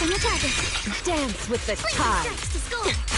on the target. Dance with the tide. To score.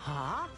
Huh?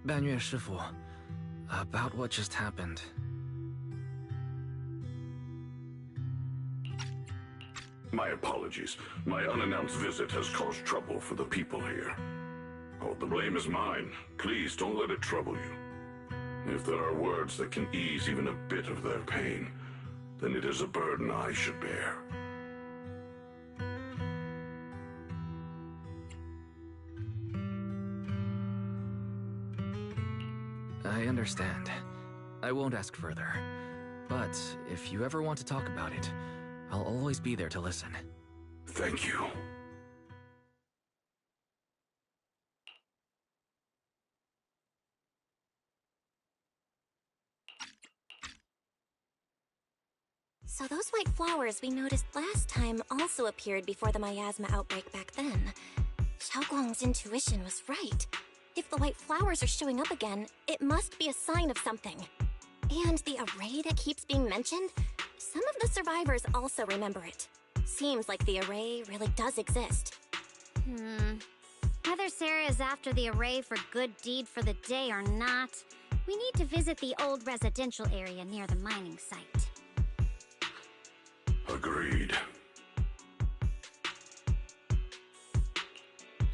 半月师傅, about what just happened. My apologies. My unannounced visit has caused trouble for the people here. All the blame is mine. Please don't let it trouble you. If there are words that can ease even a bit of their pain, then it is a burden I should bear. I understand. I won't ask further. But if you ever want to talk about it, I'll always be there to listen. Thank you. So those white flowers we noticed last time also appeared before the miasma outbreak back then. Xiaoguang's intuition was right. If the white flowers are showing up again, it must be a sign of something. And the array that keeps being mentioned? Some of the survivors also remember it. Seems like the array really does exist. Whether Sarah is after the array for good deed for the day or not, we need to visit the old residential area near the mining site. Agreed.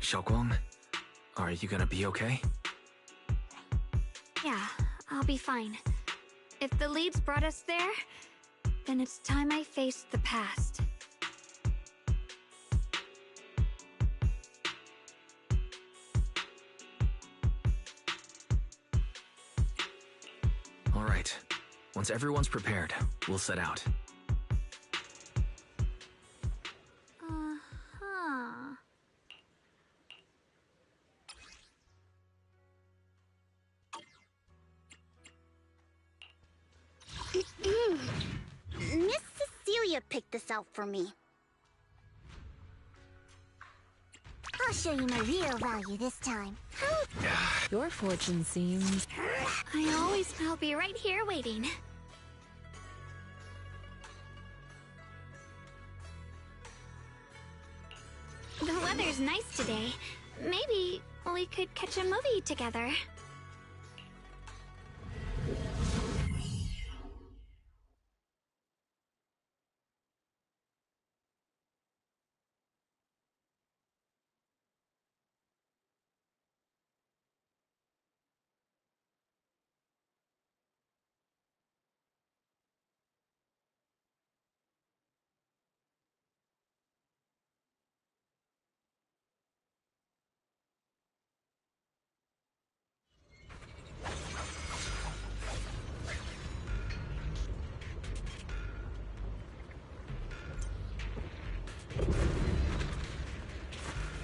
Xiaoguang, are you gonna be okay? Yeah, I'll be fine. If the leads brought us there, then it's time I faced the past. All right. Once everyone's prepared, we'll set out. Miss Cecilia picked this out for me. I'll show you my real value this time. Your fortune seems... I'll be right here waiting. The weather's nice today. Maybe we could catch a movie together.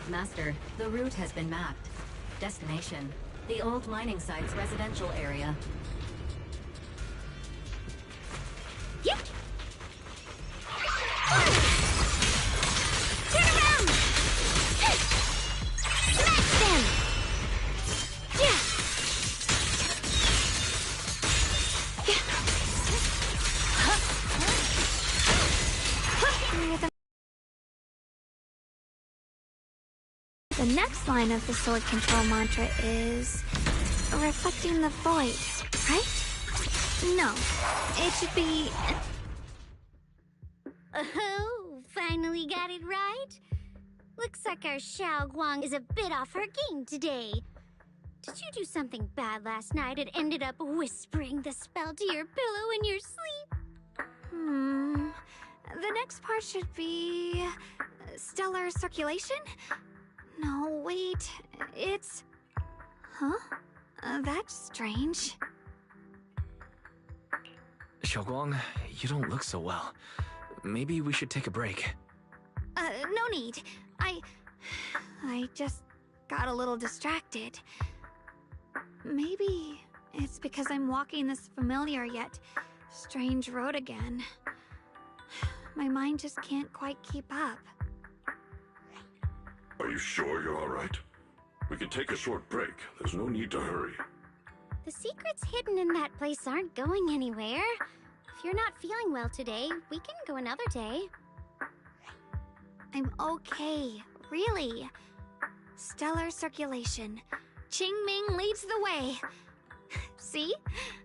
Master, the route has been mapped. Destination: the old mining site's residential area. Yep. Turn around! Smash them! Yeah! The next line of the sword control mantra is reflecting the void, right? No, it should be... Oh, finally got it right. Looks like our Xiao Guang is a bit off her game today. Did you do something bad last night and ended up whispering the spell to your pillow in your sleep? The next part should be... stellar circulation? No, wait, it's... Huh? That's strange. Xiaoguang, you don't look so well. Maybe we should take a break. No need. I just got a little distracted. Maybe it's because I'm walking this familiar yet strange road again. My mind just can't quite keep up. Are you sure you're all right? We can take a short break. There's no need to hurry. The secrets hidden in that place aren't going anywhere. If you're not feeling well today, we can go another day. I'm okay, really. Stellar circulation. Qingming leads the way. See?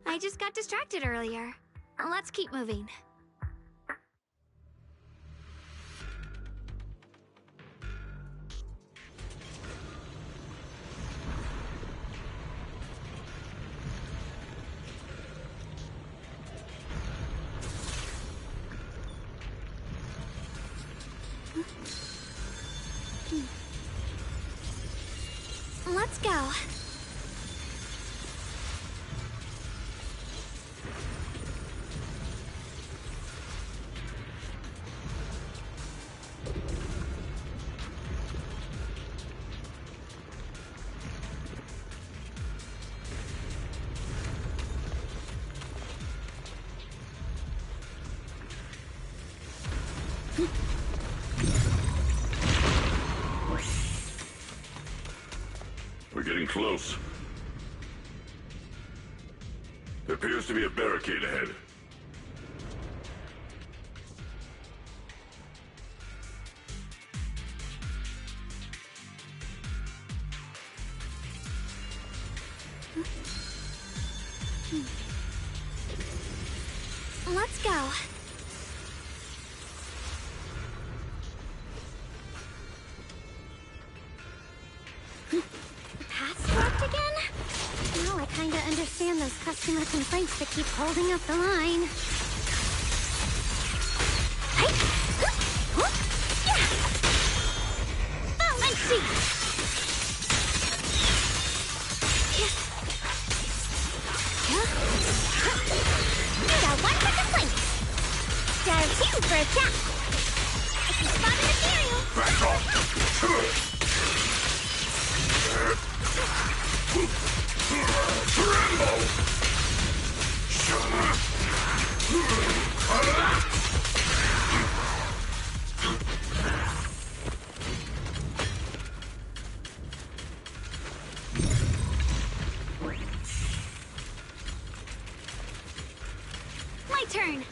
I just got distracted earlier. Let's keep moving. Let's go. We're getting close. There appears to be a barricade ahead. Let's go. Now I kinda understand those customer complaints that keep holding up the line. Oh, let's see. You got one for complaint. Dial 2 for attack. If you spot an ethereal, Back off! My turn.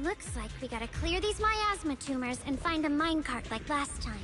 looks like we gotta clear these miasma tumors and find a minecart like last time.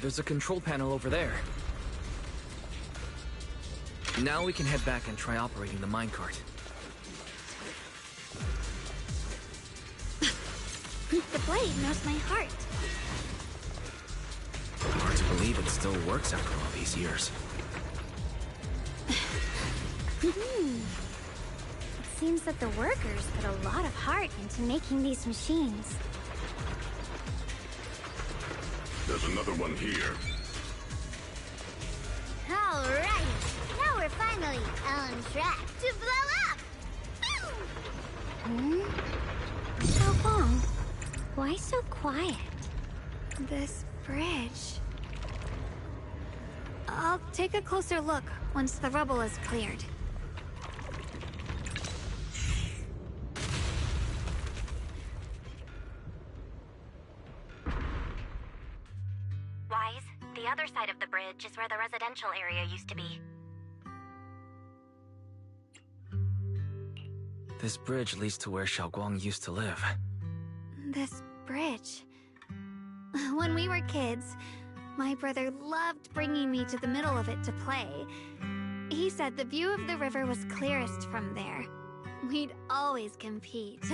There's a control panel over there. Now we can head back and try operating the minecart. The blade knows my heart. Hard to believe it still works after all these years. It seems that the workers put a lot of heart into making these machines. There's another one here. Alright, now we're finally on track to blow up! How long? Why so quiet? This bridge. I'll take a closer look once the rubble is cleared. Wise, the other side of the bridge is where the residential area used to be. This bridge leads to where Xiaoguang used to live. This bridge. When we were kids, my brother loved bringing me to the middle of it to play. He said the view of the river was clearest from there. We'd always compete.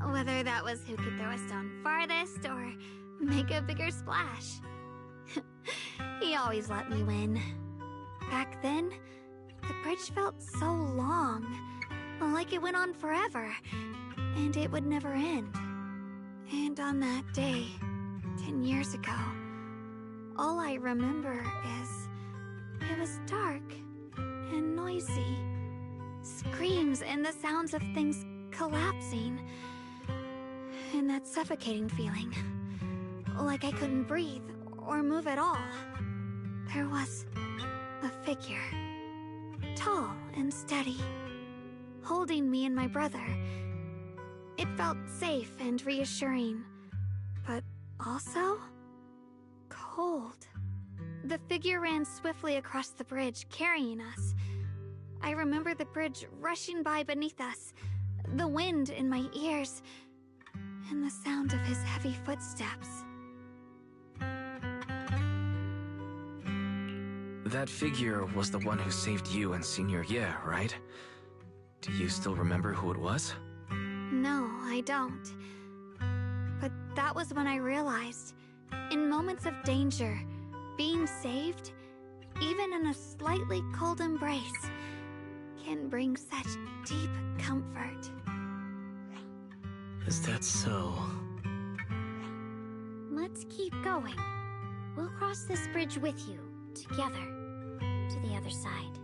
Whether that was who could throw a stone farthest or make a bigger splash. He always let me win. Back then, the bridge felt so long. Like it went on forever. And it would never end. And on that day, 10 years ago, all I remember is it was dark and noisy. Screams and the sounds of things collapsing. And that suffocating feeling. Like I couldn't breathe or move at all. There was a figure. Tall and steady. Holding me and my brother. It felt safe and reassuring. But also cold. The figure ran swiftly across the bridge, carrying us. I remember the bridge rushing by beneath us, the wind in my ears, and the sound of his heavy footsteps. That figure was the one who saved you and Senior Ye, right? Do you still remember who it was? No, I don't. But that was when I realized, in moments of danger, being saved, even in a slightly cold embrace, can bring such deep comfort. Is that so? Let's keep going. We'll cross this bridge with you, together, to the other side.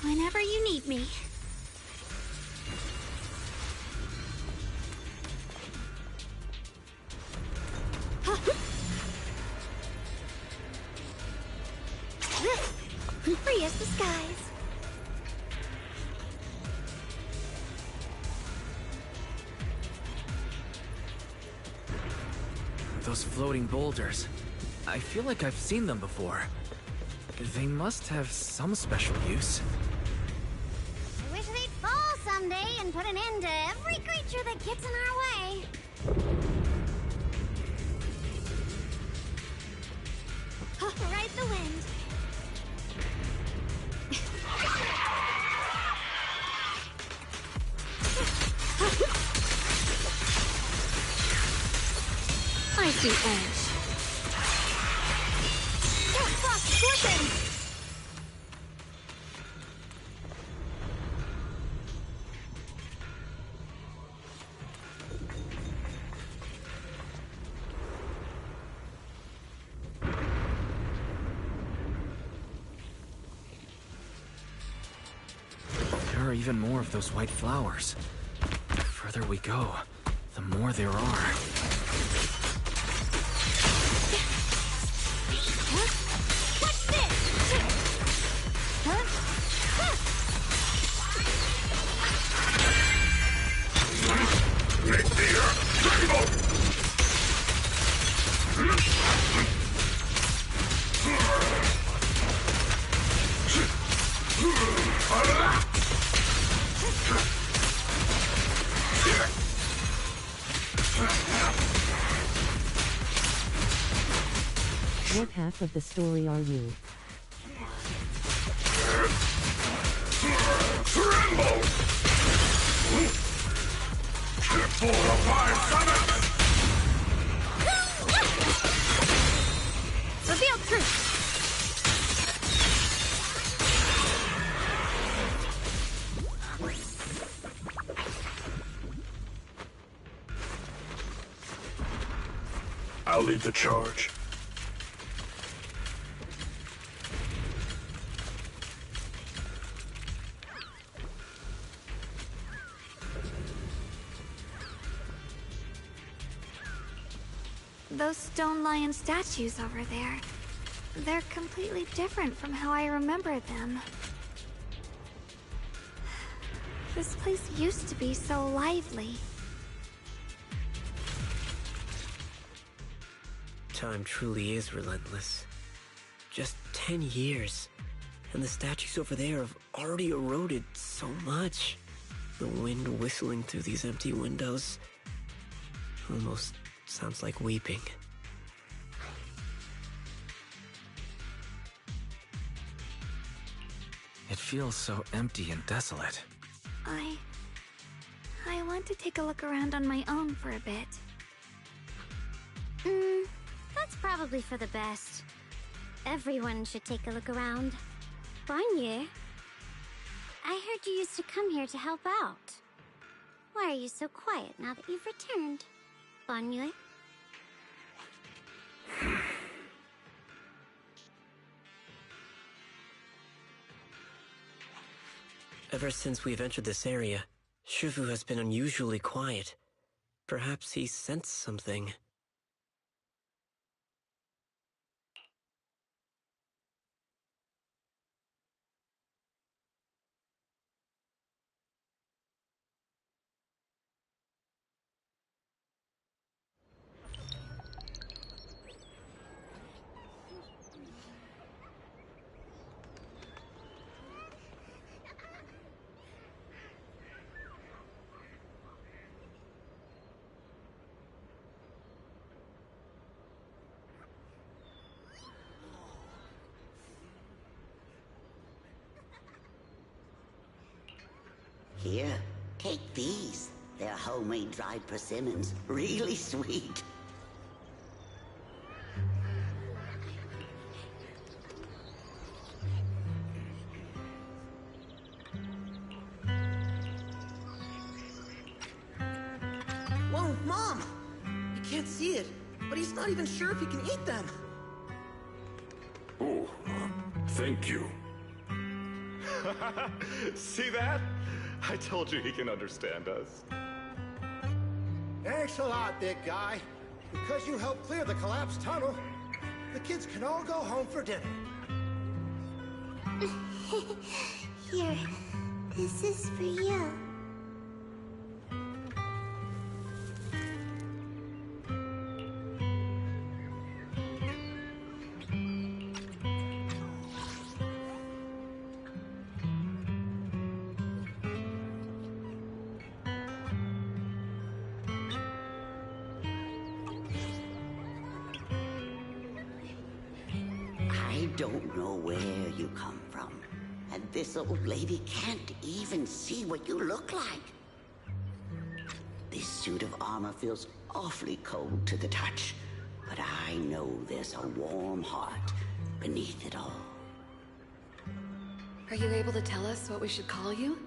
Whenever you need me. Free as the skies. Those floating boulders. I feel like I've seen them before. They must have some special use. I wish they'd fall someday and put an end to every creature that gets in our way. Ride the wind. I see edge. Don't cross slipping! There are even more of those white flowers. The further we go, the more there are. What's this? What half of the story are you? Tremble! Triple the 5 summons! Reveal truth! I'll lead the charge. Those stone lion statues over there. They're completely different from how I remember them. This place used to be so lively. Time truly is relentless. Just 10 years, and the statues over there have already eroded so much. The wind whistling through these empty windows almost sounds like weeping. It feels so empty and desolate. I want to take a look around on my own for a bit. That's probably for the best. Everyone should take a look around. Bonnier, I heard you used to come here to help out. Why are you so quiet now that you've returned, Bonnier? Ever since we've entered this area, Shifu has been unusually quiet. Perhaps he sensed something. Here, take these. They're homemade dried persimmons. Really sweet. Whoa, Mom! You can't see it, but he's not even sure if he can eat them. Oh, thank you. See that? I told you he can understand us. Thanks a lot, big guy. Because you helped clear the collapsed tunnel, the kids can all go home for dinner. Here, this is for you. I don't know where you come from. And this old lady can't even see what you look like. This suit of armor feels awfully cold to the touch. But I know there's a warm heart beneath it all. Are you able to tell us what we should call you?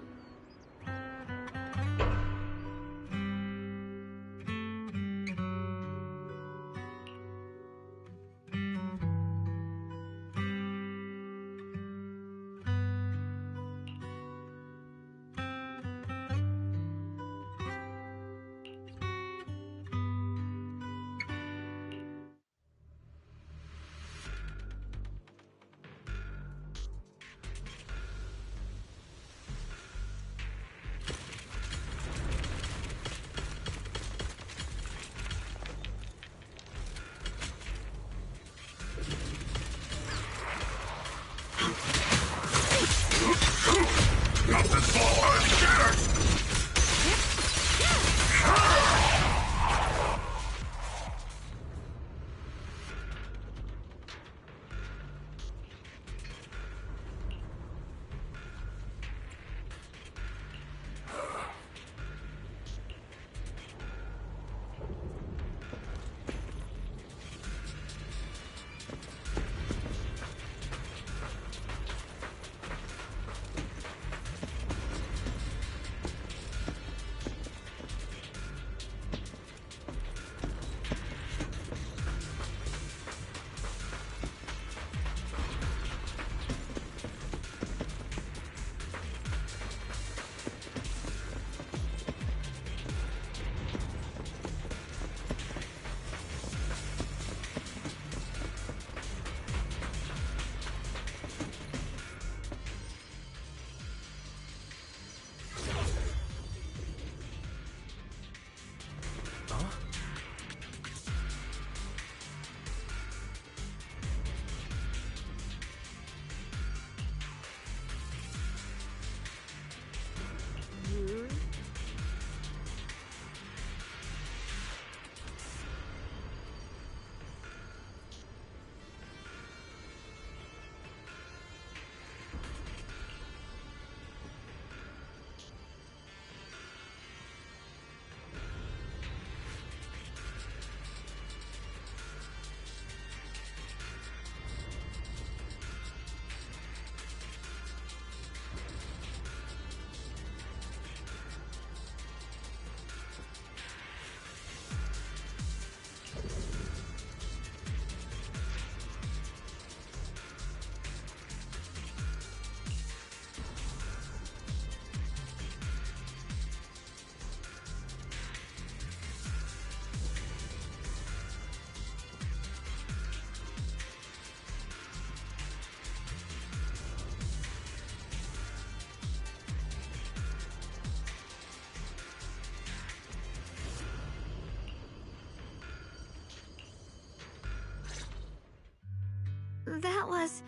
was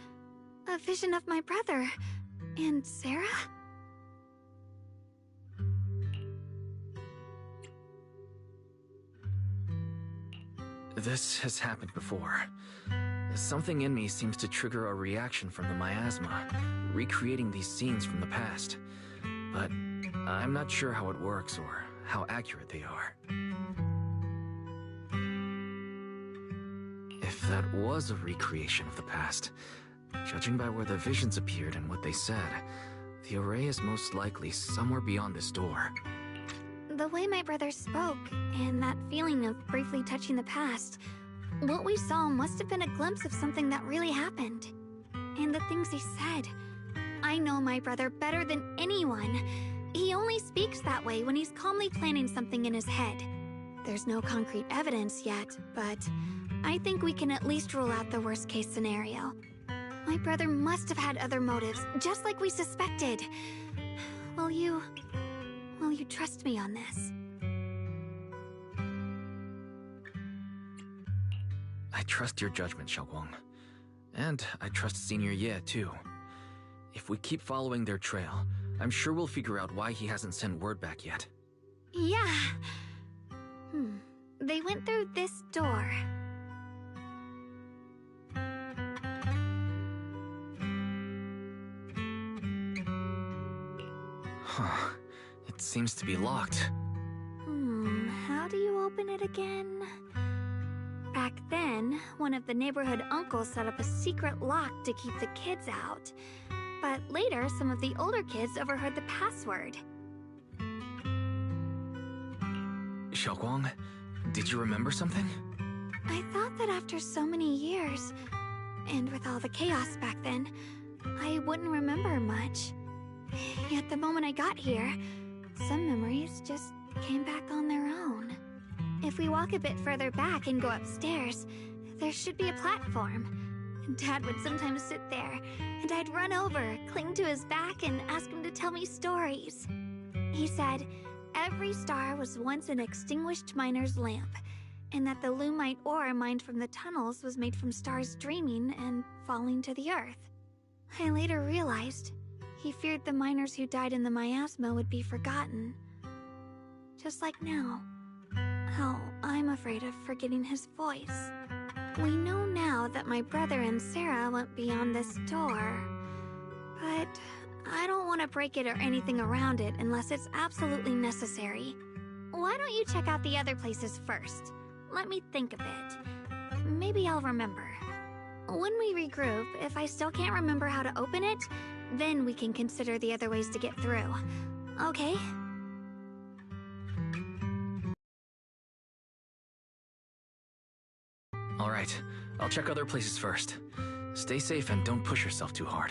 a vision of my brother and Sarah? This has happened before. Something in me seems to trigger a reaction from the miasma, recreating these scenes from the past. But I'm not sure how it works or how accurate they are. If that was a recreation of the past, judging by where the visions appeared and what they said, the array is most likely somewhere beyond this door. The way my brother spoke, and that feeling of briefly touching the past, what we saw must have been a glimpse of something that really happened. And the things he said. I know my brother better than anyone. He only speaks that way when he's calmly planning something in his head. There's no concrete evidence yet, but I think we can at least rule out the worst-case scenario. My brother must have had other motives, just like we suspected. Will you trust me on this? I trust your judgment, Xiaoguang. And I trust Senior Ye, too. If we keep following their trail, I'm sure we'll figure out why he hasn't sent word back yet. Yeah. They went through this door. Huh. It seems to be locked. How do you open it again? Back then, one of the neighborhood uncles set up a secret lock to keep the kids out. But later, some of the older kids overheard the password. Xiaoguang, did you remember something? I thought that after so many years, and with all the chaos back then, I wouldn't remember much. Yet the moment I got here, some memories just came back on their own. If we walk a bit further back and go upstairs, there should be a platform. Dad would sometimes sit there, and I'd run over, cling to his back, and ask him to tell me stories. He said every star was once an extinguished miner's lamp, and that the lumite ore mined from the tunnels was made from stars dreaming and falling to the earth. I later realized he feared the miners who died in the miasma would be forgotten. Just like now, how I'm afraid of forgetting his voice. We know now that my brother and Sarah went beyond this door, but I don't want to break it or anything around it unless it's absolutely necessary. Why don't you check out the other places first? Let me think a bit. Maybe I'll remember. When we regroup, if I still can't remember how to open it, then we can consider the other ways to get through. Okay? All right, I'll check other places first. Stay safe and don't push yourself too hard.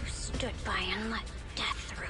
Stood by and let death through.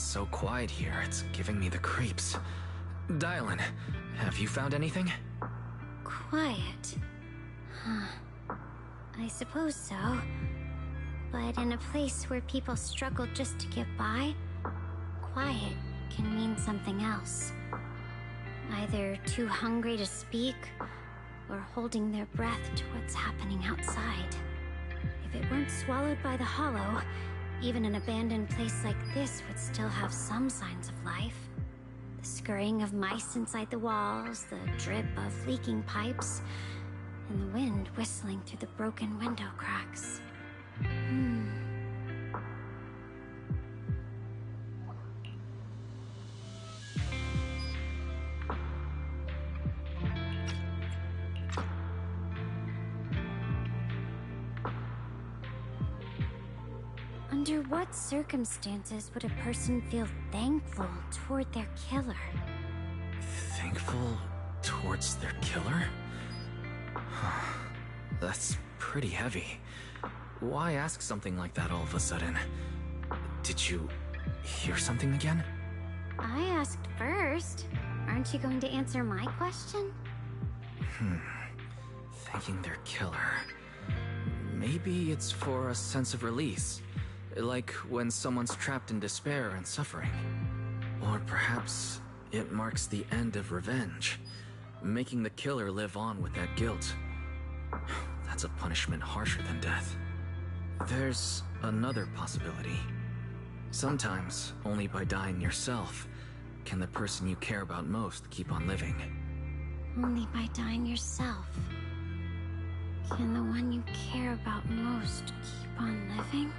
so quiet here, it's giving me the creeps. Dylan, have you found anything? Quiet. Huh. I suppose so. But in a place where people struggle just to get by, quiet can mean something else. Either too hungry to speak, or holding their breath to what's happening outside. If it weren't swallowed by the hollow, even an abandoned place like this would still have some signs of life. The scurrying of mice inside the walls, the drip of leaking pipes, and the wind whistling through the broken window cracks. Under what circumstances would a person feel thankful toward their killer? Thankful towards their killer? That's pretty heavy. Why ask something like that all of a sudden? Did you hear something again? I asked first. Aren't you going to answer my question? Thanking their killer. Maybe it's for a sense of release. Like when someone's trapped in despair and suffering. Or perhaps it marks the end of revenge, making the killer live on with that guilt. That's a punishment harsher than death. There's another possibility. Sometimes, only by dying yourself, can the person you care about most keep on living. Only by dying yourself. Can the one you care about most keep on living?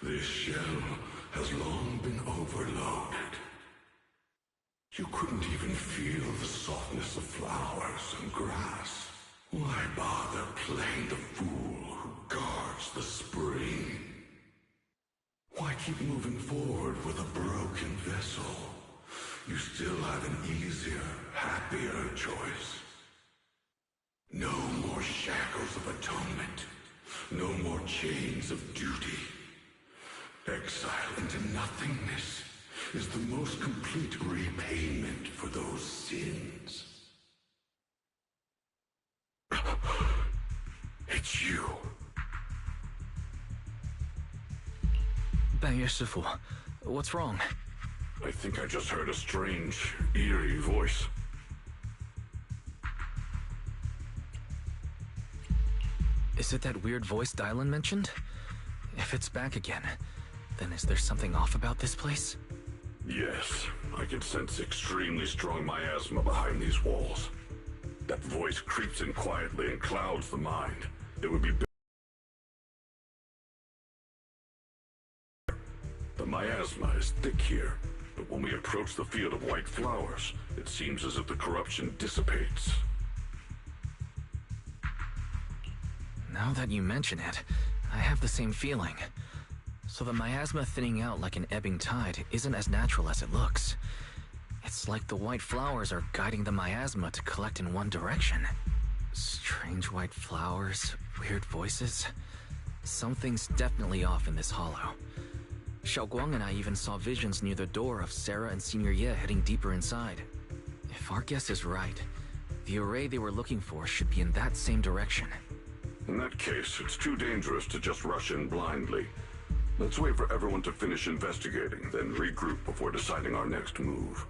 This shell has long been overloaded. You couldn't even feel the softness of flowers and grass. Why bother playing the fool who guards the spring? Why keep moving forward with a broken vessel? You still have an easier, happier choice. No more shackles of atonement. No more chains of duty. Exile into nothingness is the most complete repayment for those sins. It's you. 半月师傅, what's wrong? I think I just heard a strange, eerie voice. Is it that weird voice Dylan mentioned? If it's back again, then is there something off about this place? Yes, I can sense extremely strong miasma behind these walls. That voice creeps in quietly and clouds the mind. It would be The miasma is thick here, but when we approach the field of white flowers, it seems as if the corruption dissipates. Now that you mention it, I have the same feeling. So the miasma thinning out like an ebbing tide isn't as natural as it looks. It's like the white flowers are guiding the miasma to collect in one direction. Strange white flowers, weird voices. Something's definitely off in this hollow. Xiaoguang and I even saw visions near the door of Sarah and Senior Ye heading deeper inside. If our guess is right, the array they were looking for should be in that same direction. In that case, it's too dangerous to just rush in blindly. Let's wait for everyone to finish investigating, then regroup before deciding our next move.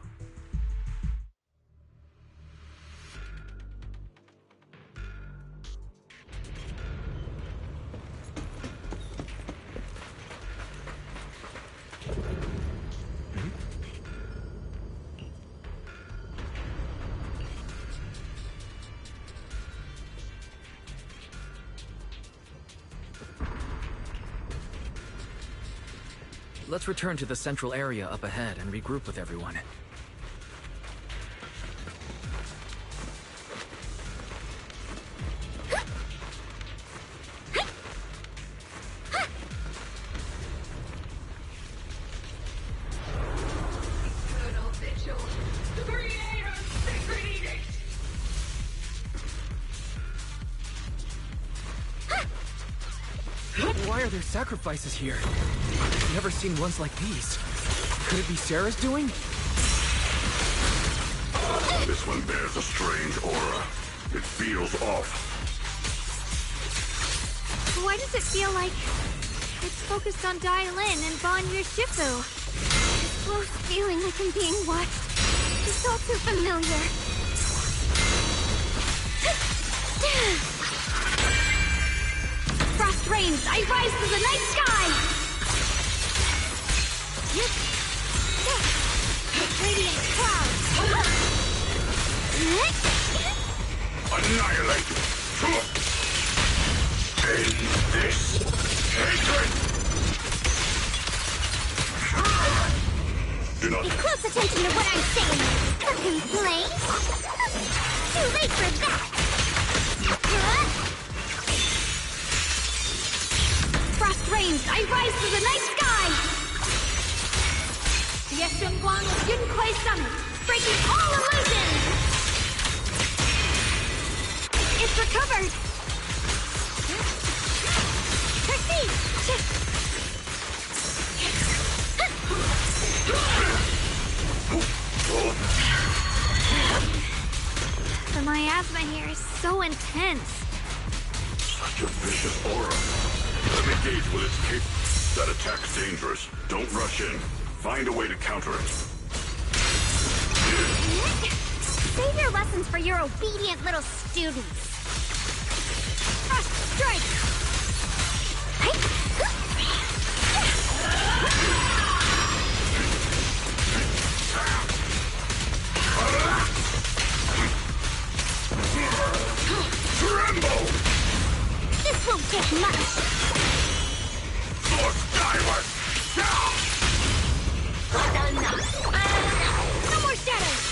Let's return to the central area up ahead and regroup with everyone. Why are there sacrifices here? I've never seen ones like these. Could it be Sarah's doing? This one bears a strange aura. It feels off. Why does it feel like it's focused on Dailin and Banyu Shifu? This close feeling like I'm being watched. It's all too familiar. Frost rains, I rise to the night sky! Radiant clouds! Annihilate! End this hatred! Do not... Pay close attention to what I'm saying! Complain? Too late for that! Frost rains, I rise to the night sky! The Guang of Yunkuei Summit, breaking all illusions! It's recovered! Proceed! The miasma here is so intense. Such a vicious aura. Let me gauge with its cape. That attack's dangerous. Don't rush in. Find a way to counter it. Save your lessons for your obedient little students. Frost strike! Tremble! This won't take much. Force skyward! No more shadows!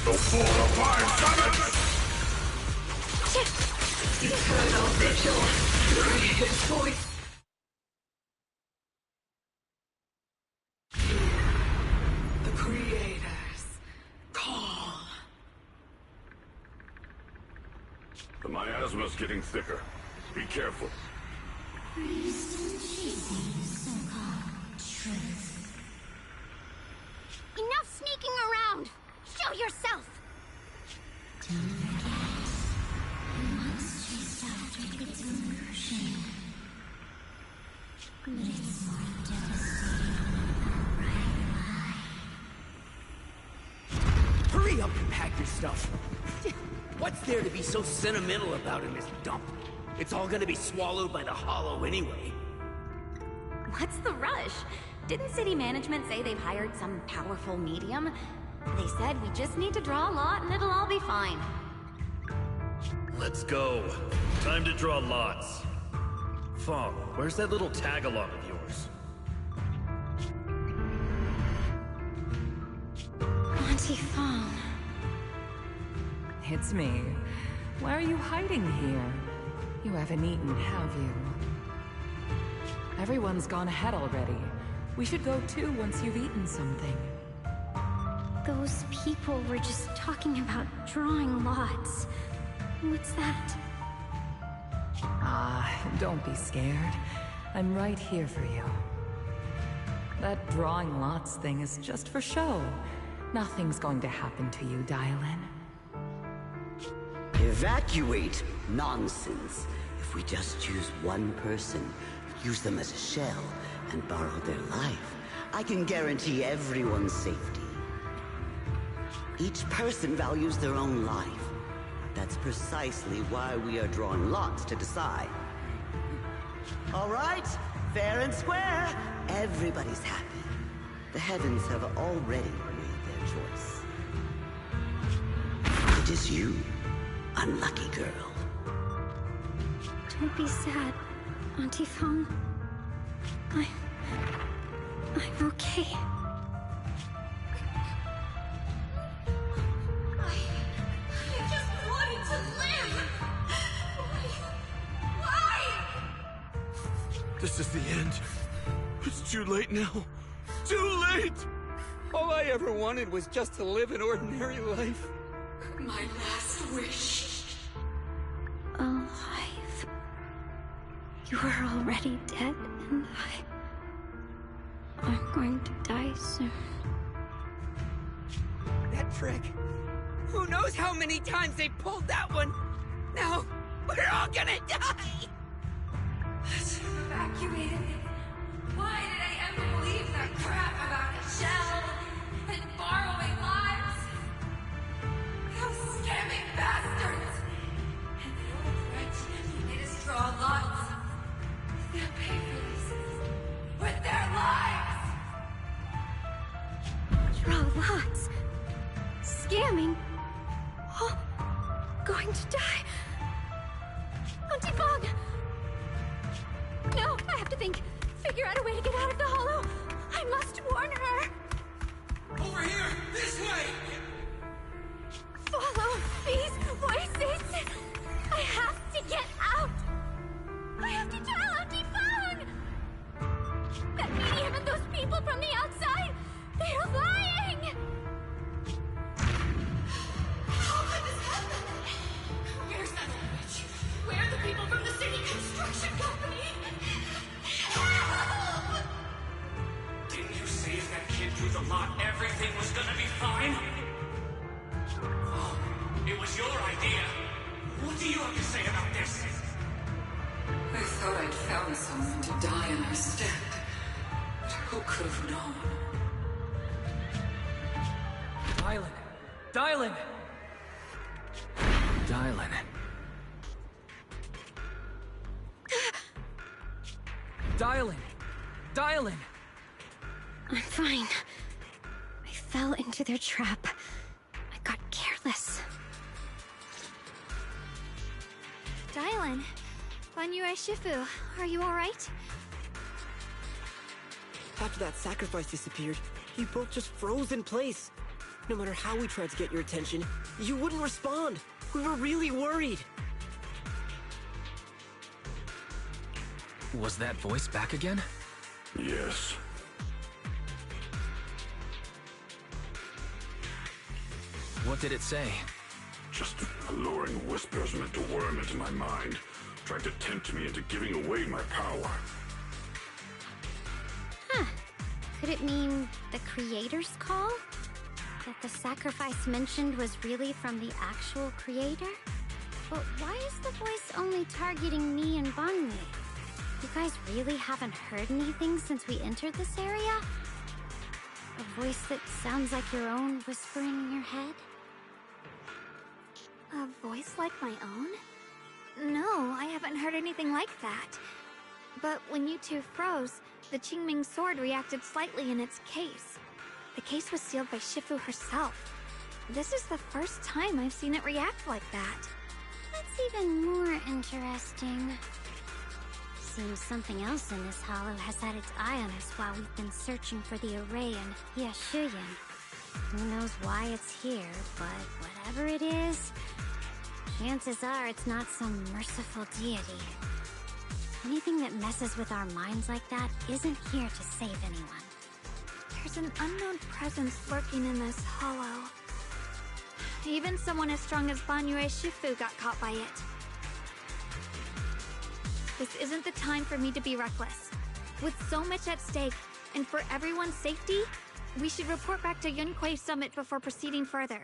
The 4 or 5 summons! Eternal vigil, hear his voice. The creator The miasma's getting thicker. Be careful. Are you still chasing the so-called truth? Enough sneaking around! Show yourself! Don't forget, you once chased after its own shame. But it's more devastating outright lie. Hurry up and pack your stuff. What's there to be so sentimental about in this dump? It's all gonna be swallowed by the hollow anyway. What's the rush? Didn't city management say they've hired some powerful medium? They said we just need to draw a lot and it'll all be fine. Let's go. Time to draw lots. Fong, where's that little tag-along of yours? Auntie Fong. It's me. Why are you hiding here? You haven't eaten, have you? Everyone's gone ahead already. We should go too once you've eaten something. Those people were just talking about drawing lots. What's that? Don't be scared. I'm right here for you. That drawing lots thing is just for show. Nothing's going to happen to you, Dylan. Evacuate? Nonsense. If we just choose one person, use them as a shell, and borrow their life, I can guarantee everyone's safety. Each person values their own life. That's precisely why we are drawing lots to decide. All right, fair and square. Everybody's happy. The heavens have already made their choice. It is you, unlucky girl. Don't be sad, Auntie Fong. I'm okay. I just wanted to live! Why? This is the end. It's too late now. Too late! All I ever wanted was just to live an ordinary life. My last wish. Alive. You were already dead, and I'm going to die soon. That trick. Who knows how many times they pulled that one? Now, we're all gonna die! I should have evacuated. Why did I ever believe that crap about a shell and borrowing lives? Those scamming bastards! And the old wretch made us draw lots. They'll pay for this with their lives! Draw lots. Scamming. Oh, going to die. Auntie Fong! No, I have to think. Figure out a way to get out of the hollow. I must warn her. Over here! This way! Follow these voices. I have to get out. I have to tell Auntie Fong. That medium and those people from the outside, they're lying. How could this happen? Where's that old witch? Where are the people from the city construction company? Help! Didn't you say if that kid drew the lot, everything was gonna be fine? Oh, it was your idea. What do you have to say about this? I thought I'd found someone to die in our stead. But who could have known? Dylan! Dylan! Dylan. Dylan! Dylan! I'm fine. I fell into their trap. I got careless. Dylan, Banyue Shifu, are you alright? After that sacrifice disappeared, you both just froze in place. No matter how we tried to get your attention, you wouldn't respond. We were really worried. Was that voice back again? Yes. What did it say? Just Alluring whispers meant to worm into my mind, trying to tempt me into giving away my power. Huh. Could it mean the creator's call? That the sacrifice mentioned was really from the actual creator? But why is the voice only targeting me and Banyu? You guys really haven't heard anything since we entered this area? A voice that sounds like your own whispering in your head? A voice like my own? No, I haven't heard anything like that. But when you two froze, the Qingming sword reacted slightly in its case. The case was sealed by Shifu herself. This is the first time I've seen it react like that. That's even more interesting. Seems something else in this hollow has had its eye on us while we've been searching for the array in Yashuyan. Who knows why it's here, but whatever it is, chances are it's not some merciful deity. Anything that messes with our minds like that isn't here to save anyone. There's an unknown presence lurking in this hollow. Even someone as strong as Banyu Shifu got caught by it. This isn't the time for me to be reckless. With so much at stake, and for everyone's safety, we should report back to Yunquei Summit before proceeding further.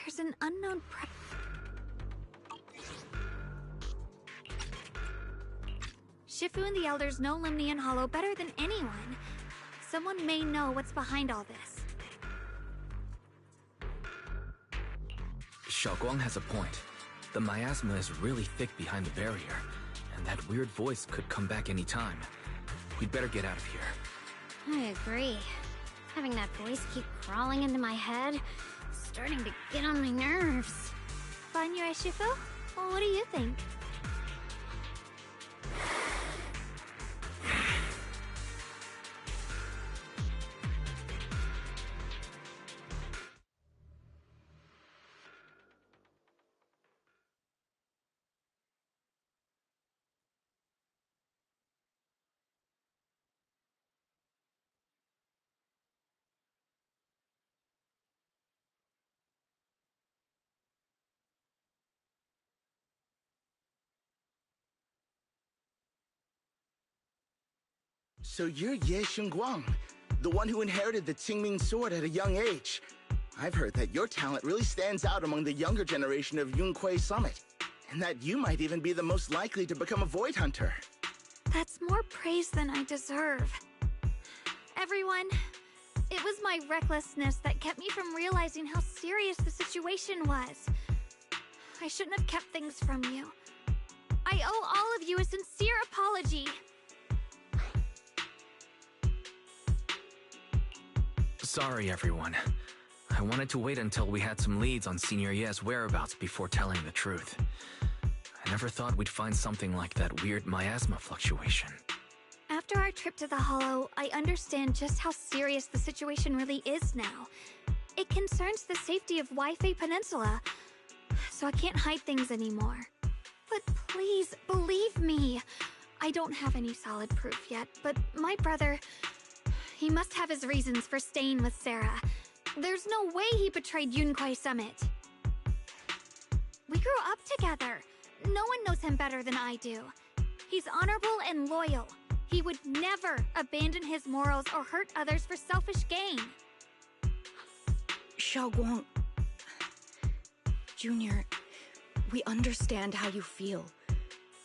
There's an unknown Shifu and the Elders know Limnian Hollow better than anyone. Someone may know what's behind all this. Xiaoguang has a point. The miasma is really thick behind the barrier, and that weird voice could come back any time. We'd better get out of here. I agree. Having that voice keep crawling into my head, starting to get on my nerves. Banyu Shifu? Well, what do you think? So you're Ye Xingguang, the one who inherited the Qingming sword at a young age. I've heard that your talent really stands out among the younger generation of Yunquei Summit, and that you might even be the most likely to become a Void Hunter. That's more praise than I deserve. Everyone, it was my recklessness that kept me from realizing how serious the situation was. I shouldn't have kept things from you. I owe all of you a sincere apology. Sorry, everyone. I wanted to wait until we had some leads on Senior Ye's whereabouts before telling the truth. I never thought we'd find something like that weird miasma fluctuation. After our trip to the Hollow, I understand just how serious the situation really is now. It concerns the safety of Waifei Peninsula, so I can't hide things anymore. But please, believe me. I don't have any solid proof yet, but my brother... he must have his reasons for staying with Sarah. There's no way he betrayed Yunquei Summit. We grew up together. No one knows him better than I do. He's honorable and loyal. He would never abandon his morals or hurt others for selfish gain. Xiaoguang... Junior, we understand how you feel.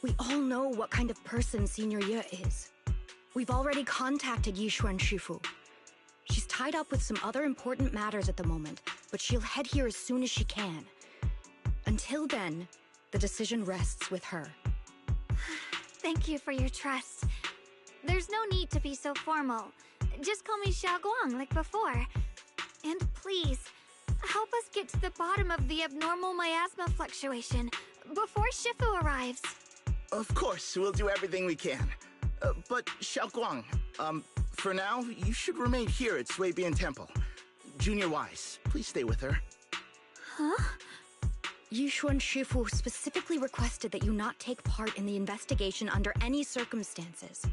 We all know what kind of person Senior Ye is. We've already contacted Yishuan Shifu. She's tied up with some other important matters at the moment, but she'll head here as soon as she can. Until then, the decision rests with her. Thank you for your trust. There's no need to be so formal. Just call me Xiaoguang like before. And please, help us get to the bottom of the abnormal miasma fluctuation before Shifu arrives. Of course, we'll do everything we can. But Xiaoguang, for now, you should remain here at Sui Bian Temple. Junior Wise, please stay with her. Huh? Yishuan Shifu specifically requested that you not take part in the investigation under any circumstances.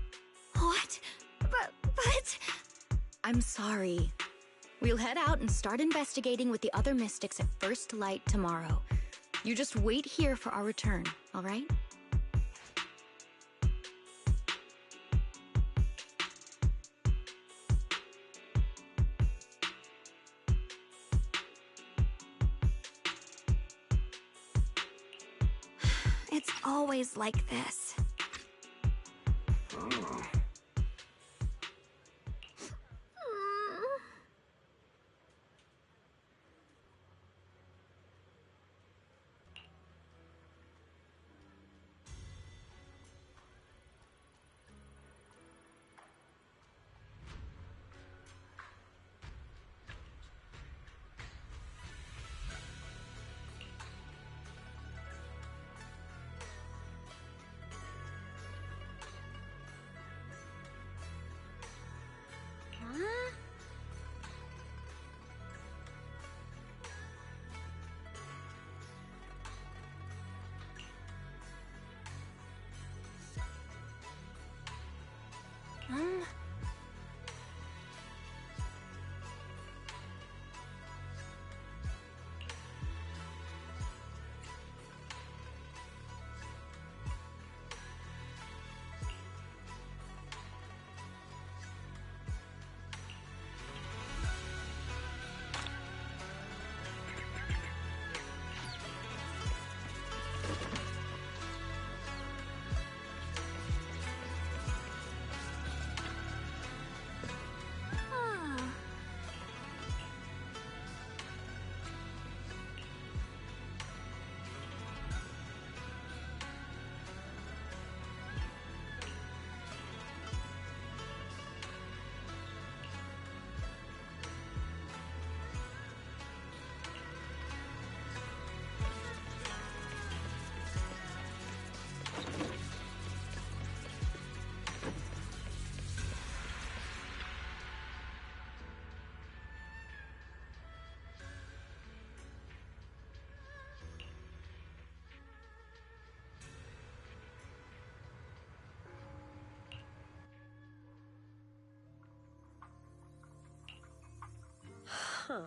What? But... I'm sorry. We'll head out and start investigating with the other mystics at first light tomorrow. You just wait here for our return, all right? It's always like this. Huh.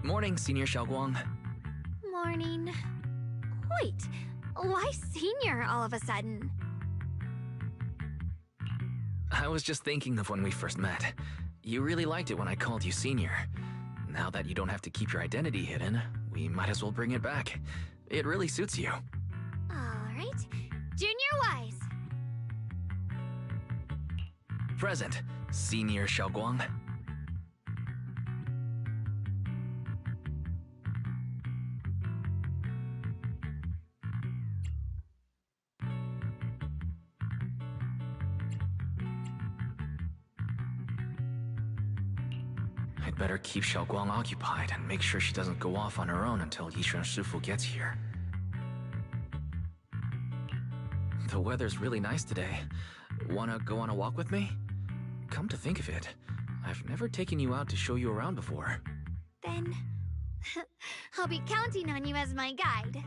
Morning, Senior Xiaoguang. Morning. Wait, why senior all of a sudden? I was just thinking of when we first met. You really liked it when I called you Senior. Now that you don't have to keep your identity hidden, we might as well bring it back. It really suits you. Alright. Junior Wise. Present, Senior Xiaoguang. I'd better keep Xiaoguang occupied and make sure she doesn't go off on her own until Yishuan Shifu gets here. The weather's really nice today. Wanna go on a walk with me? Come to think of it, I've never taken you out to show you around before. Then I'll be counting on you as my guide.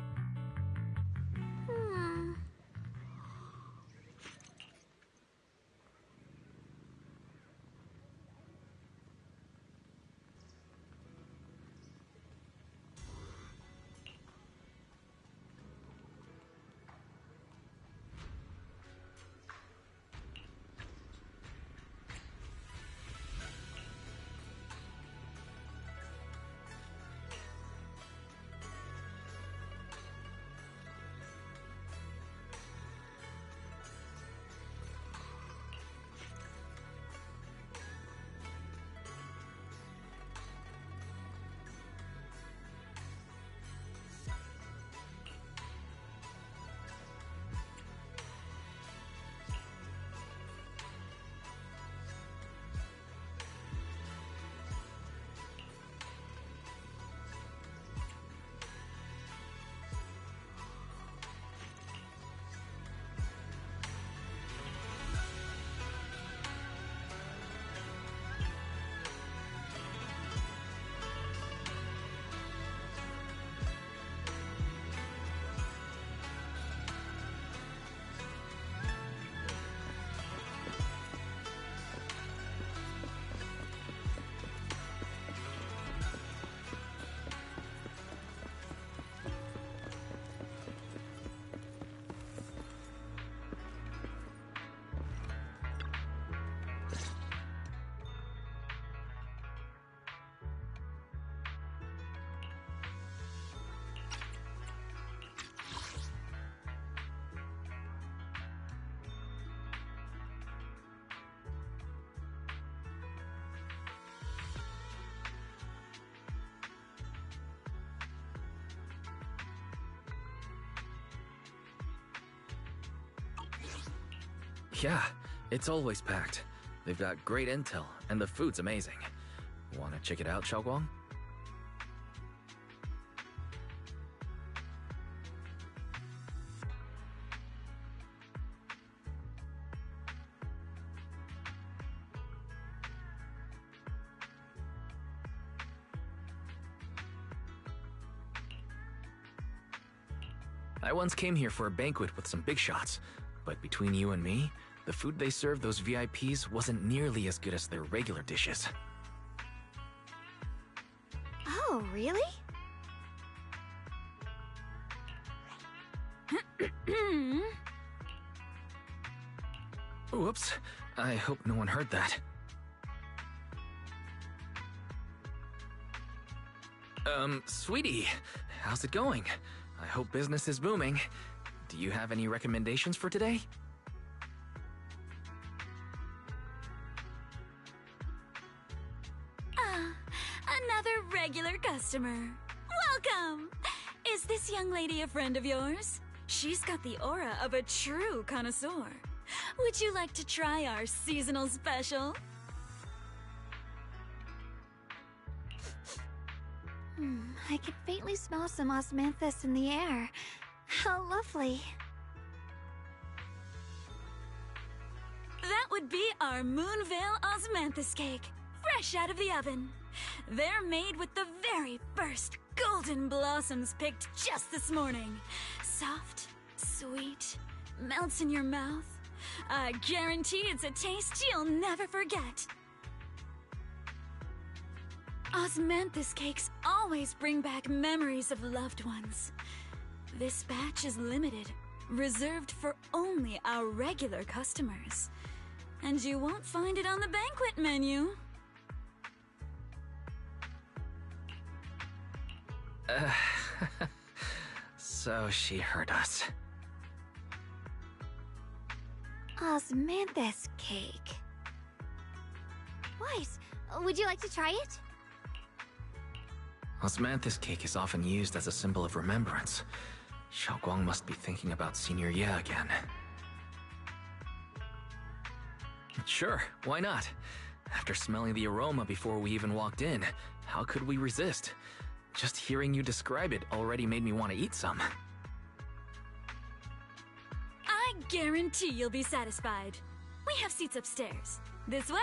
Yeah, it's always packed. They've got great intel, and the food's amazing. Wanna check it out, Xiaoguang? I once came here for a banquet with some big shots, but between you and me, the food they served those VIPs wasn't nearly as good as their regular dishes. Oh, really? Whoops, I hope no one heard that. Sweetie, how's it going? I hope business is booming. Do you have any recommendations for today? Another regular customer. Welcome! Is this young lady a friend of yours? She's got the aura of a true connoisseur. Would you like to try our seasonal special? I can faintly smell some osmanthus in the air. How lovely. That would be our Moonveil Osmanthus cake, fresh out of the oven. They're made with the very first golden blossoms picked just this morning. Soft, sweet, melts in your mouth. I guarantee it's a taste you'll never forget. Osmanthus cakes always bring back memories of loved ones. This batch is limited, reserved for only our regular customers. And you won't find it on the banquet menu. So she heard us. Osmanthus cake. Weiss, would you like to try it? Osmanthus cake is often used as a symbol of remembrance. Xiaoguang must be thinking about Senior Ye again. Sure, why not? After smelling the aroma before we even walked in, how could we resist? Just hearing you describe it already made me want to eat some. I guarantee you'll be satisfied. We have seats upstairs. This way!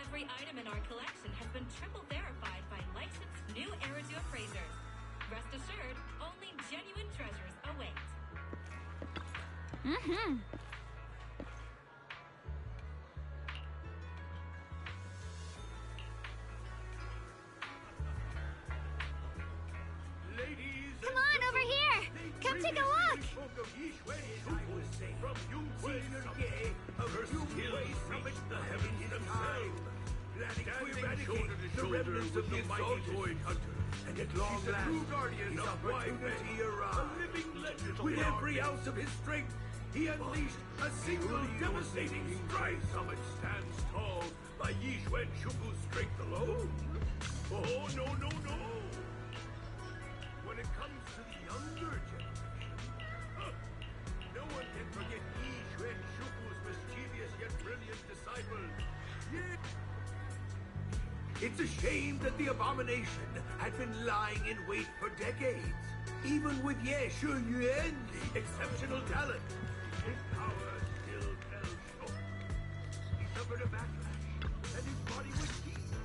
Every item in our collection has been triple verified by licensed new Eridu appraisers. Rest assured, only genuine treasures await. Come on, over here! Come take a look! The remnants of the mighty hunter, and at long last, his opportunity arrived. With every ounce of his strength, he unleashed a single devastating strike. Summit stands tall by Yixuan Shuku's strength alone. Oh, no, no, no! When it comes to the younger generation, no one can forget Yixuan Shuku's mischievous yet brilliant disciple. It's a shame that the abomination had been lying in wait for decades. Even with Ye Shuyuan's exceptional talent, his power still fell short. He suffered a backlash, and his body was healed.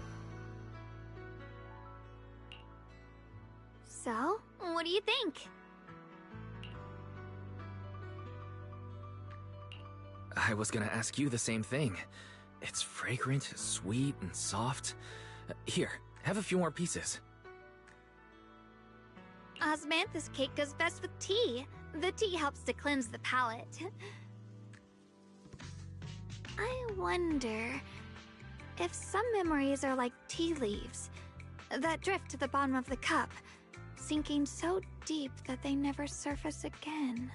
So, what do you think? I was gonna ask you the same thing. It's fragrant, sweet, and soft. Here, have a few more pieces. Osmanthus cake goes best with tea. The tea helps to cleanse the palate. I wonder if some memories are like tea leaves that drift to the bottom of the cup, sinking so deep that they never surface again.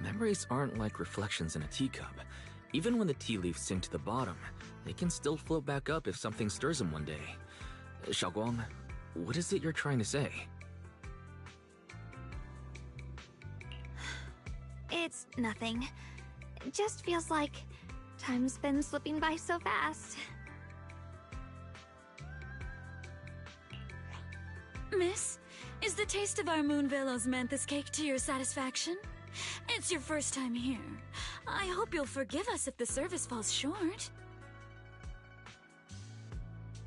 Memories aren't like reflections in a teacup. Even when the tea leaves sink to the bottom, they can still float back up if something stirs them one day. Xiaoguang, what is it you're trying to say? It's nothing. It just feels like time's been slipping by so fast. Miss, is the taste of our Moonvale Osmanthus cake to your satisfaction? It's your first time here. I hope you'll forgive us if the service falls short.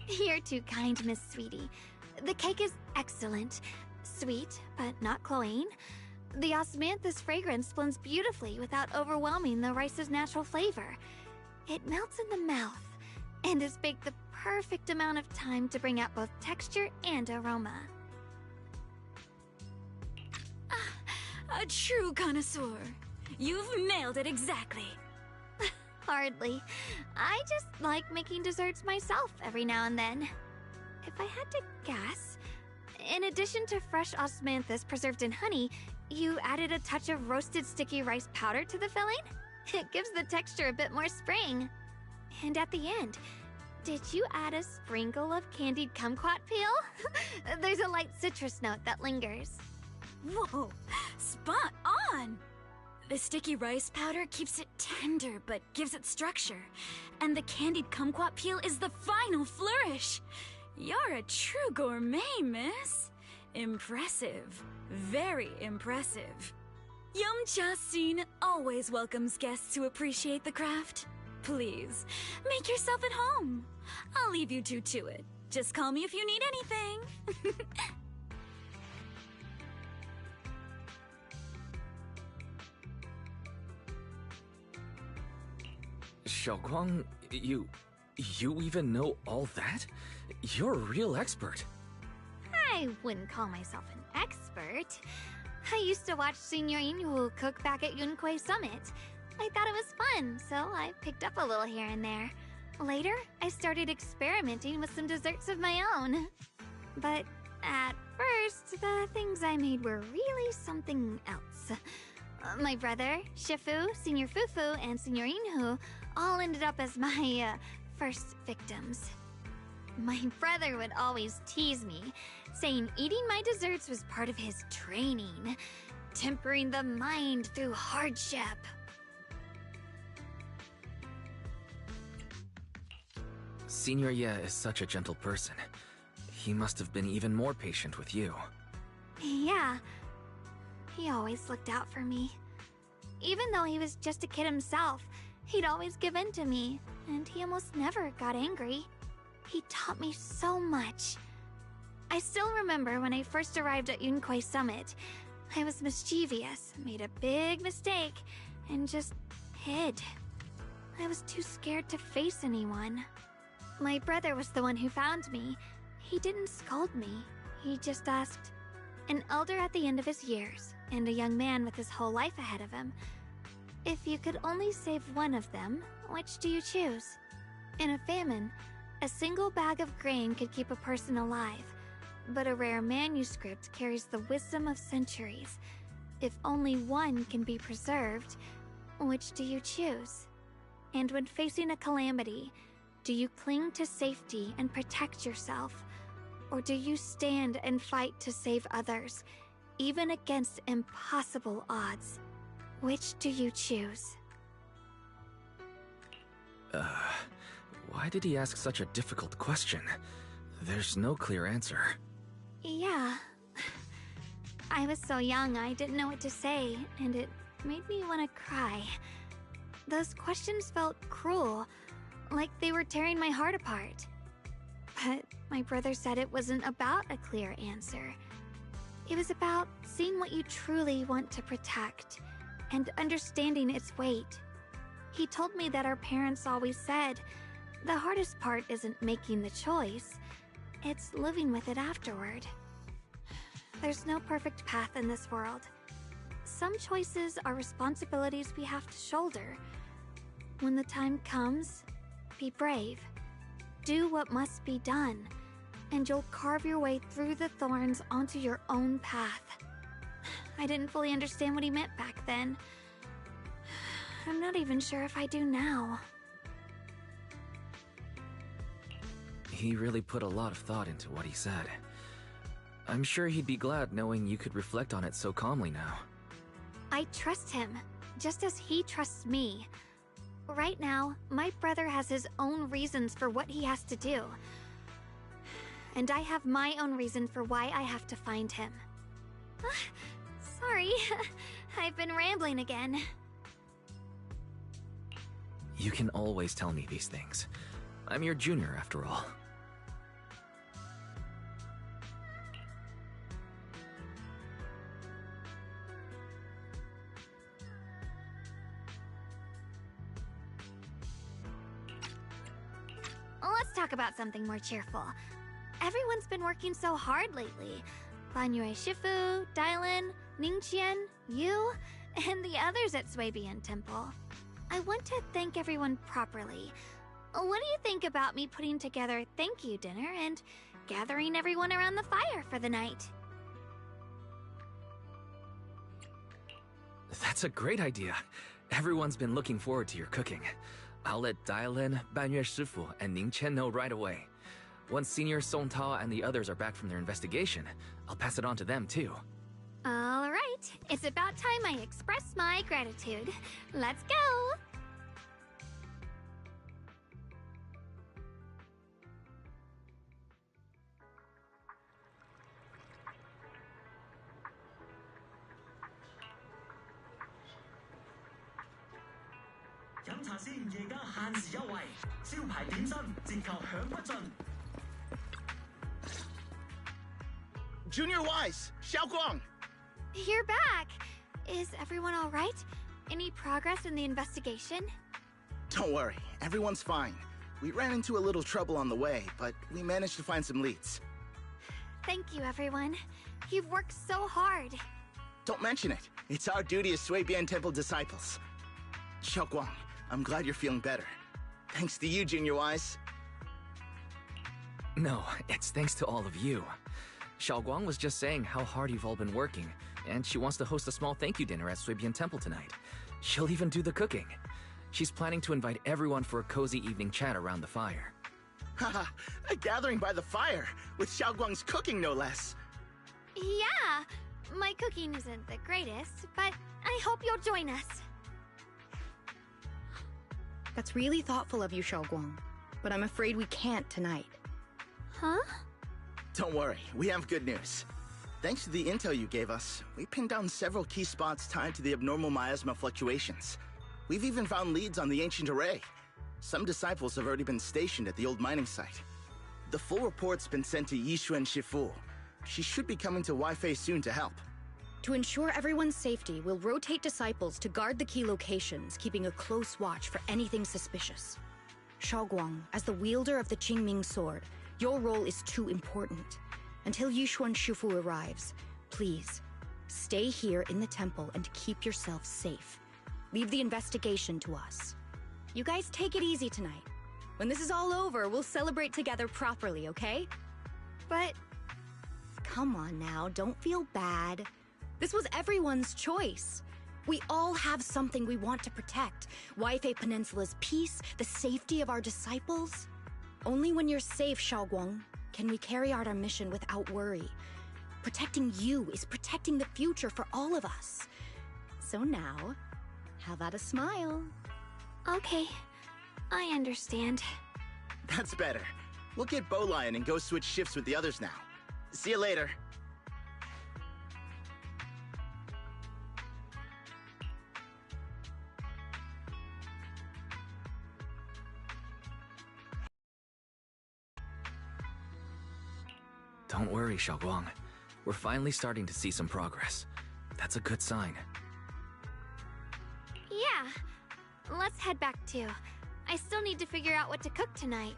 You're too kind, Miss Sweetie. The cake is excellent. Sweet, but not cloying. The osmanthus fragrance blends beautifully without overwhelming the rice's natural flavor. It melts in the mouth, and is baked the perfect amount of time to bring out both texture and aroma. A true connoisseur. You've nailed it exactly. Hardly. I just like making desserts myself every now and then. If I had to guess, in addition to fresh osmanthus preserved in honey, you added a touch of roasted sticky rice powder to the filling? It gives the texture a bit more spring. And at the end, did you add a sprinkle of candied kumquat peel? There's a light citrus note that lingers. Whoa, spot on! The sticky rice powder keeps it tender but gives it structure. And the candied kumquat peel is the final flourish. You're a true gourmet, miss. Impressive. Very impressive. Yumcha Scene always welcomes guests who appreciate the craft. Please, make yourself at home. I'll leave you two to it. Just call me if you need anything. Xiaoguang, you even know all that? You're a real expert. I wouldn't call myself an expert. I used to watch Senior Inhu cook back at Yunquay Summit. I thought it was fun, so I picked up a little here and there. Later, I started experimenting with some desserts of my own. But at first, the things I made were really something else. My brother, Shifu, Senior Fufu, and Senior Inhu all ended up as my first victims. My brother would always tease me, saying eating my desserts was part of his training, tempering the mind through hardship. Senior Ye is such a gentle person. He must have been even more patient with you. Yeah, he always looked out for me. Even though he was just a kid himself, he'd always give in to me, and he almost never got angry. He taught me so much. I still remember when I first arrived at Yunquay Summit. I was mischievous, made a big mistake, and just hid. I was too scared to face anyone. My brother was the one who found me. He didn't scold me. He just asked, an elder at the end of his years, and a young man with his whole life ahead of him, if you could only save one of them, which do you choose? In a famine, a single bag of grain could keep a person alive, but a rare manuscript carries the wisdom of centuries. If only one can be preserved, which do you choose? And when facing a calamity, do you cling to safety and protect yourself? Or do you stand and fight to save others, even against impossible odds? Which do you choose? Why did he ask such a difficult question? There's no clear answer. Yeah. I was so young I didn't know what to say, and it made me want to cry. Those questions felt cruel, like they were tearing my heart apart. But my brother said it wasn't about a clear answer. It was about seeing what you truly want to protect, and understanding its weight. He told me that our parents always said, the hardest part isn't making the choice, it's living with it afterward. There's no perfect path in this world. Some choices are responsibilities we have to shoulder. When the time comes, be brave. Do what must be done, and you'll carve your way through the thorns onto your own path. I didn't fully understand what he meant back then. I'm not even sure if I do now. He really put a lot of thought into what he said. I'm sure he'd be glad knowing you could reflect on it so calmly now. I trust him, just as he trusts me. Right now, my brother has his own reasons for what he has to do. And I have my own reason for why I have to find him. Sorry, I've been rambling again. You can always tell me these things. I'm your junior, after all. Let's talk about something more cheerful. Everyone's been working so hard lately. Banyue Shifu, Dylan, Ningqian, you, and the others at Swabian Temple. I want to thank everyone properly. What do you think about me putting together a thank you dinner and gathering everyone around the fire for the night? That's a great idea. Everyone's been looking forward to your cooking. I'll let Dylan, Banyue Shifu, and Ningqian know right away. Once Senior Song Tao and the others are back from their investigation, I'll pass it on to them too. All right, it's about time I express my gratitude. Let's go! 茶先，夜間限時優惠，招牌點心折扣享不盡。Junior Wise, Xiaoguang! You're back! Is everyone alright? Any progress in the investigation? Don't worry, everyone's fine. We ran into a little trouble on the way, but we managed to find some leads. Thank you, everyone. You've worked so hard. Don't mention it. It's our duty as Suibian Temple disciples. Xiaoguang, I'm glad you're feeling better. Thanks to you, Junior Wise. No, it's thanks to all of you. Xiaoguang was just saying how hard you've all been working, and she wants to host a small thank you dinner at Suibian Temple tonight. She'll even do the cooking. She's planning to invite everyone for a cozy evening chat around the fire. Haha, a gathering by the fire, with Xiaoguang's cooking no less. Yeah, my cooking isn't the greatest, but I hope you'll join us. That's really thoughtful of you, Xiaoguang, but I'm afraid we can't tonight. Huh? Don't worry, we have good news. Thanks to the intel you gave us, we pinned down several key spots tied to the abnormal miasma fluctuations. We've even found leads on the ancient array. Some disciples have already been stationed at the old mining site. The full report's been sent to Yixuan Shifu. She should be coming to Weifei soon to help. To ensure everyone's safety, we'll rotate disciples to guard the key locations, keeping a close watch for anything suspicious. Xiaoguang, as the wielder of the Qingming sword, your role is too important. Until Yixuan Shifu arrives, please, stay here in the temple and keep yourself safe. Leave the investigation to us. You guys take it easy tonight. When this is all over, we'll celebrate together properly, okay? But... Come on now, don't feel bad. This was everyone's choice. We all have something we want to protect. Weifei Peninsula's peace, the safety of our disciples. Only when you're safe, Xiaoguang, can we carry out our mission without worry. Protecting you is protecting the future for all of us. So now, how about a smile? Okay, I understand. That's better. We'll get Bowlion and go switch shifts with the others now. See you later. Don't worry, Xiaoguang. We're finally starting to see some progress. That's a good sign. Yeah, let's head back too. I still need to figure out what to cook tonight.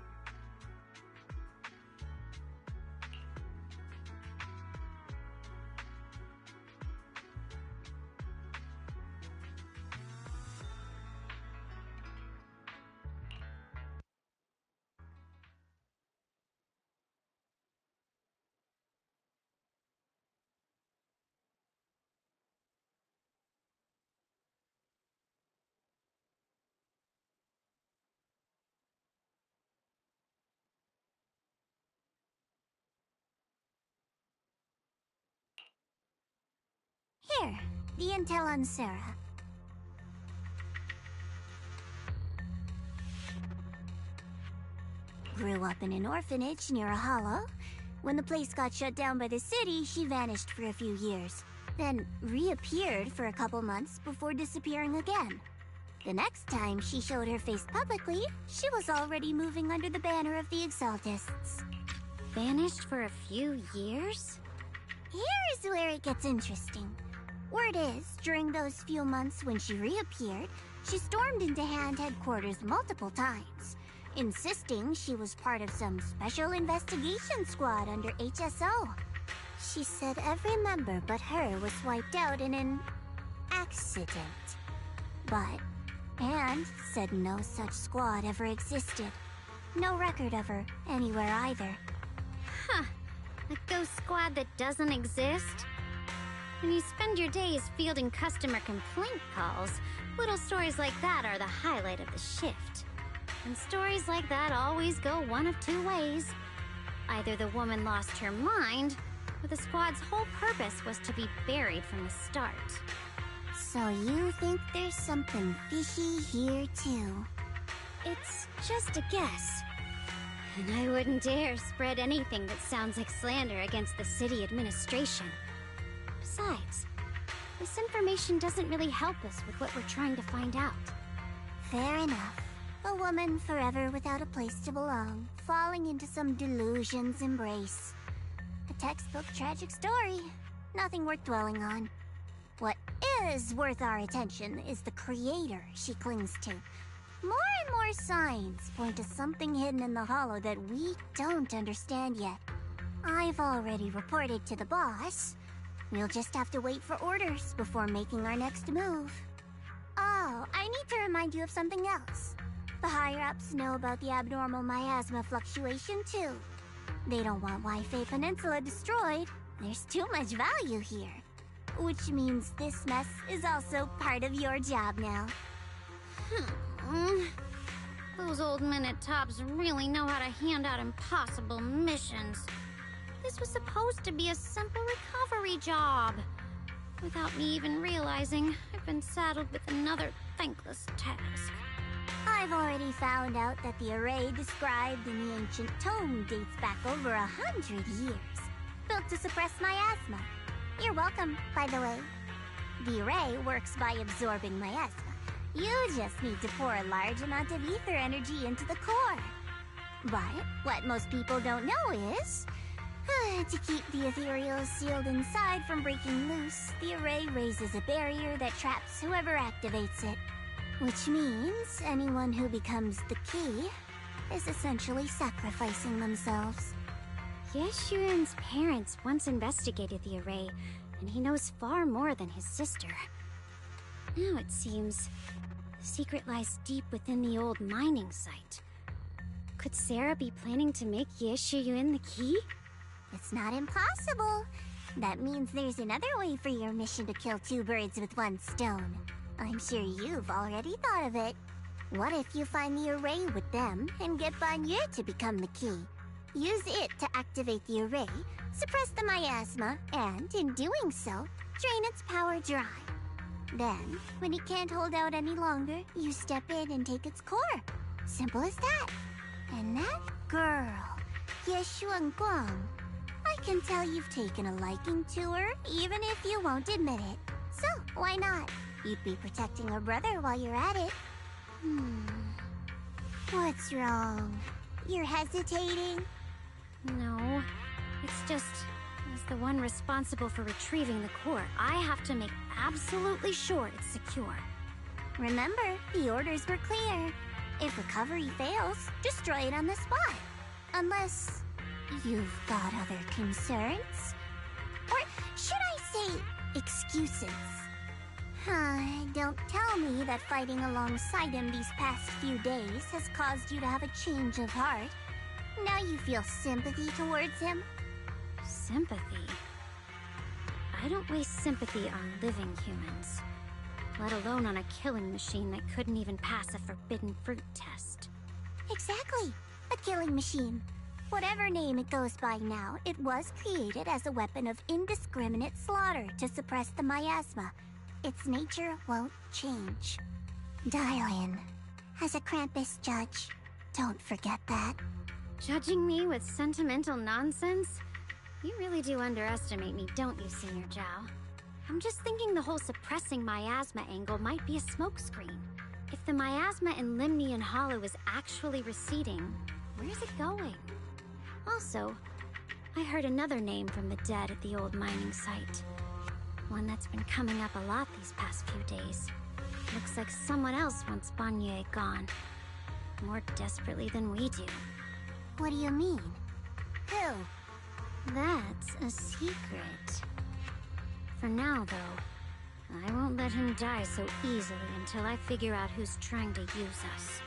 Here, the intel on Sarah. Grew up in an orphanage near a hollow. When the place got shut down by the city, she vanished for a few years. Then reappeared for a couple months before disappearing again. The next time she showed her face publicly, she was already moving under the banner of the Exaltists. Vanished for a few years? Here's where it gets interesting. Word is, during those few months when she reappeared, she stormed into Hand headquarters multiple times, insisting she was part of some special investigation squad under HSO. She said every member but her was wiped out in an accident. But Hand said no such squad ever existed. No record of her anywhere either. Huh. A ghost squad that doesn't exist? When you spend your days fielding customer complaint calls, little stories like that are the highlight of the shift. And stories like that always go one of two ways. Either the woman lost her mind, or the squad's whole purpose was to be buried from the start. So you think there's something fishy here too? It's just a guess. And I wouldn't dare spread anything that sounds like slander against the city administration. Besides, this information doesn't really help us with what we're trying to find out. Fair enough. A woman forever without a place to belong, falling into some delusion's embrace. A textbook tragic story. Nothing worth dwelling on. What is worth our attention is the creator she clings to. More and more signs point to something hidden in the hollow that we don't understand yet. I've already reported to the boss. We'll just have to wait for orders before making our next move. Oh, I need to remind you of something else. The higher-ups know about the abnormal miasma fluctuation, too. They don't want Wi-Fi Peninsula destroyed. There's too much value here. Which means this mess is also part of your job now. Those old minute-tops really know how to hand out impossible missions. This was supposed to be a simple recovery job. Without me even realizing, I've been saddled with another thankless task. I've already found out that the array described in the ancient tome dates back over 100 years. Built to suppress miasma. You're welcome, by the way. The array works by absorbing miasma. You just need to pour a large amount of ether energy into the core. But what most people don't know is, to keep the ethereals sealed inside from breaking loose, the array raises a barrier that traps whoever activates it. Which means anyone who becomes the key is essentially sacrificing themselves. Yeshurun's parents once investigated the array, and he knows far more than his sister. Now it seems the secret lies deep within the old mining site. Could Sarah be planning to make Yeshurun the key? It's not impossible. That means there's another way for your mission to kill two birds with one stone. I'm sure you've already thought of it. What if you find the array with them and get Banyu to become the key? Use it to activate the array, suppress the miasma, and in doing so, drain its power dry. Then, when it can't hold out any longer, you step in and take its core. Simple as that. And that girl, Yeshurun Guang, I can tell you've taken a liking to her, even if you won't admit it. So, why not? You'd be protecting her brother while you're at it. What's wrong? You're hesitating? No, it's just, as the one responsible for retrieving the core, I have to make absolutely sure it's secure. Remember, the orders were clear. If recovery fails, destroy it on the spot. Unless you've got other concerns? Or should I say, excuses? Don't tell me that fighting alongside him these past few days has caused you to have a change of heart. Now you feel sympathy towards him? Sympathy? I don't waste sympathy on living humans, let alone on a killing machine that couldn't even pass a forbidden fruit test. Exactly. A killing machine. Whatever name it goes by now, it was created as a weapon of indiscriminate slaughter to suppress the miasma. Its nature won't change. Dial in. As a Krampus judge, don't forget that. Judging me with sentimental nonsense? You really do underestimate me, don't you, Senior Zhao? I'm just thinking the whole suppressing miasma angle might be a smokescreen. If the miasma in Limnian Hollow is actually receding, where's it going? Also, I heard another name from the dead at the old mining site. One that's been coming up a lot these past few days. Looks like someone else wants Banyu gone. More desperately than we do. What do you mean? Who? That's a secret. For now, though, I won't let him die so easily until I figure out who's trying to use us.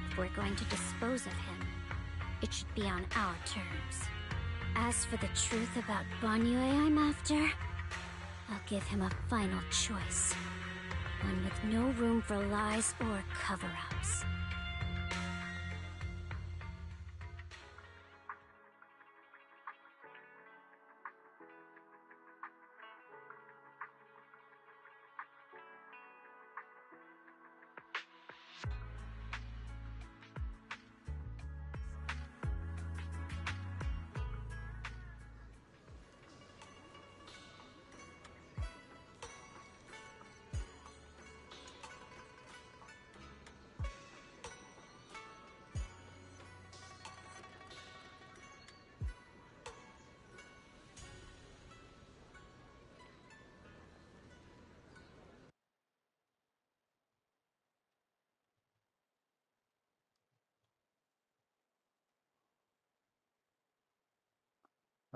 If we're going to dispose of him, it should be on our terms. As for the truth about Banyu I'm after, I'll give him a final choice. One with no room for lies or cover-ups.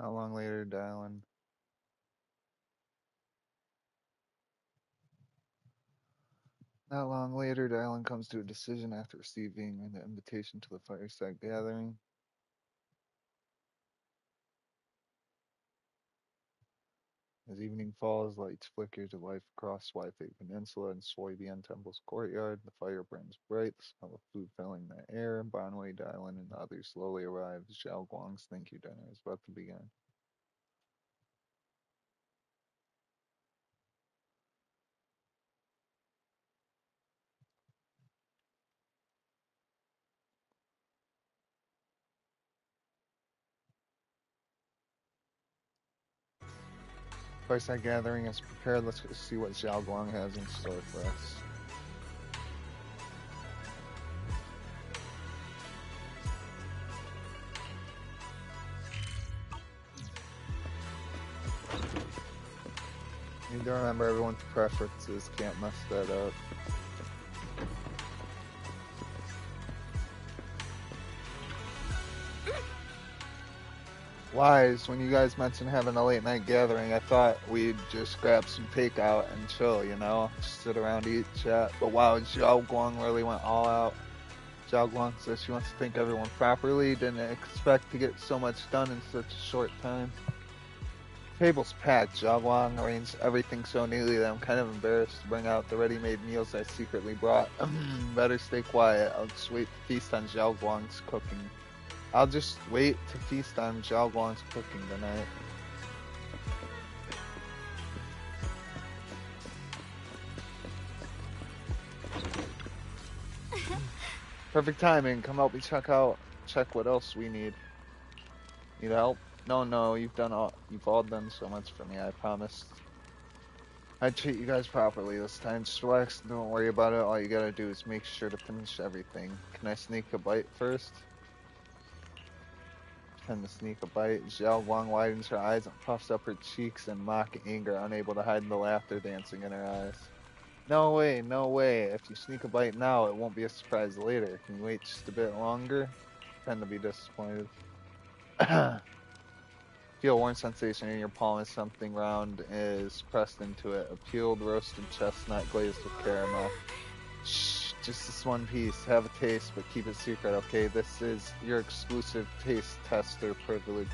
Not long later, Dylan. Not long later, Dylan comes to a decision after receiving an invitation to the fireside gathering. As evening falls, lights flicker to life across Waifei Peninsula and Soybian Temple's courtyard. The fire burns bright, the smell of food filling the air. Bonwei, Dylan, and the others slowly arrive. Xiao Guang's thank you dinner is about to begin. Fireside gathering is prepared. Let's go see what Xiao Guang has in store for us. You need to remember everyone's preferences, can't mess that up. Wise, when you guys mentioned having a late night gathering, I thought we'd just grab some takeout and chill, you know? Just sit around, eat, chat. But wow, Xiao Guang really went all out. Xiao Guang says she wants to thank everyone properly, didn't expect to get so much done in such a short time. Table's packed. Xiao Guang arranged everything so neatly that I'm kind of embarrassed to bring out the ready-made meals I secretly brought. Better stay quiet. I'll just wait to feast on Xiao Guang's cooking. I'll just wait to feast on Xiao Guang's cooking tonight. Perfect timing. Come help me check what else we need. Need help? No, you've all done so much for me, I promised. I'd treat you guys properly this time. Just relax, don't worry about it. All you gotta do is make sure to finish everything. Can I sneak a bite first? Pretend to sneak a bite. Xiao Guang widens her eyes and puffs up her cheeks in mock anger, unable to hide the laughter dancing in her eyes. No way. If you sneak a bite now, it won't be a surprise later. Can you wait just a bit longer? Pretend to be disappointed. Feel a warm sensation in your palm as something round is pressed into it. A peeled roasted chestnut glazed with caramel. Shh, just this one piece. Have a taste, but keep it secret, okay? This is your exclusive taste tester privilege.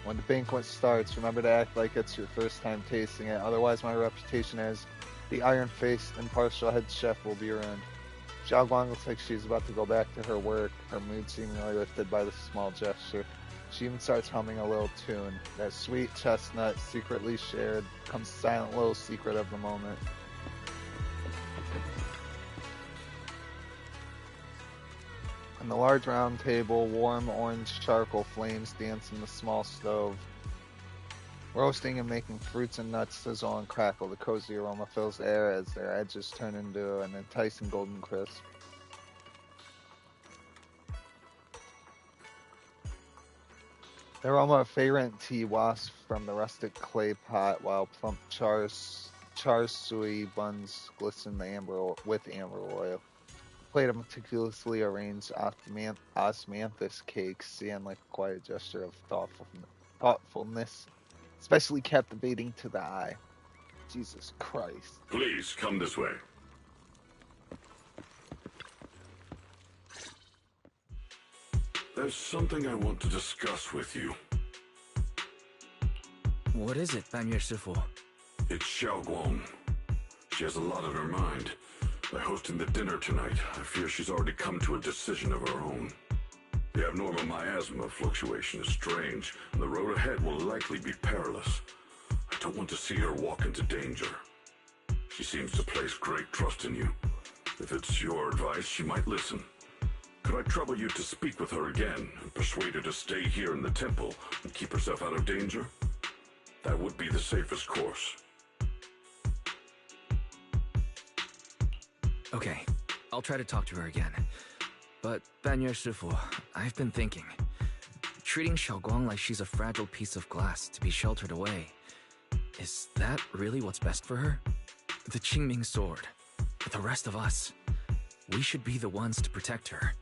When the banquet starts, remember to act like it's your first time tasting it. Otherwise, my reputation as the iron-faced impartial head chef will be ruined. Xiao Guang looks like she's about to go back to her work, her mood seemingly lifted by the small gesture. She even starts humming a little tune. That sweet chestnut, secretly shared, becomes the silent little secret of the moment. On the large round table, warm orange charcoal flames dance in the small stove. Roasting and making fruits and nuts sizzle and crackle. The cozy aroma fills the air as their edges turn into an enticing golden crisp. The aroma of fragrant tea wafts from the rustic clay pot, while plump char siu buns glisten with amber oil. A plate of meticulously arranged osmanthus cakes stand like a quiet gesture of thoughtfulness, especially captivating to the eye. Jesus Christ. Please, come this way. There's something I want to discuss with you. What is it, Banyue Shifu? It's Xiao Guang. She has a lot on her mind. By hosting the dinner tonight, I fear she's already come to a decision of her own. The abnormal miasma fluctuation is strange, and the road ahead will likely be perilous. I don't want to see her walk into danger. She seems to place great trust in you. If it's your advice, she might listen. Could I trouble you to speak with her again and persuade her to stay here in the temple and keep herself out of danger? That would be the safest course. Okay, I'll try to talk to her again. But, Banyue Shifu, I've been thinking. Treating Xiao Guang like she's a fragile piece of glass to be sheltered away. Is that really what's best for her? The Qingming sword. The rest of us. We should be the ones to protect her.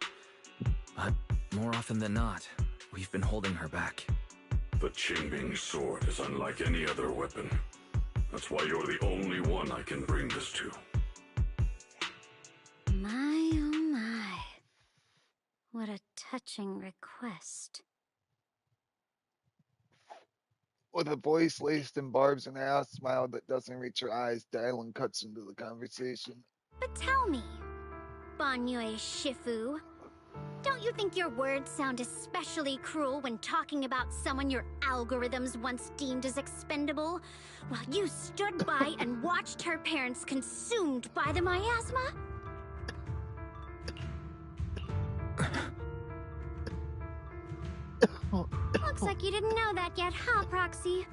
But more often than not, we've been holding her back. The Qingming sword is unlike any other weapon. That's why you're the only one I can bring this to. My, oh my. What a touching request. With a voice laced in barbs and a smile that doesn't reach her eyes, Dylan cuts into the conversation. But tell me, Banyue Shifu, don't you think your words sound especially cruel when talking about someone your algorithms once deemed as expendable, while you stood by and watched her parents consumed by the miasma? Looks like you didn't know that yet, huh, Proxy?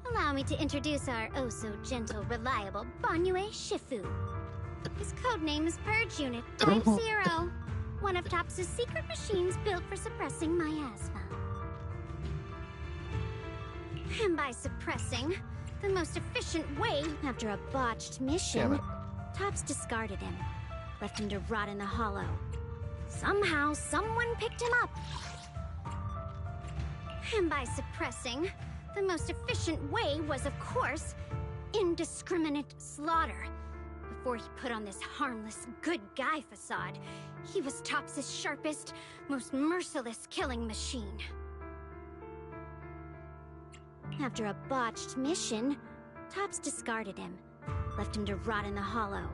Allow me to introduce our oh-so-gentle, reliable Banyue Shifu. His codename is Purge Unit Type 0, one of TOPS' secret machines built for suppressing miasma. And by suppressing, the most efficient way, after a botched mission, TOPS discarded him, left him to rot in the hollow. Somehow, someone picked him up. And by suppressing, the most efficient way was, of course, indiscriminate slaughter. Before he put on this harmless, good guy facade, he was TOPS' sharpest, most merciless killing machine. After a botched mission, TOPS discarded him, left him to rot in the hollow.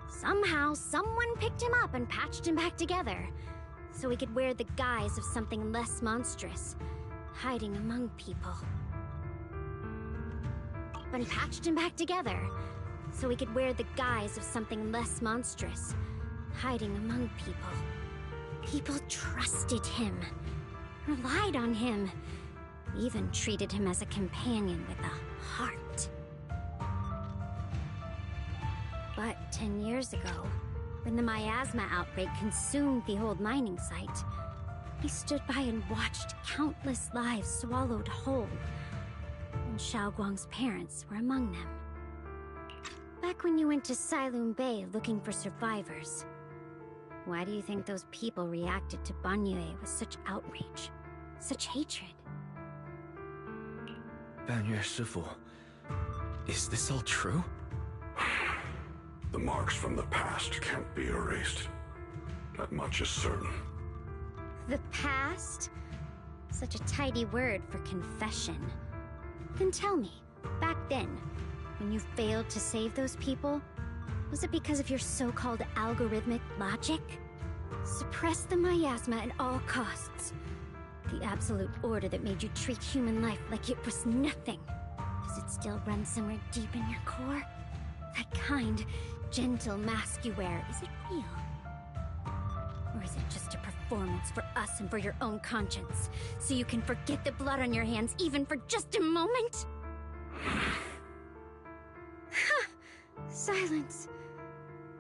Somehow, someone picked him up and patched him back together, so he could wear the guise of something less monstrous, hiding among people. And patched him back together, so he could wear the guise of something less monstrous, hiding among people. People trusted him, relied on him, even treated him as a companion with a heart. But 10 years ago, when the miasma outbreak consumed the old mining site, he stood by and watched countless lives swallowed whole, and Xiaoguang's parents were among them. Back when you went to Silum Bay looking for survivors, why do you think those people reacted to Banyue with such outrage, such hatred? Banyue Shifu, is this all true? The marks from the past can't be erased. That much is certain. The past? Such a tidy word for confession. Then tell me, back then, when you failed to save those people, was it because of your so-called algorithmic logic? Suppress the miasma at all costs. The absolute order that made you treat human life like it was nothing. Does it still run somewhere deep in your core? That kind, gentle mask you wear, is it real? Or is it just a performance for us and for your own conscience, so you can forget the blood on your hands even for just a moment? Silence.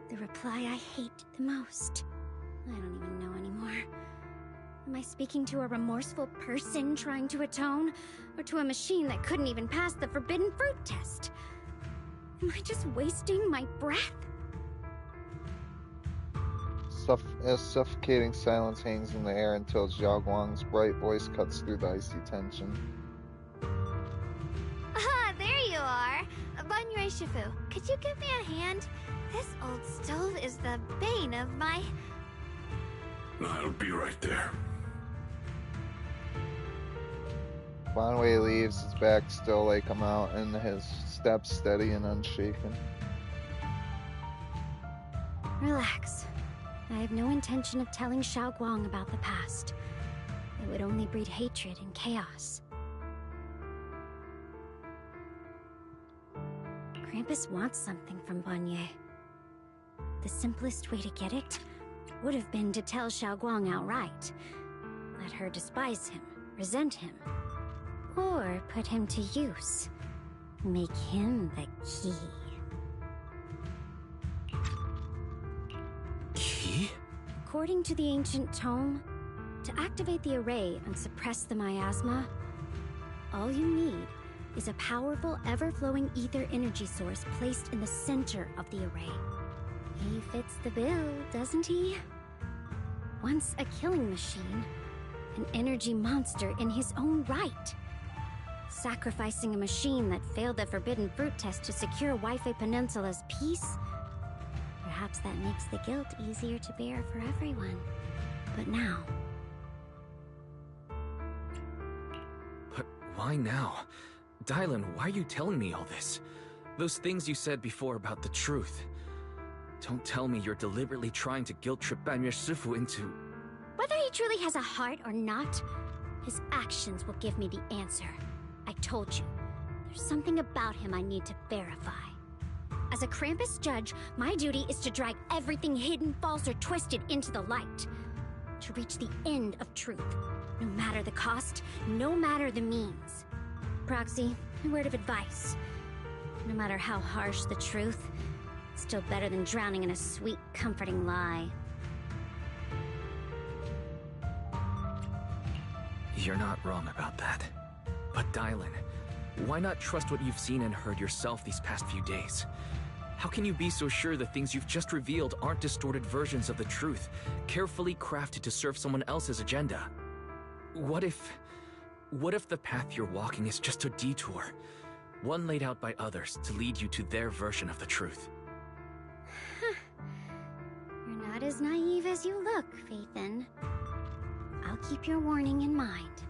The reply I hate the most. I don't even know anymore. Am I speaking to a remorseful person trying to atone, or to a machine that couldn't even pass the forbidden fruit test? Am I just wasting my breath? A suffocating silence hangs in the air until Xiaoguang's bright voice cuts through the icy tension. Ah, there you are! Banyue Shifu, could you give me a hand? This old stove is the bane of my... I'll be right there. Banyue leaves, his back still like a mountain, his steps steady and unshaken. Relax. I have no intention of telling Xiaoguang about the past. It would only breed hatred and chaos. Krampus wants something from Banyue. The simplest way to get it would have been to tell Xiaoguang outright. Let her despise him, resent him, or put him to use. Make him the key. Key? According to the ancient tome, to activate the array and suppress the miasma, all you need is a powerful, ever-flowing ether energy source placed in the center of the array. He fits the bill, doesn't he? Once a killing machine, an energy monster in his own right. Sacrificing a machine that failed the forbidden fruit test to secure Waifei Peninsula's peace? Perhaps that makes the guilt easier to bear for everyone. But now... But why now? Dylan, why are you telling me all this? Those things you said before about the truth. Don't tell me you're deliberately trying to guilt-trip Banyue Shifu into... Whether he truly has a heart or not, his actions will give me the answer. I told you, there's something about him I need to verify. As a Krampus judge, my duty is to drag everything hidden, false, or twisted into the light. To reach the end of truth. No matter the cost, no matter the means. Proxy, a word of advice. No matter how harsh the truth, it's still better than drowning in a sweet, comforting lie. You're not wrong about that. But Dylan, why not trust what you've seen and heard yourself these past few days? How can you be so sure the things you've just revealed aren't distorted versions of the truth, carefully crafted to serve someone else's agenda? What if the path you're walking is just a detour, one laid out by others to lead you to their version of the truth? You're not as naive as you look, Faithin. I'll keep your warning in mind.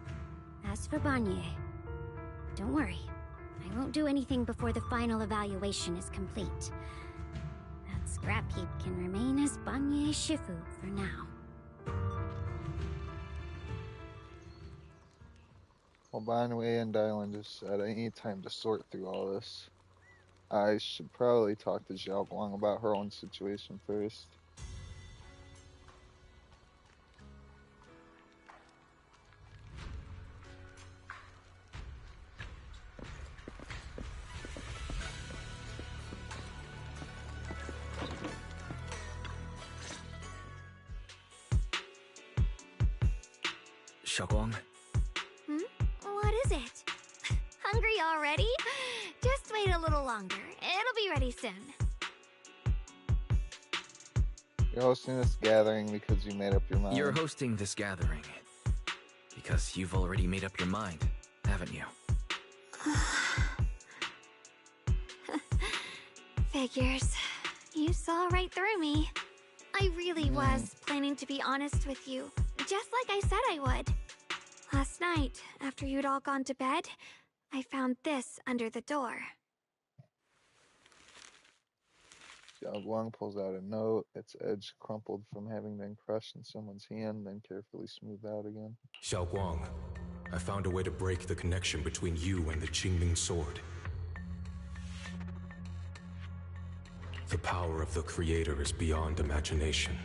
As for Banyue, don't worry. I won't do anything before the final evaluation is complete. That scrap heap can remain as Banyue Shifu for now. Well, Banyue and Dylan just said I need time to sort through all this. I should probably talk to Xiaoguang about her own situation first. Xiaoguang? What is it? Hungry already? Just wait a little longer. It'll be ready soon. You're hosting this gathering because you made up your mind. You're hosting this gathering because you've already made up your mind, haven't you? Figures. You saw right through me. I really was planning to be honest with you, just like I said I would. Last night, after you'd all gone to bed, I found this under the door. Xiaoguang pulls out a note, its edge crumpled from having been crushed in someone's hand, then carefully smoothed out again. Xiaoguang, I found a way to break the connection between you and the Qingming sword. The power of the Creator is beyond imagination.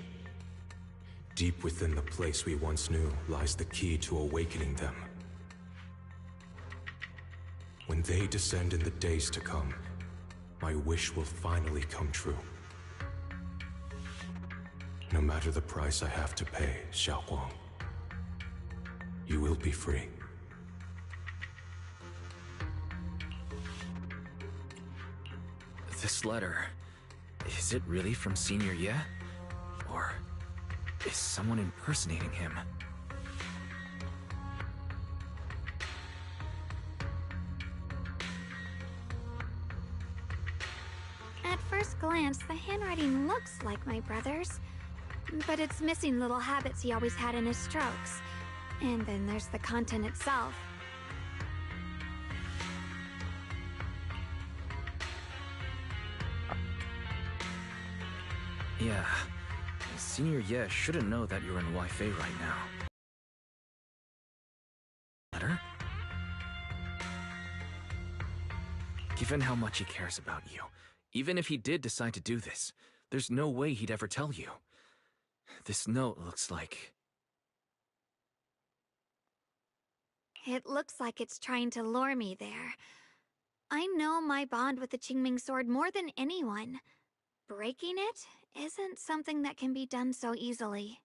Deep within the place we once knew lies the key to awakening them. When they descend in the days to come, my wish will finally come true. No matter the price I have to pay, Xiaoguang, you will be free. This letter, is it really from Senior Ye? Or is someone impersonating him? At first glance, the handwriting looks like my brother's, but it's missing little habits he always had in his strokes. And then there's the content itself. Yeah. Senior Ye shouldn't know that you're in Waifei right now. Letter? Given how much he cares about you, even if he did decide to do this, there's no way he'd ever tell you. This note looks like... It looks like it's trying to lure me there. I know my bond with the Qingming sword more than anyone. Breaking it isn't something that can be done so easily.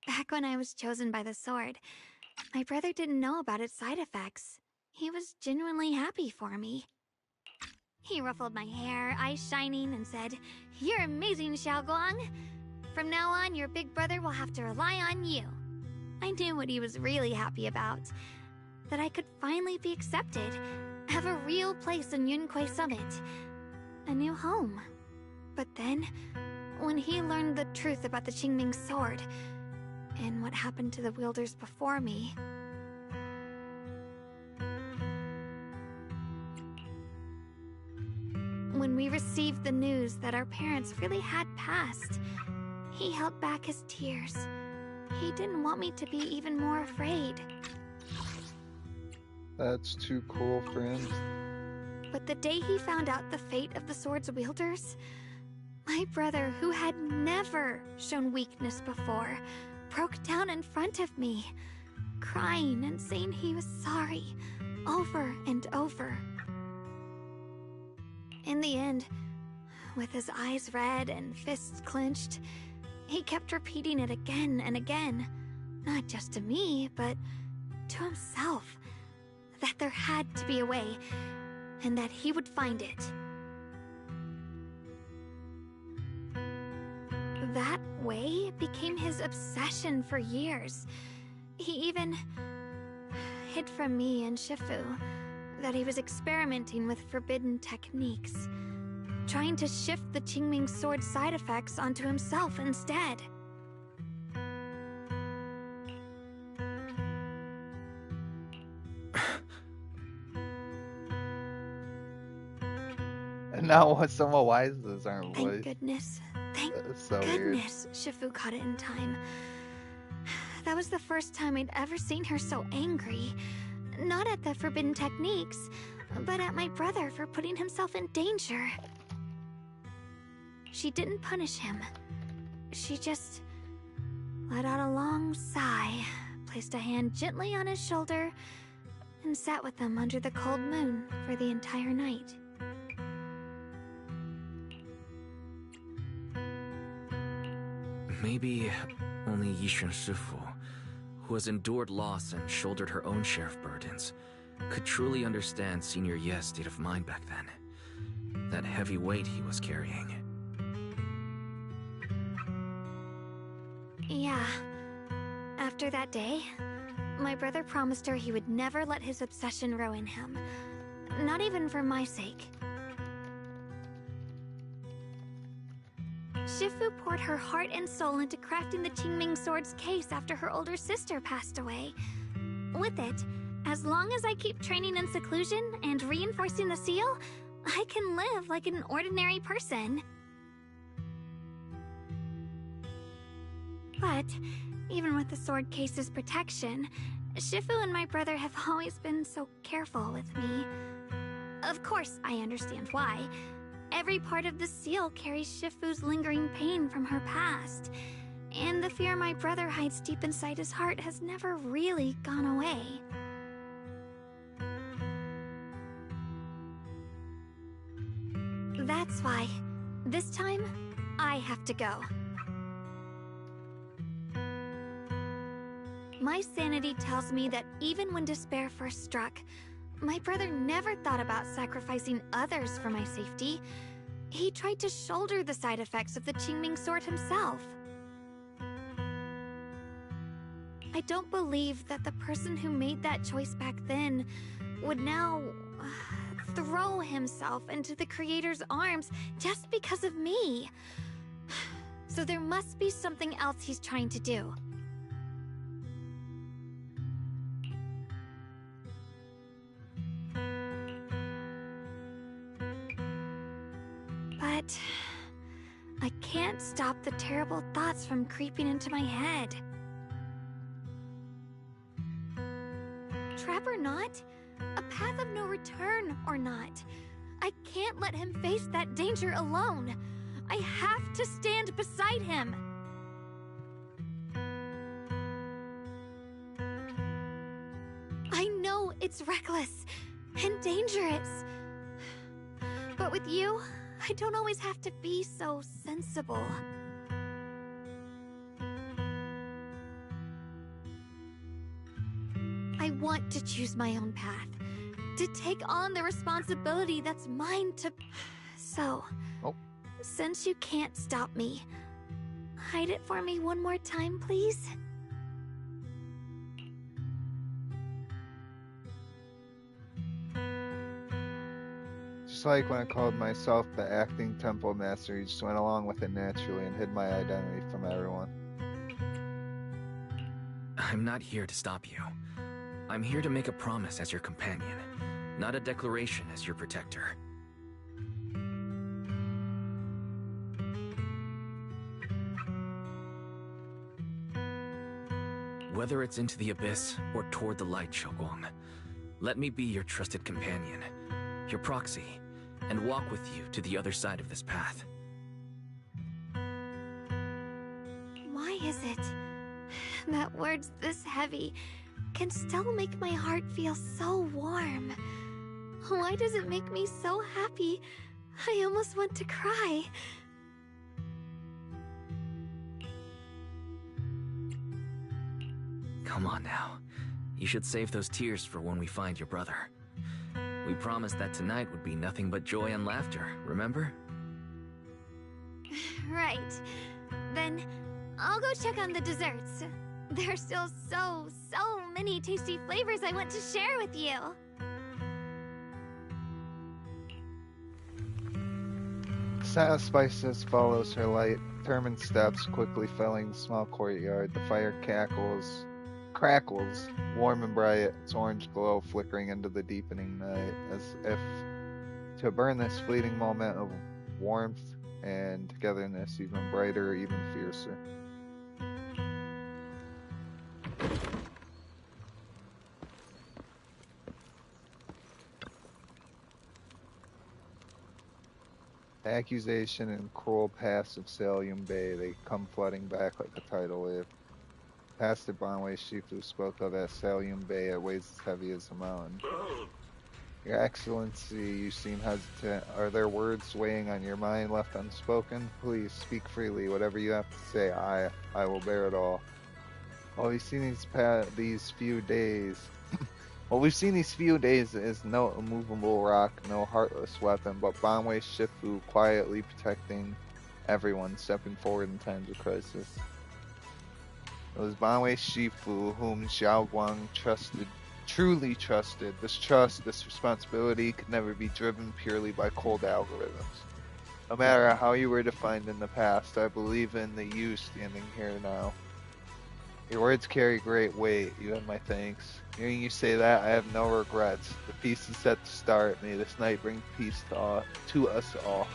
Back when I was chosen by the sword, my brother didn't know about its side effects. He was genuinely happy for me. He ruffled my hair, eyes shining, and said, "You're amazing, Xiaoguang. From now on, your big brother will have to rely on you." I knew what he was really happy about. that I could finally be accepted, have a real place in Yunquei Summit, a new home. But then, when he learned the truth about the Qingming sword, and what happened to the wielders before me... When we received the news that our parents really had passed, he held back his tears. He didn't want me to be even more afraid. That's too cool for him. But the day he found out the fate of the sword's wielders, my brother, who had never shown weakness before, broke down in front of me, crying and saying he was sorry, over and over. In the end, with his eyes red and fists clenched, he kept repeating it again and again, not just to me, but to himself, that there had to be a way, and that he would find it. That way became his obsession for years. He even hid from me and Shifu that he was experimenting with forbidden techniques, trying to shift the Qingming sword side effects onto himself instead. And now some of Wise's aren't voiced. Thank goodness. Thank so goodness Shifu caught it in time. That was the first time I'd ever seen her so angry. Not at the forbidden techniques, but at my brother for putting himself in danger. She didn't punish him. She just let out a long sigh, placed a hand gently on his shoulder, and sat with him under the cold moon for the entire night. Maybe only Yishun Shifu, who has endured loss and shouldered her own share of burdens, could truly understand Senior Ye's state of mind back then. That heavy weight he was carrying. Yeah. After that day, my brother promised her he would never let his obsession ruin him. Not even for my sake. Shifu poured her heart and soul into crafting the Qingming sword's case after her older sister passed away. With it, as long as I keep training in seclusion and reinforcing the seal, I can live like an ordinary person. But, even with the sword case's protection, Shifu and my brother have always been so careful with me. Of course, I understand why. Every part of the seal carries Shifu's lingering pain from her past, and the fear my brother hides deep inside his heart has never really gone away. That's why, this time, I have to go. My sanity tells me that even when despair first struck, my brother never thought about sacrificing others for my safety. He tried to shoulder the side effects of the Qingming sword himself. I don't believe that the person who made that choice back then would now throw himself into the Creator's arms just because of me. So there must be something else he's trying to do. But I can't stop the terrible thoughts from creeping into my head. Trap or not, a path of no return or not, I can't let him face that danger alone. I have to stand beside him. I know it's reckless and dangerous, but with you, I don't always have to be so sensible. I want to choose my own path, to take on the responsibility that's mine to... So, since you can't stop me, hide it for me one more time, please? Just like when I called myself the acting temple master, you just went along with it naturally and hid my identity from everyone. I'm not here to stop you. I'm here to make a promise as your companion, not a declaration as your protector. Whether it's into the abyss or toward the light, Xiaoguang, let me be your trusted companion, your proxy, and walk with you to the other side of this path. Why is it that words this heavy can still make my heart feel so warm? Why does it make me so happy? I almost want to cry. Come on now. You should save those tears for when we find your brother. We promised that tonight would be nothing but joy and laughter, remember? Right. Then I'll go check on the desserts. There's still so many tasty flavors I want to share with you. Scent of spices follows her light, determined steps, quickly filling the small courtyard. The fire crackles, warm and bright, its orange glow flickering into the deepening night, as if to burn this fleeting moment of warmth and togetherness even brighter, even fiercer. The accusation and cruel past of Salium Bay, they come flooding back like a tidal wave. Past the Banwei Shifu spoke of as Salium Bay, it weighs as heavy as a mountain. Your Excellency, you seem hesitant. Are there words weighing on your mind left unspoken? Please, speak freely. Whatever you have to say, I will bear it all. What we've seen these few days is no immovable rock, no heartless weapon, but Banwei Shifu quietly protecting everyone, stepping forward in times of crisis. It was Banwei Shifu whom Xiaoguang truly trusted. This trust, this responsibility could never be driven purely by cold algorithms. No matter how you were defined in the past, I believe in the you standing here now. Your words carry great weight. You have my thanks. Hearing you say that, I have no regrets. The peace is set to start. May this night bring peace to us all.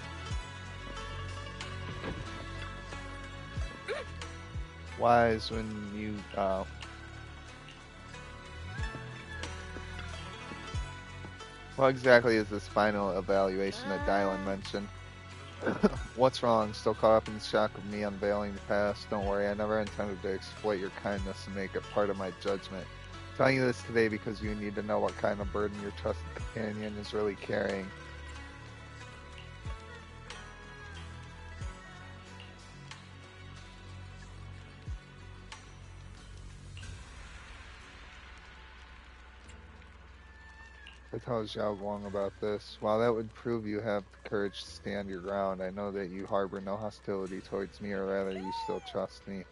Wise when you What exactly is this final evaluation that Dylan mentioned? What's wrong? Still caught up in the shock of me unveiling the past? Don't worry, I never intended to exploit your kindness and make it part of my judgment. I'm telling you this today because you need to know what kind of burden your trusted companion is really carrying. I told Xiaoguang about this. While that would prove you have the courage to stand your ground, I know that you harbor no hostility towards me, or rather you still trust me.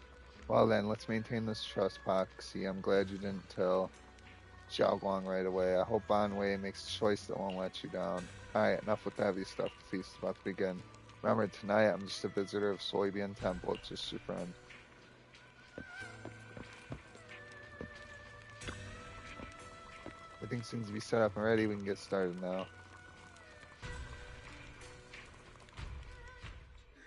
Well then, let's maintain this trust, Poxy. I'm glad you didn't tell Xiaoguang right away. I hope Banwei makes a choice that won't let you down. Alright, enough with the heavy stuff. The feast is about to begin. Remember, tonight I'm just a visitor of Soybian Temple, just your friend. Everything seems to be set up and ready. We can get started now.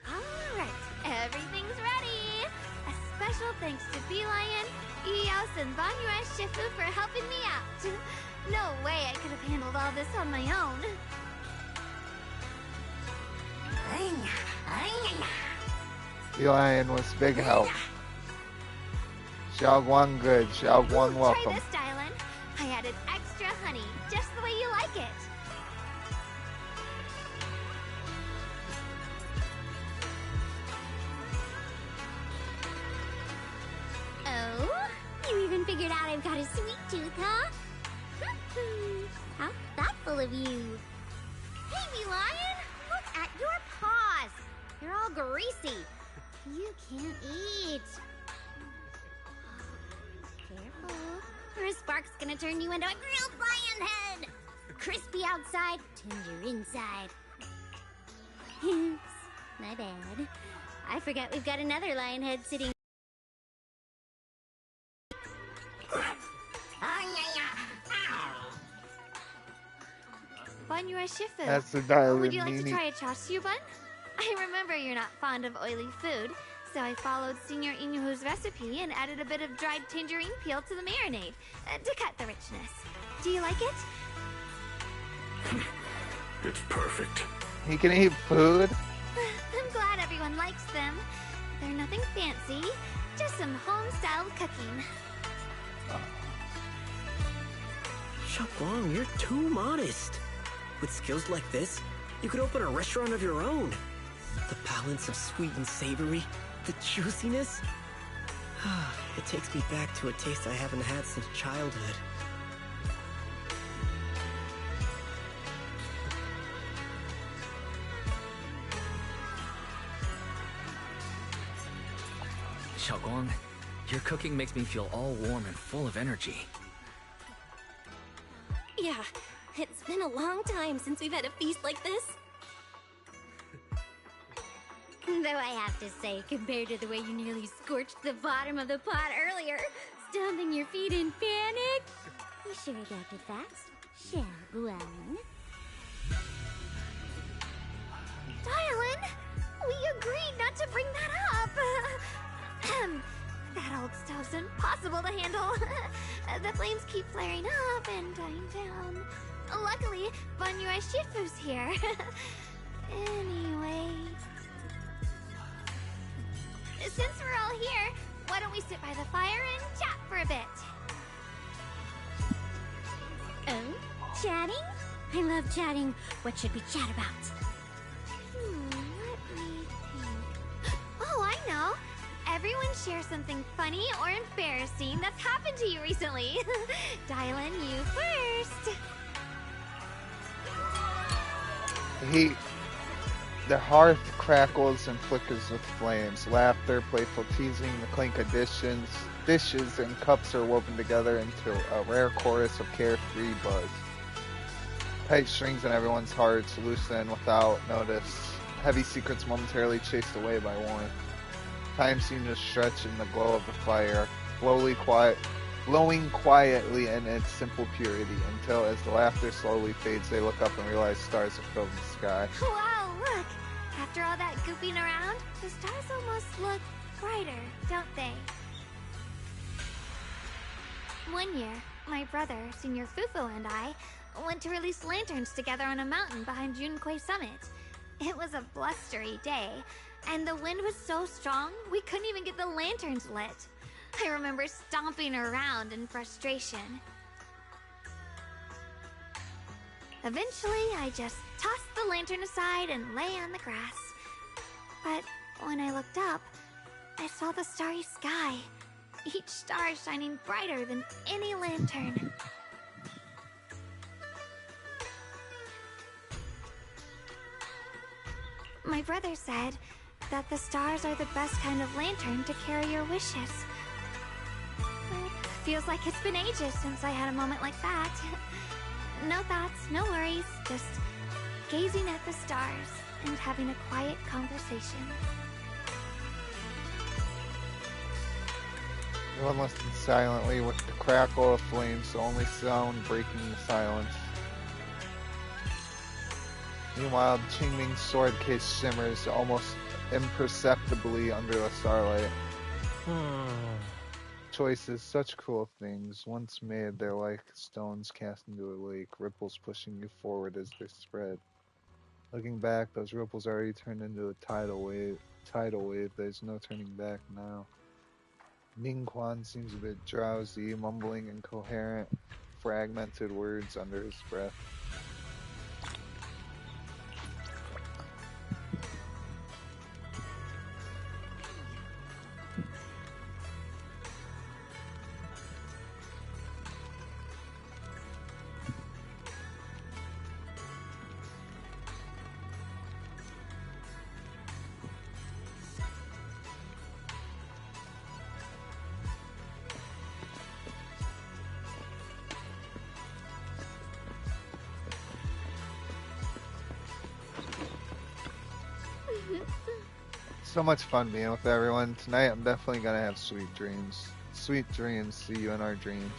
Alright, everything's ready! A special thanks to Bee Lion, Eos, and Banyue Shifu for helping me out. No way I could have handled all this on my own. Bee Lion was big help. Xiaoguang good. Xiaoguang welcome. Try this, Dylan. I added extra honey, just the way you like it. Oh? You even figured out I've got a sweet tooth, huh? How thoughtful of you. Hey, Bee Lion! Look at your paws! They're all greasy. You can't eat. Careful. Or a spark's gonna turn you into a grilled lion head! Crispy outside outside, tender inside. Oops, my bad. I forgot we've got another lion head sitting. Banyue Shifu. That's the dial Would you like to meanie. try a chashu bun? I remember you're not fond of oily food, so I followed Senior Inuhu's recipe and added a bit of dried tangerine peel to the marinade to cut the richness. Do you like it? It's perfect. He can eat food? I'm glad everyone likes them. They're nothing fancy, just some home-style cooking. Xiaoguang, you're too modest. With skills like this, you could open a restaurant of your own. The balance of sweet and savory, the juiciness. It takes me back to a taste I haven't had since childhood. Xiaoguang, your cooking makes me feel all warm and full of energy. Yeah, it's been a long time since we've had a feast like this. Though I have to say, compared to the way you nearly scorched the bottom of the pot earlier, stomping your feet in panic, you sure adapted fast, Xiaoguang. Dylan, we agreed not to bring that up. That old stove's impossible to handle. The flames keep flaring up and dying down. Luckily, Banyue Shifu's here. Anyway... Since we're all here, why don't we sit by the fire and chat for a bit? Oh? Chatting? I love chatting. What should we chat about? Let me think. Oh, I know! Everyone share something funny or embarrassing that's happened to you recently. Dylan, you first. The hearth crackles and flickers with flames. Laughter, playful teasing, the clink of dishes and cups are woven together into a rare chorus of carefree buzz. Tight strings in everyone's hearts loosen without notice. Heavy secrets momentarily chased away by warmth. Time seemed to stretch in the glow of the fire, glowing quietly in its simple purity, until as the laughter slowly fades, they look up and realize stars have filled the sky. Wow, look! After all that goofing around, the stars almost look brighter, don't they? One year, my brother, Senior Fufu, and I went to release lanterns together on a mountain behind Junkui Summit. It was a blustery day, and the wind was so strong, we couldn't even get the lanterns lit. I remember stomping around in frustration. Eventually, I just tossed the lantern aside and lay on the grass. But when I looked up, I saw the starry sky, each star shining brighter than any lantern. My brother said that the stars are the best kind of lantern to carry your wishes. It feels like it's been ages since I had a moment like that. No thoughts, no worries, just gazing at the stars and having a quiet conversation. Everyone listened silently with the crackle of flames, the only sound breaking the silence. Meanwhile, Qingming's sword case shimmers almost imperceptibly under the starlight. Choices, such cruel things, once made, they're like stones cast into a lake, ripples pushing you forward as they spread. Looking back, those ripples already turned into a tidal wave. There's no turning back now. Ningguang seems a bit drowsy, mumbling incoherent, fragmented words under his breath. So much fun being with everyone. Tonight I'm definitely gonna have sweet dreams. Sweet dreams. See you in our dreams.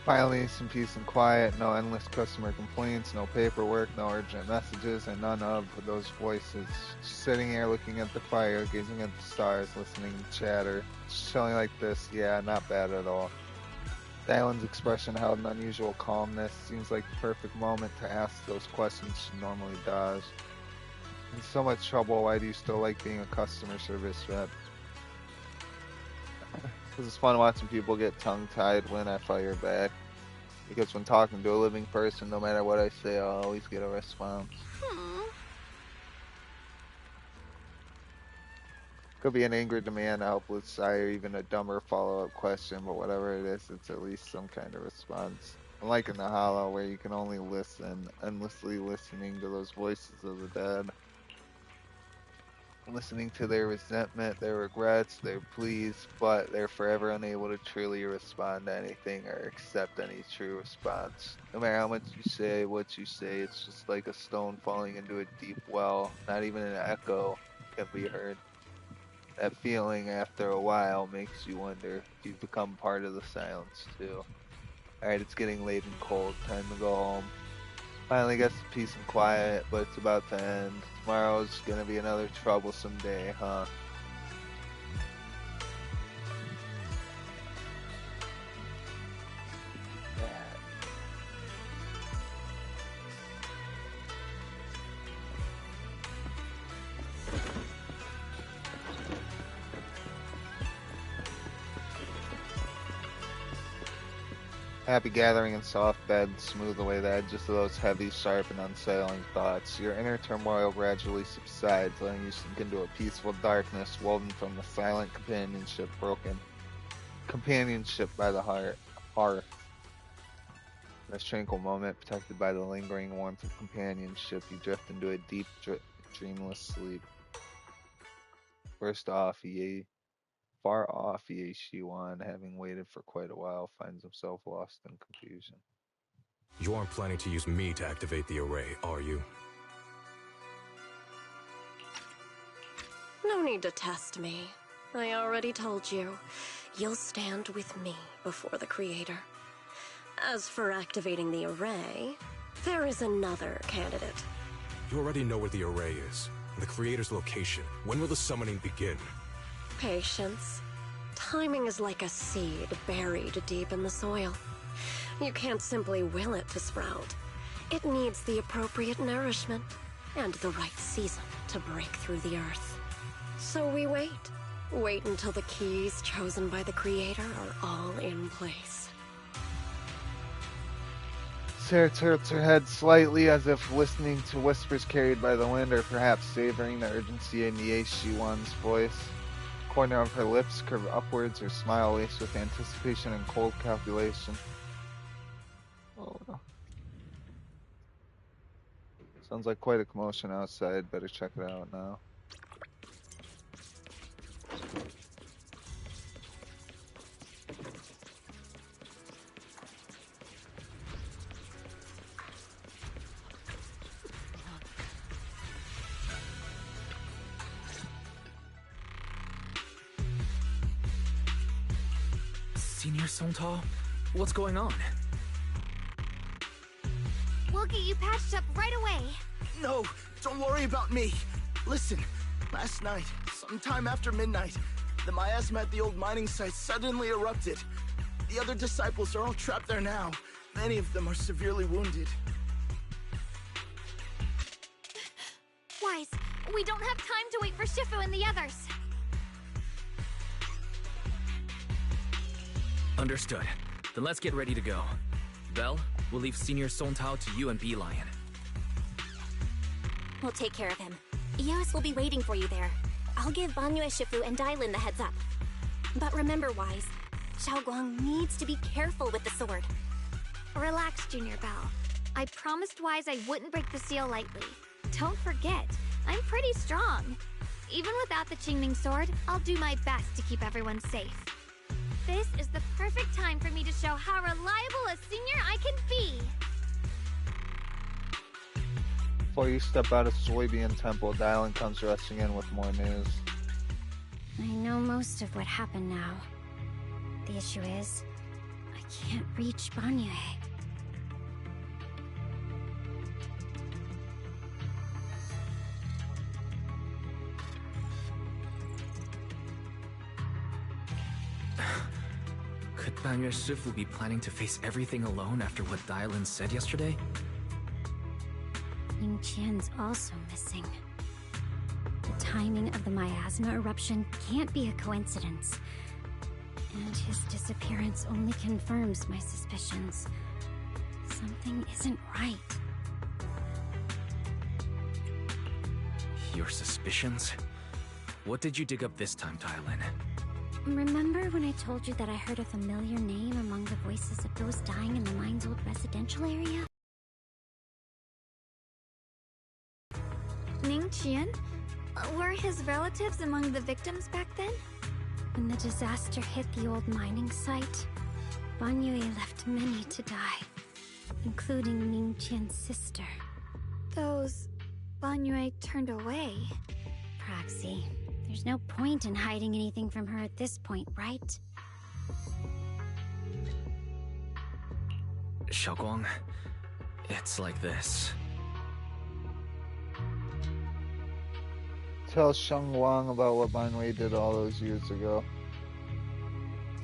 Finally, some peace and quiet, no endless customer complaints, no paperwork, no urgent messages, and none of those voices. Just sitting here looking at the fire, gazing at the stars, listening to chatter. Just chilling like this, yeah, not bad at all. Dylan's expression held an unusual calmness. Seems like the perfect moment to ask those questions she normally does. In so much trouble, why do you still like being a customer service rep? Because it's fun watching people get tongue-tied when I fire back. Because when talking to a living person, no matter what I say, I'll always get a response. Could be an angry demand, a helpless sigh, or even a dumber follow-up question, but whatever it is, it's at least some kind of response. Unlike in the Hollow, where you can only listen, endlessly listening to those voices of the dead. Listening to their resentment, their regrets, their pleas, but they're forever unable to truly respond to anything or accept any true response. No matter how much you say, what you say, it's just like a stone falling into a deep well. Not even an echo can be heard. That feeling after a while makes you wonder if you've become part of the silence too. Alright, it's getting late and cold. Time to go home. Finally got some peace and quiet, but it's about to end. Tomorrow's gonna be another troublesome day, huh? Happy gathering in soft bed, smooth away the edges of those heavy, sharp, and unsettling thoughts. Your inner turmoil gradually subsides, letting you sink into a peaceful darkness woven from the silent companionship by the hearth. In a tranquil moment, protected by the lingering warmth of companionship, you drift into a deep, dreamless sleep. Far off, Ye Shiwan, having waited for quite a while, finds himself lost in confusion. You aren't planning to use me to activate the array, are you? No need to test me. I already told you. You'll stand with me before the Creator. As for activating the array, there is another candidate. You already know where the array is, and the Creator's location. When will the summoning begin? Patience. Timing is like a seed buried deep in the soil. You can't simply will it to sprout. It needs the appropriate nourishment and the right season to break through the earth. So we wait. Wait until the keys chosen by the Creator are all in place. Sarah tilts her head slightly as if listening to whispers carried by the wind, or perhaps savoring the urgency in Ye Shiwan's voice. Corner of her lips curve upwards, her smile laced with anticipation and cold calculation. Oh no. Sounds like quite a commotion outside. Better check it out now. Senior Sontal? What's going on? We'll get you patched up right away. No, don't worry about me. Listen, last night, sometime after midnight, the miasma at the old mining site suddenly erupted. The other disciples are all trapped there now. Many of them are severely wounded. Wise, we don't have time to wait for Shifu and the others. Understood. Then let's get ready to go. Belle, we'll leave Senior Sontal to you and Bee-Lion. We'll take care of him. Eos will be waiting for you there. I'll give Banyue, Shifu, and Dylan the heads up. But remember, Wise, Xiaoguang needs to be careful with the sword. Relax, Junior Belle. I promised Wise I wouldn't break the seal lightly. Don't forget, I'm pretty strong. Even without the Qingming sword, I'll do my best to keep everyone safe. This is the perfect time for me to show how reliable a senior I can be. Before you step out of Soybean Temple, Dylan comes rushing in with more news. I know most of what happened now. The issue is, I can't reach Banyue. Could Banyue Shifu be planning to face everything alone after what Dylan said yesterday? Ning Qian's also missing. The timing of the miasma eruption can't be a coincidence. And his disappearance only confirms my suspicions. Something isn't right. Your suspicions? What did you dig up this time, Dylan? Remember when I told you that I heard a familiar name among the voices of those dying in the mine's old residential area? Ning Qian? Were his relatives among the victims back then? When the disaster hit the old mining site, Banyue left many to die, including Ning Qian's sister. Those Banyue turned away. Proxy, there's no point in hiding anything from her at this point, right? Xiaoguang, it's like this. Tell Sheng Wang about what Banwei did all those years ago.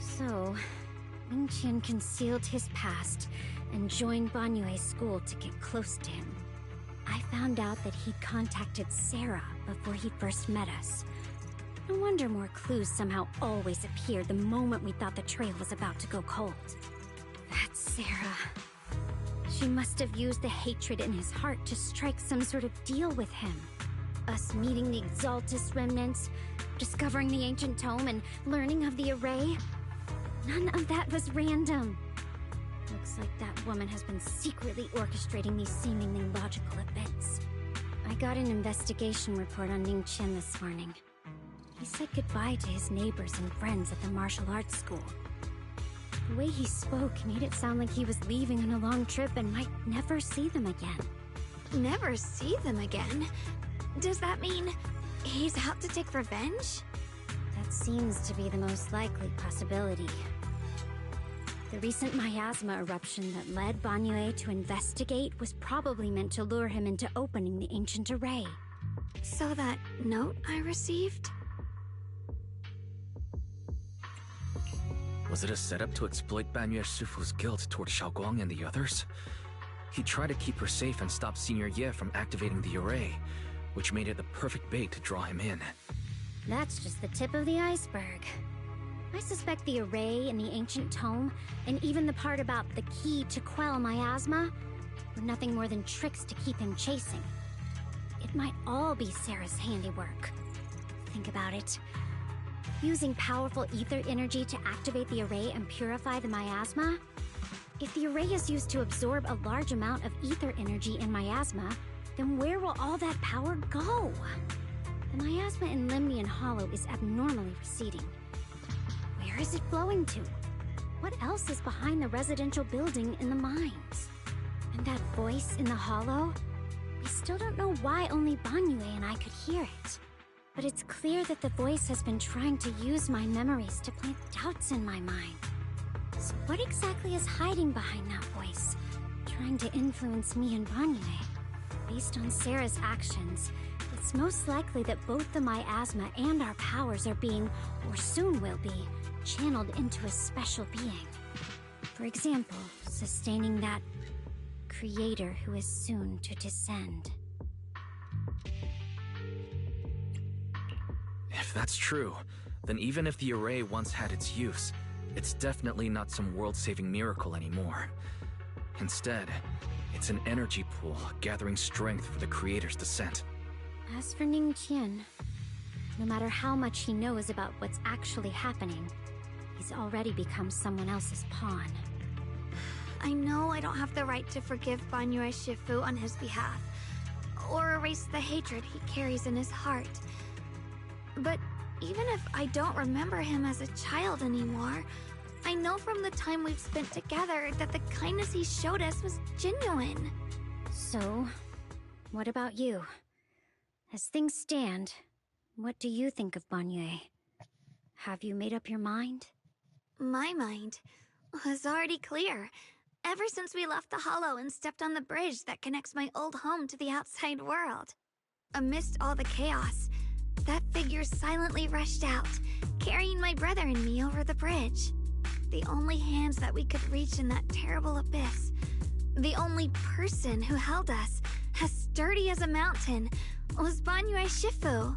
So, Ning Qian concealed his past and joined Banyue's school to get close to him. I found out that he contacted Sarah before he first met us. No wonder more clues somehow always appeared the moment we thought the trail was about to go cold. That's Sarah. She must have used the hatred in his heart to strike some sort of deal with him. Us meeting the Exaltus remnants, discovering the ancient tome, and learning of the array. None of that was random. Looks like that woman has been secretly orchestrating these seemingly logical events. I got an investigation report on Ning Qian this morning. He said goodbye to his neighbors and friends at the martial arts school. The way he spoke made it sound like he was leaving on a long trip and might never see them again. Never see them again? Does that mean he's out to take revenge? That seems to be the most likely possibility. The recent miasma eruption that led Banyue to investigate was probably meant to lure him into opening the ancient array. So that note I received? Was it a setup to exploit Banyue Shifu's guilt toward Xiaoguang and the others? He tried to keep her safe and stop Senior Ye from activating the array, which made it the perfect bait to draw him in. That's just the tip of the iceberg. I suspect the array and the ancient tome, and even the part about the key to quell miasma, were nothing more than tricks to keep him chasing. It might all be Sarah's handiwork. Think about it. Using powerful ether energy to activate the array and purify the miasma? If the array is used to absorb a large amount of ether energy in miasma, then where will all that power go? The miasma in Limnian Hollow is abnormally receding. Where is it flowing to? What else is behind the residential building in the mines? And that voice in the hollow? We still don't know why only Banyue and I could hear it. But it's clear that the voice has been trying to use my memories to plant doubts in my mind. So what exactly is hiding behind that voice? Trying to influence me and Banyue? Based on Sarah's actions, it's most likely that both the miasma and our powers are being, or soon will be, channeled into a special being. For example, sustaining that creator who is soon to descend. If that's true, then even if the array once had its use, it's definitely not some world-saving miracle anymore. Instead, it's an energy pool gathering strength for the creator's descent. As for Ning Qian, no matter how much he knows about what's actually happening, he's already become someone else's pawn. I know I don't have the right to forgive Banyue Shifu on his behalf, or erase the hatred he carries in his heart. But even if I don't remember him as a child anymore, I know from the time we've spent together that the kindness he showed us was genuine. So, What about you? As things stand, what do you think of Banyue? Have you made up your mind? My mind was already clear. Ever since we left the Hollow and stepped on the bridge that connects my old home to the outside world. Amidst all the chaos, that figure silently rushed out, carrying my brother and me over the bridge. The only hands that we could reach in that terrible abyss. The only person who held us, as sturdy as a mountain, was Banyue Shifu.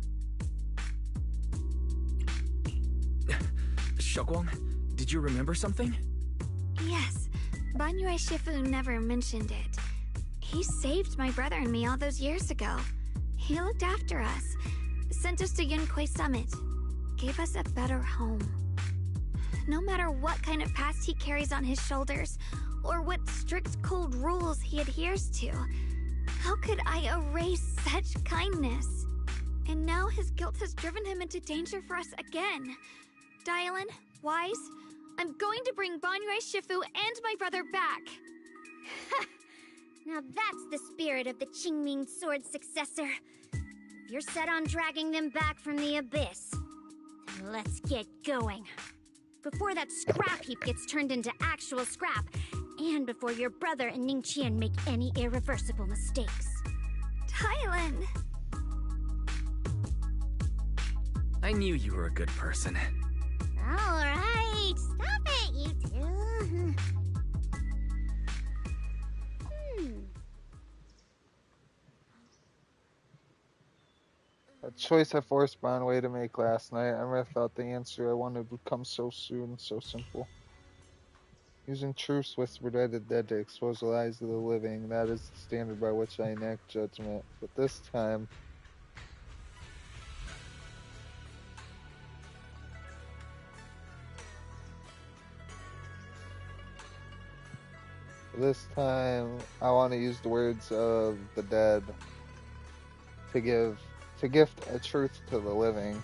Xiaoguang, did you remember something? Yes, Banyue Shifu never mentioned it. He saved my brother and me all those years ago. He looked after us, sent us to Yunquay Summit, gave us a better home. No matter what kind of past he carries on his shoulders, or what strict cold rules he adheres to, how could I erase such kindness? And now his guilt has driven him into danger for us again. Dialin, Wise, I'm going to bring Banyue Shifu and my brother back. Now that's the spirit of the Qingming Sword's successor. If you're set on dragging them back from the abyss, then let's get going. Before that scrap heap gets turned into actual scrap, and before your brother and Ningqian make any irreversible mistakes. Dialin! I knew you were a good person. Alright, stop it, you two. A choice I forced Banyue to make last night. I never thought the answer I wanted would come so soon, so simple. Using truths whispered by the dead to expose the lies of the living, that is the standard by which I enact judgment. But this time... I want to use the words of the dead to gift a truth to the living.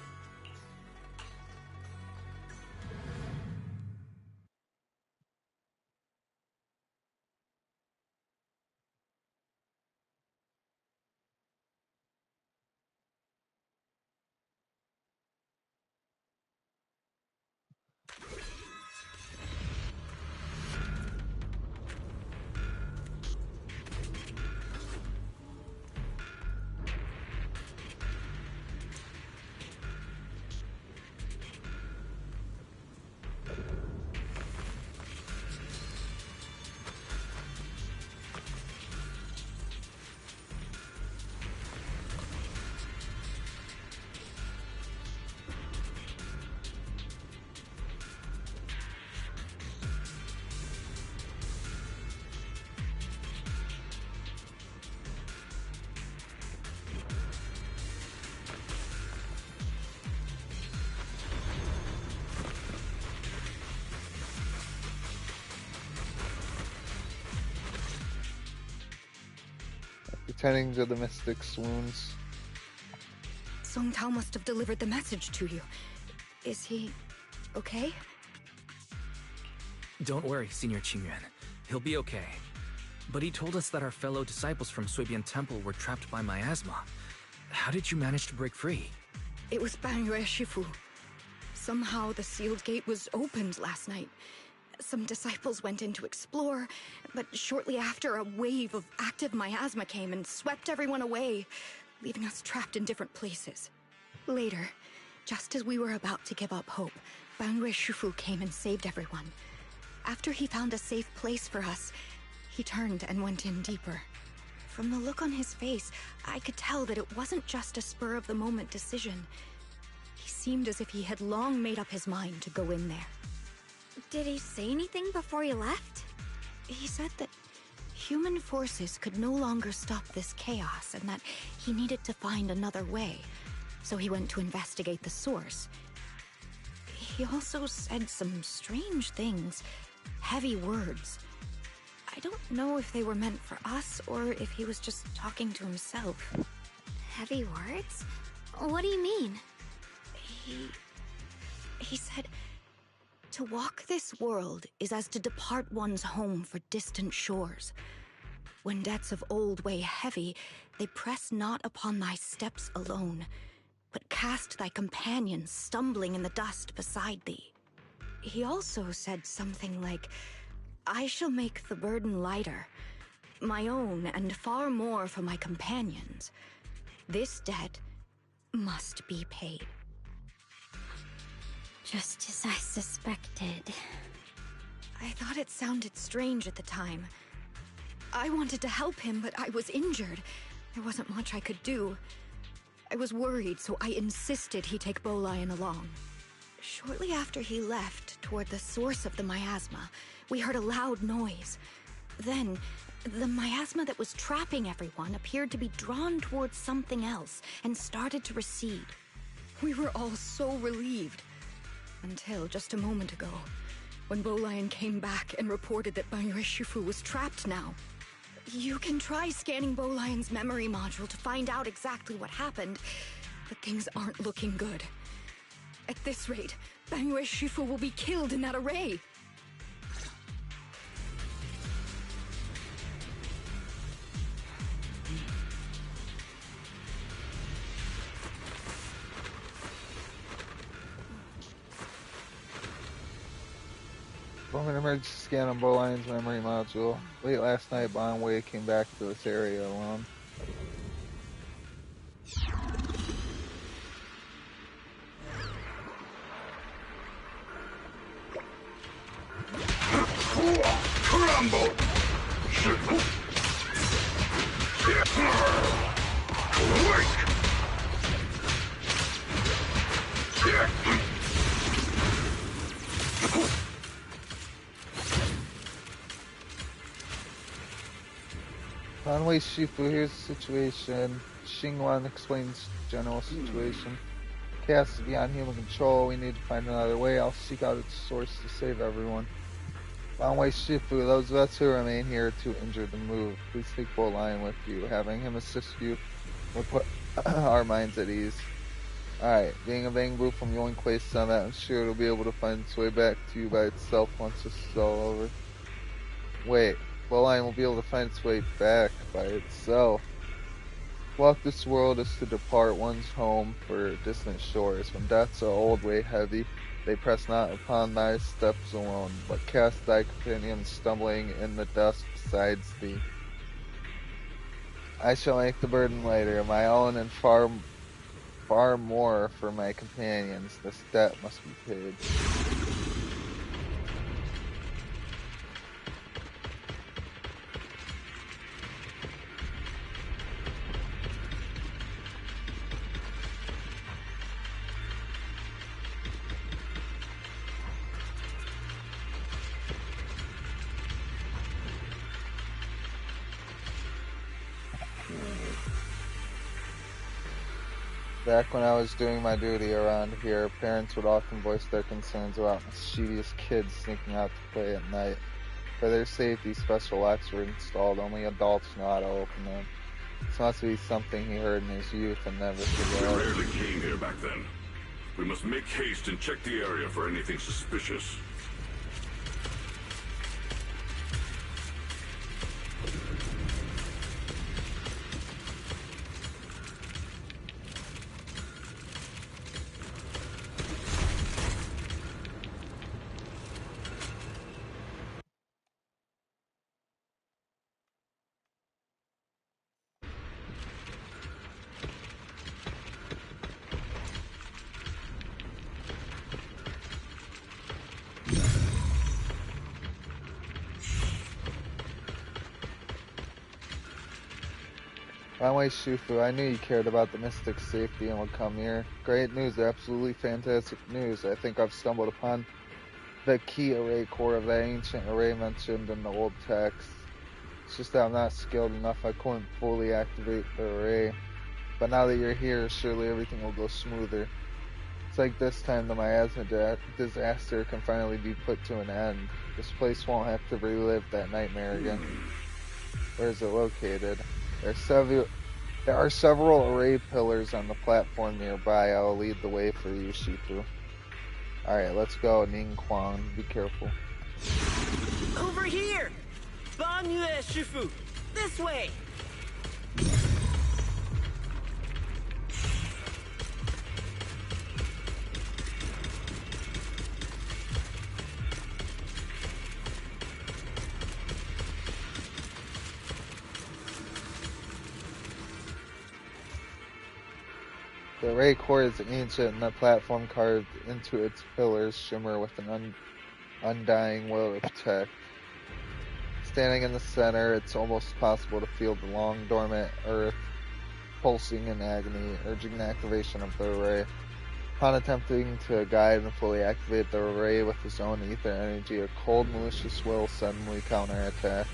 Tending to the mystic's wounds. Song Tao must have delivered the message to you. Is he okay? Don't worry, Senior Qingyuan. He'll be okay. But he told us that our fellow disciples from Suibian Temple were trapped by miasma. How did you manage to break free? It was Banyue Shifu. Somehow the sealed gate was opened last night. Some disciples went in to explore, but shortly after, a wave of active miasma came and swept everyone away, leaving us trapped in different places. Later, just as we were about to give up hope, Banyue Shifu came and saved everyone. After he found a safe place for us, he turned and went in deeper. From the look on his face, I could tell that it wasn't just a spur-of-the-moment decision. He seemed as if he had long made up his mind to go in there. Did he say anything before he left? He said that human forces could no longer stop this chaos and that he needed to find another way, so he went to investigate the source. He also said some strange things, heavy words. I don't know if they were meant for us or if he was just talking to himself. Heavy words? What do you mean? He said, to walk this world is as to depart one's home for distant shores. When debts of old weigh heavy, they press not upon thy steps alone, but cast thy companions stumbling in the dust beside thee. He also said something like, I shall make the burden lighter, my own and far more for my companions. This debt must be paid. Just as I suspected. I thought it sounded strange at the time. I wanted to help him, but I was injured. There wasn't much I could do. I was worried, so I insisted he take Bolion along. Shortly after he left, toward the source of the miasma, we heard a loud noise. Then, the miasma that was trapping everyone appeared to be drawn towards something else and started to recede. We were all so relieved. Until just a moment ago, when Bolion came back and reported that Banyue Shifu was trapped now. You can try scanning Bolion's memory module to find out exactly what happened, but things aren't looking good. At this rate, Banyue Shifu will be killed in that array. Performing an emergency scan on Bolion's memory module. Late last night, Banyue came back to this area alone. Crumble! Banyue Shifu, here's the situation. Xingwan explains general situation. Chaos is beyond human control. We need to find another way. I'll seek out its source to save everyone. Banyue Shifu, those of us who remain here are too injured to move. Please take Bolion with you. Having him assist you will put our minds at ease. Alright, being a Bangbu from Yunkwei Summit, I'm sure it'll be able to find its way back to you by itself once this is all over. Wait, Bolion will be able to find its way back by itself. To walk this world is to depart one's home for distant shores. When debts are old, weigh heavy, they press not upon thy steps alone, but cast thy companions stumbling in the dust besides thee. I shall make the burden lighter, my own and far more for my companions. This debt must be paid. Back when I was doing my duty around here, parents would often voice their concerns about mischievous kids sneaking out to play at night. For their safety, special locks were installed. Only adults know how to open them. This must be something he heard in his youth and never forgot. We rarely came here back then. We must make haste and check the area for anything suspicious. Banyue Shifu, I knew you cared about the Mystic's safety and would come here. Great news, absolutely fantastic news. I think I've stumbled upon the key array core of that ancient array mentioned in the old text. It's just that I'm not skilled enough, I couldn't fully activate the array. But now that you're here, surely everything will go smoother. It's like this time the miasma disaster can finally be put to an end. This place won't have to relive that nightmare again. Where is it located? There are several array pillars on the platform nearby. I will lead the way for you, Shifu. Alright, let's go, Ning Kwang. Be careful. Over here! Banyue Shifu! This way! The array core is ancient, and the platform carved into its pillars shimmer with an undying will to protect. Standing in the center, it's almost possible to feel the long dormant earth pulsing in agony, urging the activation of the array. Upon attempting to guide and fully activate the array with his own ether energy, a cold, malicious will suddenly counterattack.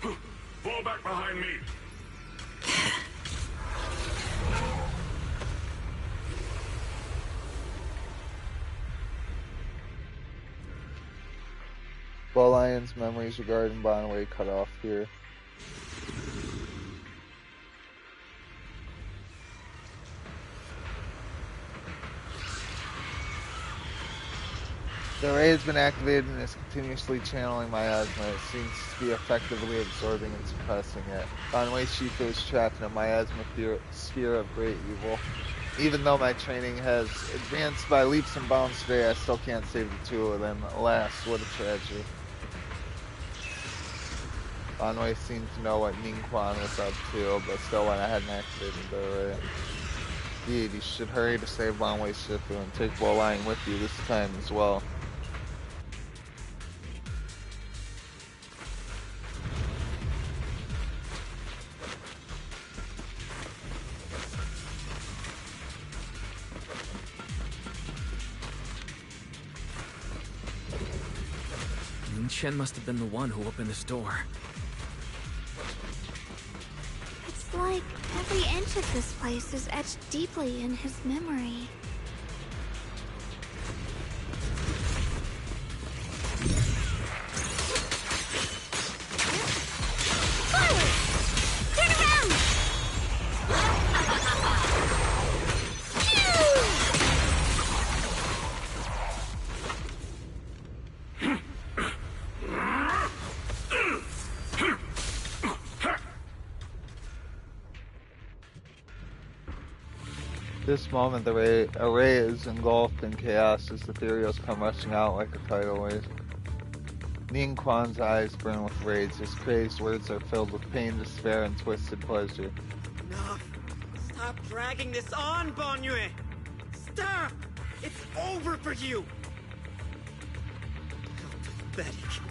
Fall back behind me! Blow Lion's memories regarding Bonway cut off here. The array has been activated and is continuously channeling miasma. It seems to be effectively absorbing and suppressing it. Bonway Shifu is trapped in a miasma sphere of great evil. Even though my training has advanced by leaps and bounds today, I still can't save the two of them. Alas, what a tragedy. Bonway seemed to know what Ning Quan was up to, but still went ahead and activated the array. Indeed, you should hurry to save Bonway Shifu and take Blow Lion with you this time as well. Chen must have been the one who opened this door. It's like every inch of this place is etched deeply in his memory. Forward! Turn around! This moment, the array is engulfed in chaos as the ethereals come rushing out like a tidal wave. Ning Quan's eyes burn with rage. His crazed words are filled with pain, despair, and twisted pleasure. Enough! Stop dragging this on, Bonyue! Stop! It's over for you! How pathetic.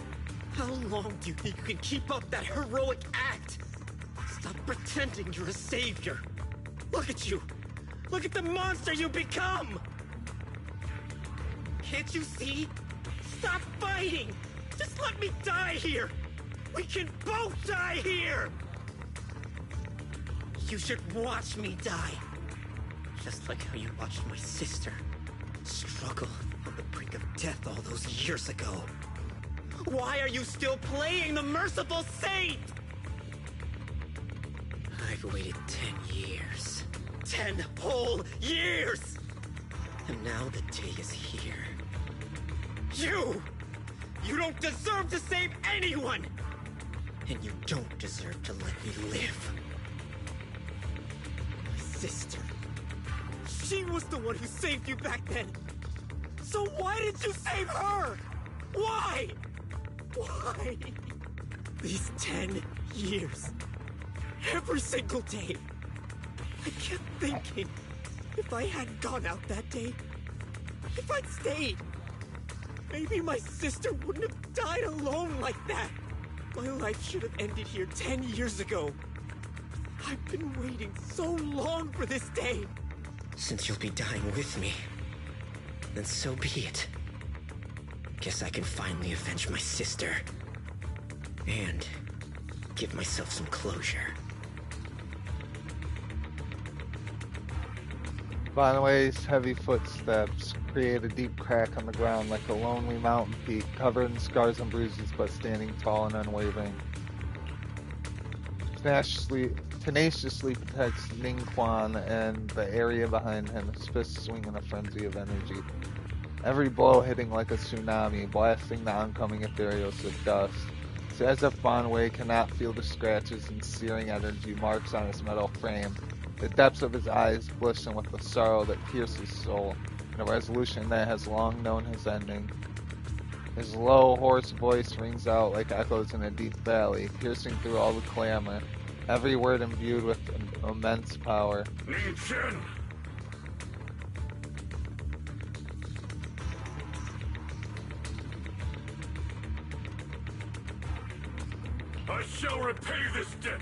How long do you think you can keep up that heroic act? Stop pretending you're a savior. Look at you! Look at the monster you become! Can't you see? Stop fighting! Just let me die here! We can both die here! You should watch me die. Just like how you watched my sister struggle on the brink of death all those years ago. Why are you still playing the merciful saint? I've waited 10 years. 10 whole years! And now the day is here. You don't deserve to save anyone! And you don't deserve to let me live. My sister. She was the one who saved you back then. So why didn't you save her? Why? Why? These 10 years. Every single day. I kept thinking, if I hadn't gone out that day, if I'd stayed, maybe my sister wouldn't have died alone like that. My life should have ended here 10 years ago. I've been waiting so long for this day. Since you'll be dying with me, then so be it. Guess I can finally avenge my sister. And give myself some closure. Bonway's heavy footsteps create a deep crack on the ground like a lonely mountain peak, covered in scars and bruises but standing tall and unwavering. Tenaciously protects Ning Quan and the area behind him, his fists swing in a frenzy of energy. Every blow hitting like a tsunami, blasting the oncoming ethereals to dust. It's as if Bonway cannot feel the scratches and searing energy marks on his metal frame. The depths of his eyes glisten with the sorrow that pierces his soul, and a resolution that has long known his ending. His low, hoarse voice rings out like echoes in a deep valley, piercing through all the clamor. Every word imbued with immense power. Ning-Chen! I shall repay this debt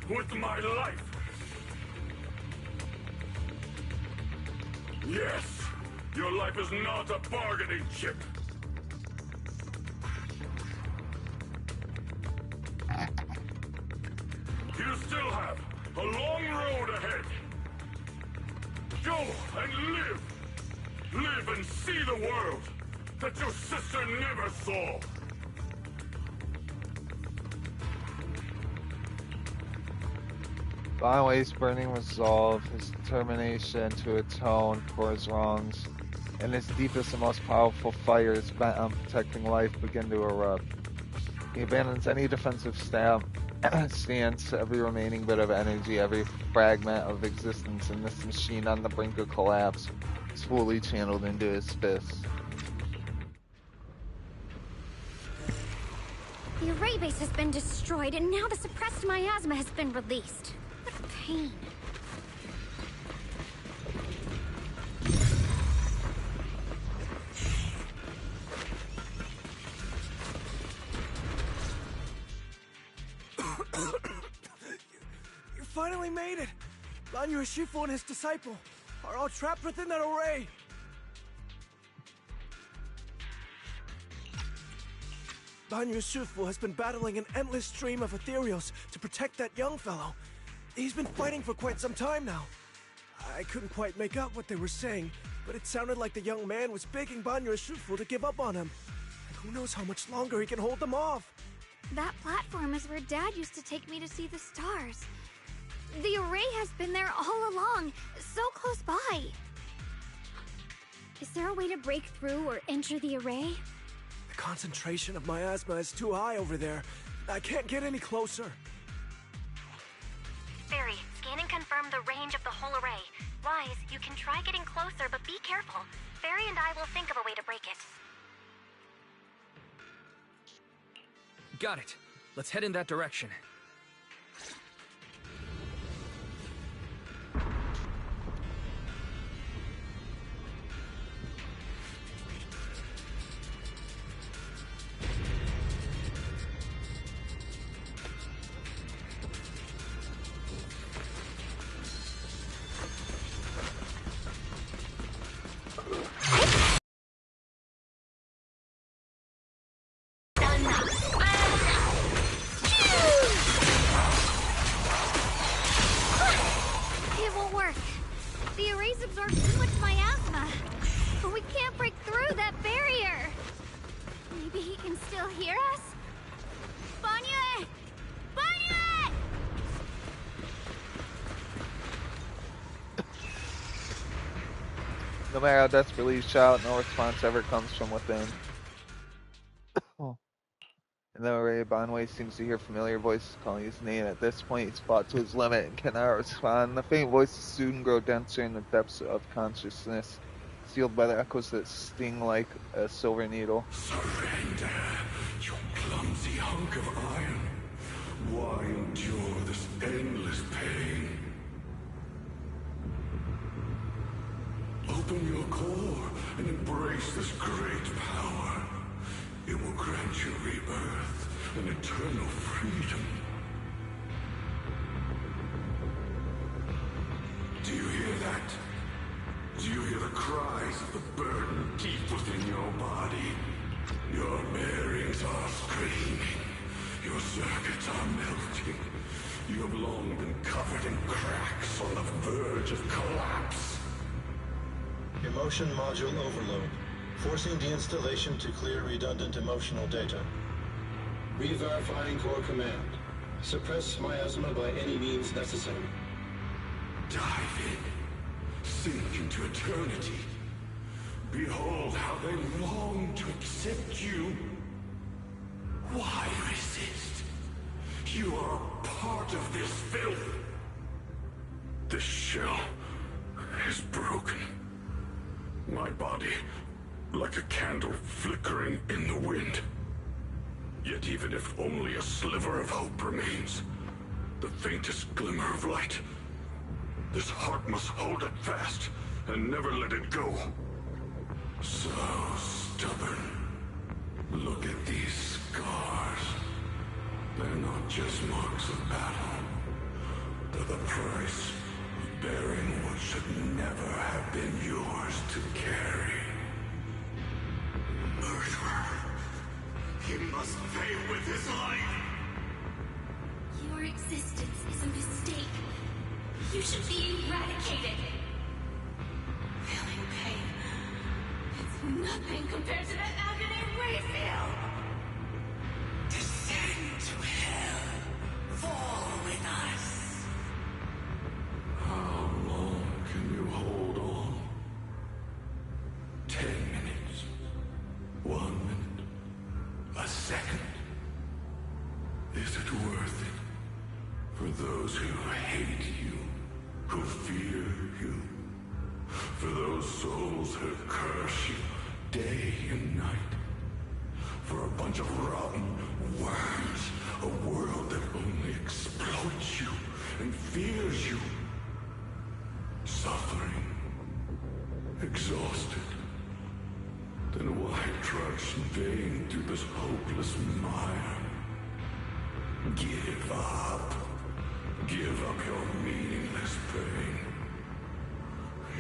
with my life. Yes, your life is not a bargaining chip. You still have a long road ahead. Go and live. Live and see the world that your sister never saw. Banwei's burning resolve, his determination to atone for his wrongs, and his deepest and most powerful fires bent on protecting life begin to erupt. He abandons any defensive stance, every remaining bit of energy, every fragment of existence in this machine on the brink of collapse is fully channeled into his fists. The array base has been destroyed, and now the suppressed miasma has been released. What pain. You finally made it! Banyu Shifu and his disciple are all trapped within that array! Banyu Shifu has been battling an endless stream of ethereals to protect that young fellow. He's been fighting for quite some time now. I couldn't quite make out what they were saying, but it sounded like the young man was begging Banyu Shifu to give up on him. And who knows how much longer he can hold them off. That platform is where Dad used to take me to see the stars. The array has been there all along, so close by. Is there a way to break through or enter the array? The concentration of miasma is too high over there. I can't get any closer. Fairy, scan and confirm the range of the whole array. Wise, you can try getting closer, but be careful. Fairy and I will think of a way to break it. Got it. Let's head in that direction. It won't work. The arrays absorb too much miasma. But we can't break through that barrier. Maybe he can still hear us? Banyu! Banyu! No matter how desperately you shout, no response ever comes from within. In the array, Banwei seems to hear familiar voices calling his name. At this point, he's fought to his limit and cannot respond. The faint voices soon grow denser in the depths of consciousness, sealed by the echoes that sting like a silver needle. Surrender, you clumsy hunk of iron. Why endure this endless pain? Open your core and embrace this great power. It will grant you rebirth and eternal freedom. Do you hear that? Do you hear the cries of the burden deep within your body? Your bearings are screaming. Your circuits are melting. You have long been covered in cracks on the verge of collapse. Emotion module overload. Forcing deinstallation to clear redundant emotional data. Re-verifying core command. Suppress miasma by any means necessary. Dive in. Sink into eternity. Behold how they long to accept you. Why resist? You are a part of this filth. This shell is broken. My body, like a candle flickering in the wind. Yet even if only a sliver of hope remains, the faintest glimmer of light. This heart must hold it fast and never let it go. So stubborn. Look at these scars. They're not just marks of battle. They're the price of bearing what should never have been yours to carry. Murderer! He must pay with his life! Your existence is a mistake. You should be eradicated. Feeling pain. It's nothing compared to the agony we feel. Descend to hell. Fall with us. How long can you hold on? 10 minutes. 1 minute. A second. Is it worth it? For those who hate you, who fear you, for those souls who curse you day and night, for a bunch of rotten worms, a world that only exploits you and fears you, suffering, exhausted, then why trudge in vain through this hopeless mire? Give up. Give up your meaningless pain.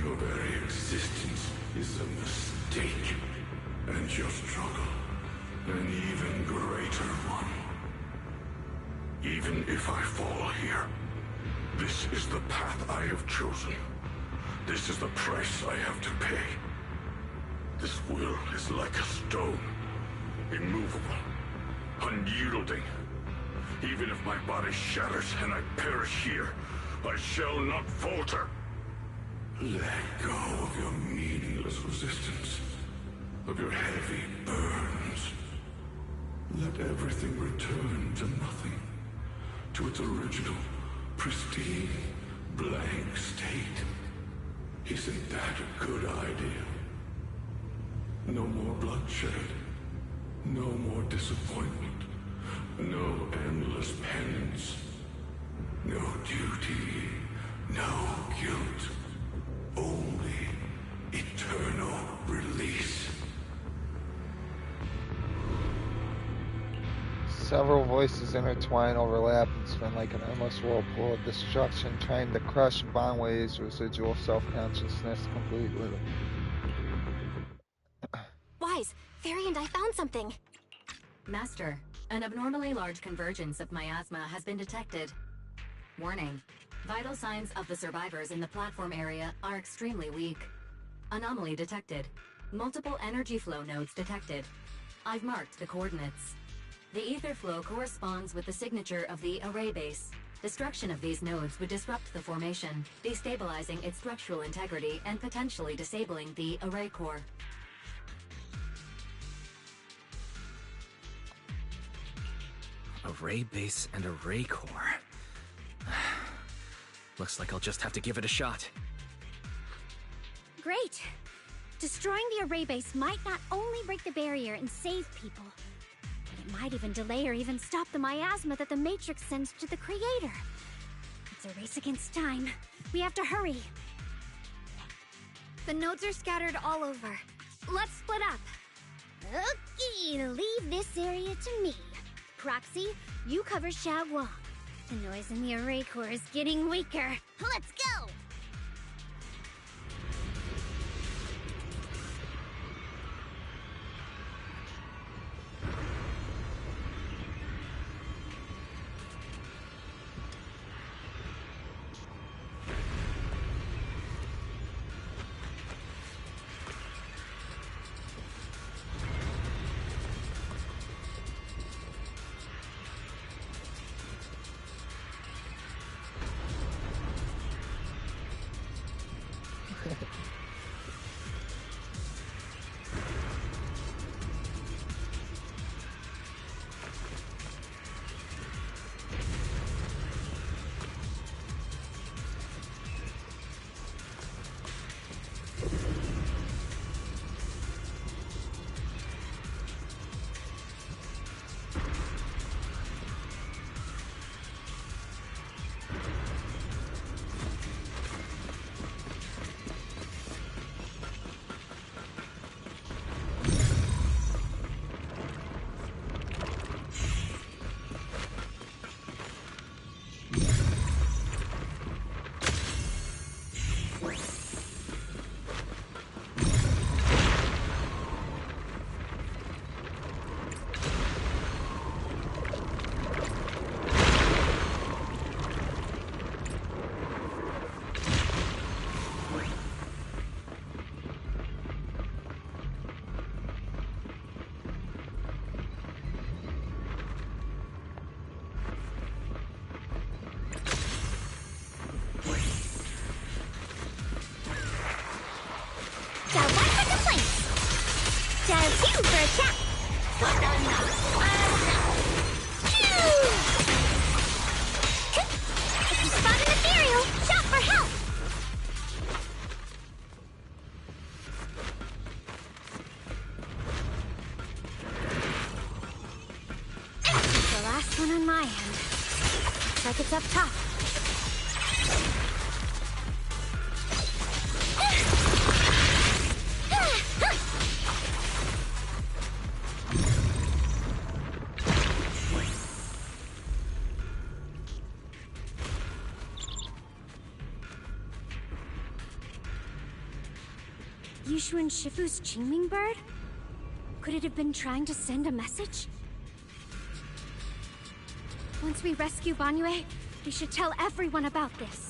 Your very existence is a mistake, and your struggle, an even greater one. Even if I fall here, this is the path I have chosen. This is the price I have to pay. This will is like a stone, immovable, unyielding. Even if my body shatters and I perish here, I shall not falter. Let go of your meaningless resistance, of your heavy burdens. Let everything return to nothing, to its original, pristine, blank state. Isn't that a good idea? No more bloodshed, no more disappointment. No endless penance. No duty. No guilt. Only eternal release. Several voices intertwine, overlap, and spin like an endless whirlpool of destruction, trying to crush Banwei's residual self-consciousness completely. Wise, Fairy and I found something. Master, an abnormally large convergence of miasma has been detected. Warning. Vital signs of the survivors in the platform area are extremely weak. Anomaly detected. Multiple energy flow nodes detected. I've marked the coordinates. The ether flow corresponds with the signature of the array base. Destruction of these nodes would disrupt the formation, destabilizing its structural integrity and potentially disabling the array core. Array base and array core. Looks like I'll just have to give it a shot. Great! Destroying the array base might not only break the barrier and save people, but it might even delay or even stop the miasma that the Matrix sends to the Creator. It's a race against time. We have to hurry. The nodes are scattered all over. Let's split up. Okay, leave this area to me. Proxy, you cover Xiaoguang. The noise in the array core is getting weaker. Let's go! one on my end. Looks like it's up top. Yushu and Shifu's Qingming bird? Could it have been trying to send a message? Once we rescue Banyue, we should tell everyone about this.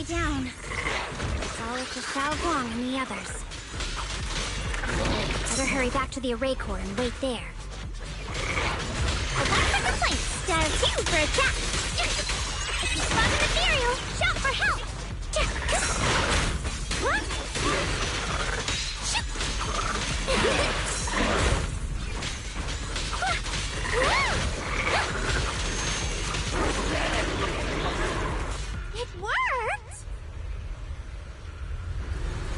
Down. It's all up to Xiao Guang and the others. Better hurry back to the array core and wait there. A 1 for complaints, dial 2 for attack. If you spot an ethereal, shout for help. It worked!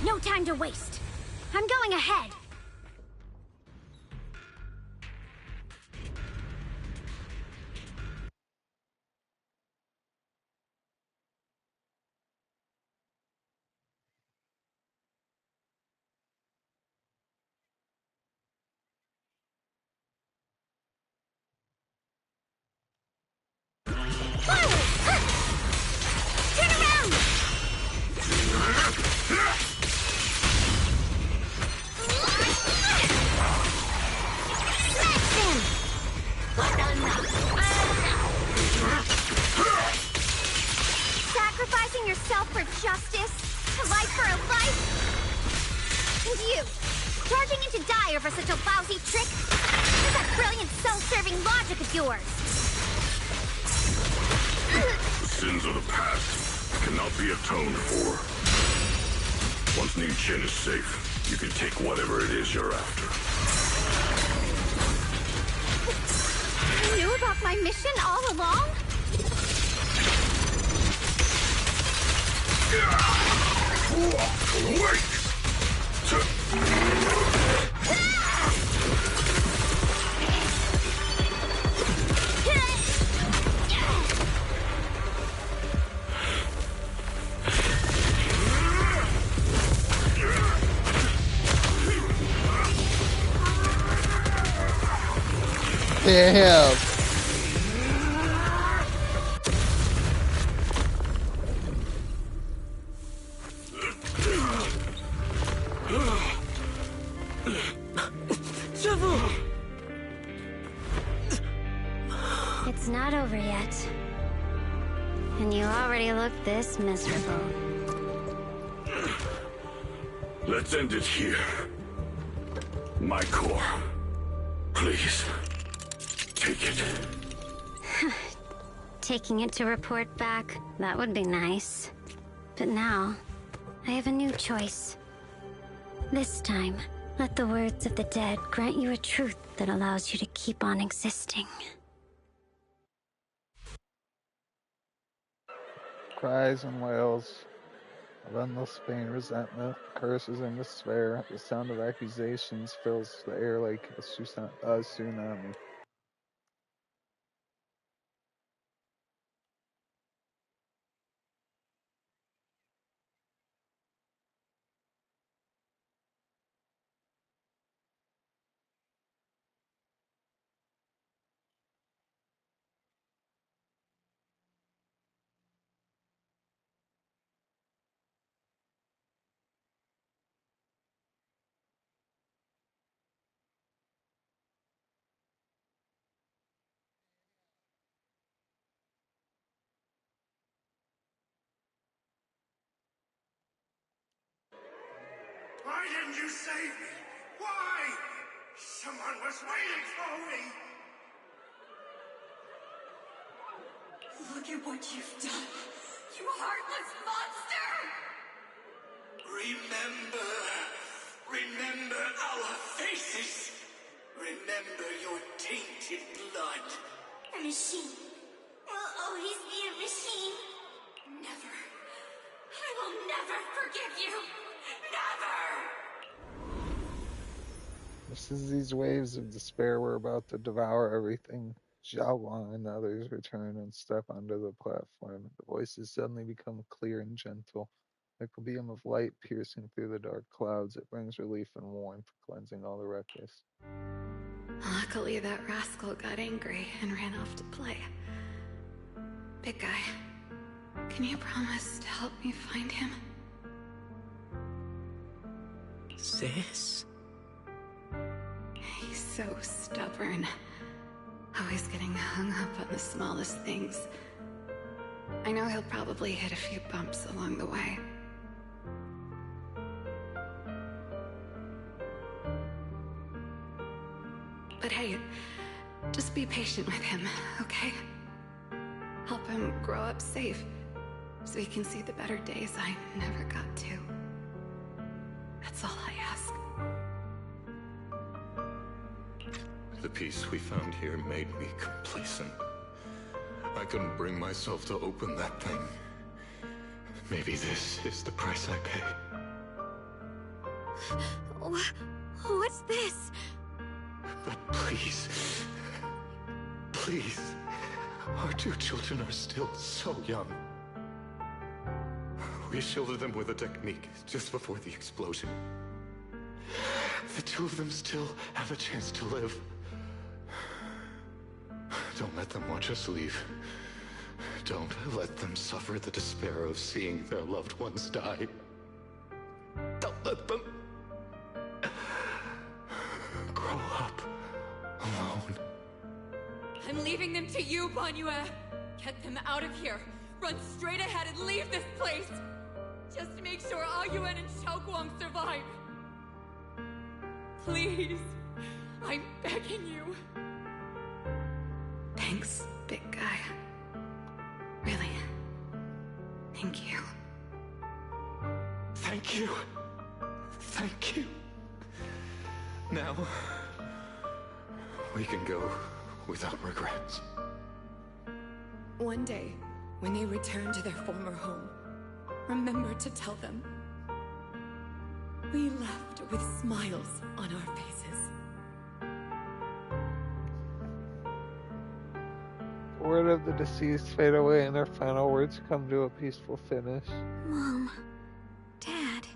No time to waste. I'm going ahead. Sacrificing yourself for justice? A life for a life? And you, charging into die over such a lousy trick? Where's that brilliant self-serving logic of yours? The sins of the past cannot be atoned for. Once Ning Chen is safe, you can take whatever it is you're after. You knew about my mission all along? Wait! Damn. It's not over yet. And you already look this miserable. Let's end it here. My core. Please. Take it. Taking it to report back, that would be nice. But now, I have a new choice. This time, let the words of the dead grant you a truth that allows you to keep on existing. Cries and wails. Relentless pain, resentment, curses, and despair. The sound of accusations fills the air like a tsunami. Why didn't you save me? Why? Someone was waiting for me! Look at what you've done, you heartless monster! Remember our faces! Remember your tainted blood! A machine will always be a machine. Never. I will never forgive you. Never! Just as these waves of despair were about to devour everything, Xiao Wang and others return and step onto the platform. The voices suddenly become clear and gentle. Like a beam of light piercing through the dark clouds, it brings relief and warmth, cleansing all the wreckage. Luckily, that rascal got angry and ran off to play. Big guy, can you promise to help me find him? Sis? He's so stubborn. Always getting hung up on the smallest things. I know he'll probably hit a few bumps along the way. But hey, just be patient with him, okay? Help him grow up safe, so he can see the better days I never got to. That's all I ask. The peace we found here made me complacent. I couldn't bring myself to open that thing. Maybe this is the price I pay. What's this? But please, please, our two children are still so young. We shielded them with a technique just before the explosion. The two of them still have a chance to live. Don't let them watch us leave. Don't let them suffer the despair of seeing their loved ones die. Don't let them grow up alone. I'm leaving them to you, Banyue. Get them out of here. Run straight ahead and leave this place. Just to make sure Ayuan and Xiaoguang survive. Please. I'm begging you. Thanks, big guy. Really. Thank you. Thank you. Thank you. Now, we can go without regrets. One day, when they return to their former home, remember to tell them we left with smiles on our faces. Word of the deceased fade away and their final words come to a peaceful finish. Mom, Dad,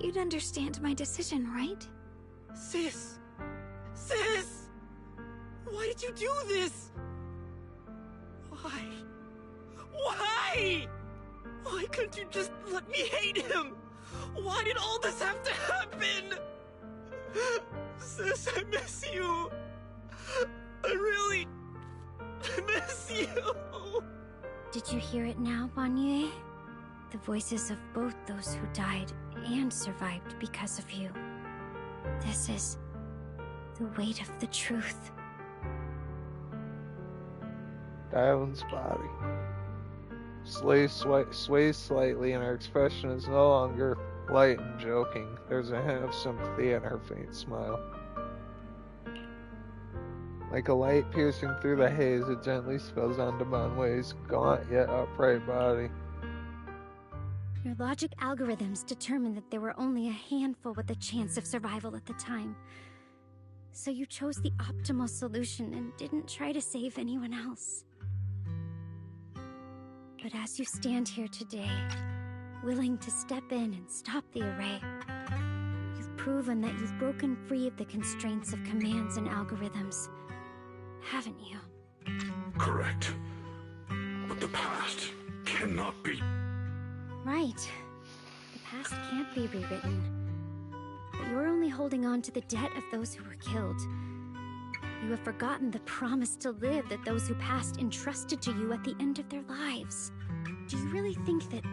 you'd understand my decision, right? Sis! Sis! Why did you do this? Why? Why? Why couldn't you just let me hate him? Why did all this have to happen? Sis, I miss you. I really miss you. Did you hear it now, Banyue? The voices of both those who died and survived because of you. This is the weight of the truth. Dylan's body sways slightly, and her expression is no longer light and joking. There's a hint of sympathy in her faint smile. Like a light piercing through the haze, it gently spills onto Manwei's gaunt yet upright body. Your logic algorithms determined that there were only a handful with a chance of survival at the time. So you chose the optimal solution and didn't try to save anyone else. But as you stand here today, willing to step in and stop the array, you've proven that you've broken free of the constraints of commands and algorithms, haven't you? Correct. But the past cannot be... Right. The past can't be rewritten. But you're only holding on to the debt of those who were killed. You have forgotten the promise to live that those who passed entrusted to you at the end of their lives. Do you really think that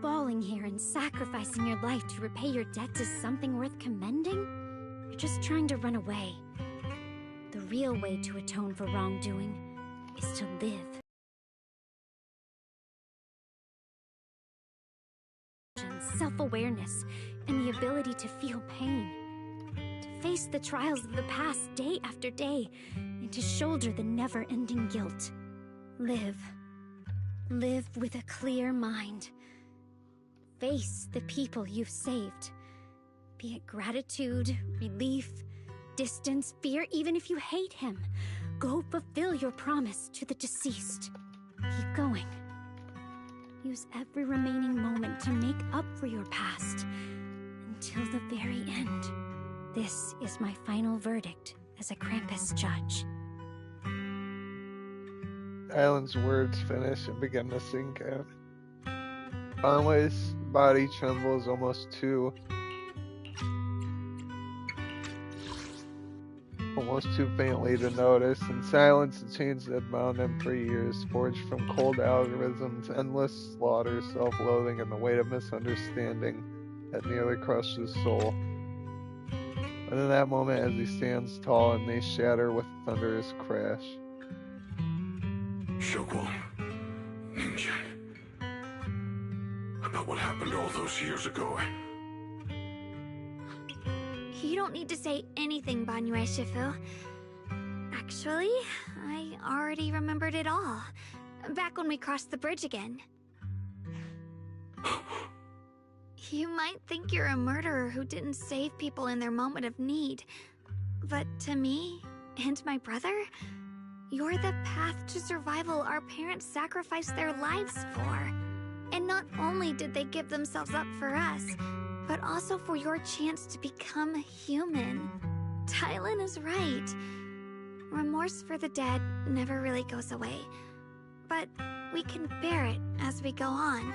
falling here and sacrificing your life to repay your debts is something worth commending? You're just trying to run away. The real way to atone for wrongdoing is to live. Self-awareness, and the ability to feel pain. To face the trials of the past day after day, and to shoulder the never-ending guilt. Live. Live with a clear mind. Face the people you've saved. Be it gratitude, relief, distance, fear, even if you hate him. Go fulfill your promise to the deceased. Keep going. Use every remaining moment to make up for your past, until the very end. This is my final verdict as a Krampus judge. Alan's words finish and begin to sink in. Conway's body trembles almost too faintly to notice. In silence, the chains that bound him for years, forged from cold algorithms, endless slaughter, self-loathing, and the weight of misunderstanding, had nearly crushed his soul. And in that moment, as he stands tall, and they shatter with a thunderous crash. Xiaoguang, Ningqian, about what happened all those years ago. You don't need to say anything, Banyue Shifu. Actually, I already remembered it all. Back when we crossed the bridge again. You might think you're a murderer who didn't save people in their moment of need. But to me, and my brother, you're the path to survival our parents sacrificed their lives for. And not only did they give themselves up for us, but also for your chance to become human. Tylan is right. Remorse for the dead never really goes away. But we can bear it as we go on.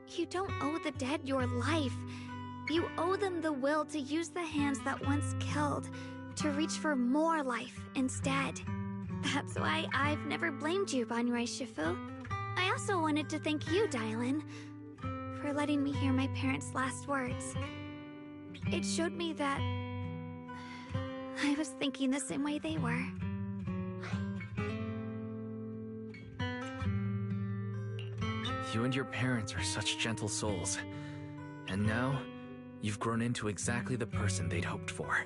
You don't owe the dead your life. You owe them the will to use the hands that once killed to reach for more life instead. That's why I've never blamed you, Banyue Shifu. I also wanted to thank you, Dylan, for letting me hear my parents' last words. It showed me that I was thinking the same way they were. You and your parents are such gentle souls. And now, you've grown into exactly the person they'd hoped for.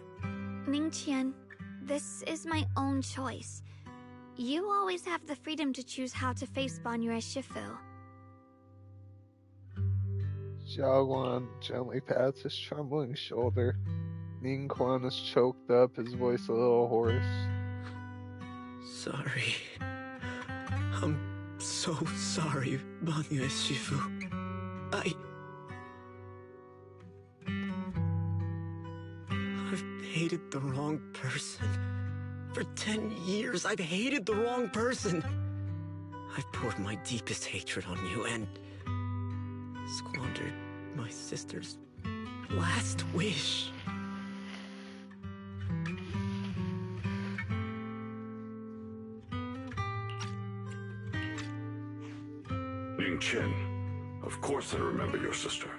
Ningqian, this is my own choice. You always have the freedom to choose how to face Banyue Shifu. Xiaoguang gently pats his trembling shoulder. Ningqian is choked up, his voice a little hoarse. Sorry. I'm so sorry, Banyue Shifu. I've hated the wrong person. For 10 years, I've hated the wrong person. I've poured my deepest hatred on you and squandered my sister's last wish. Ningqian, of course I remember your sister.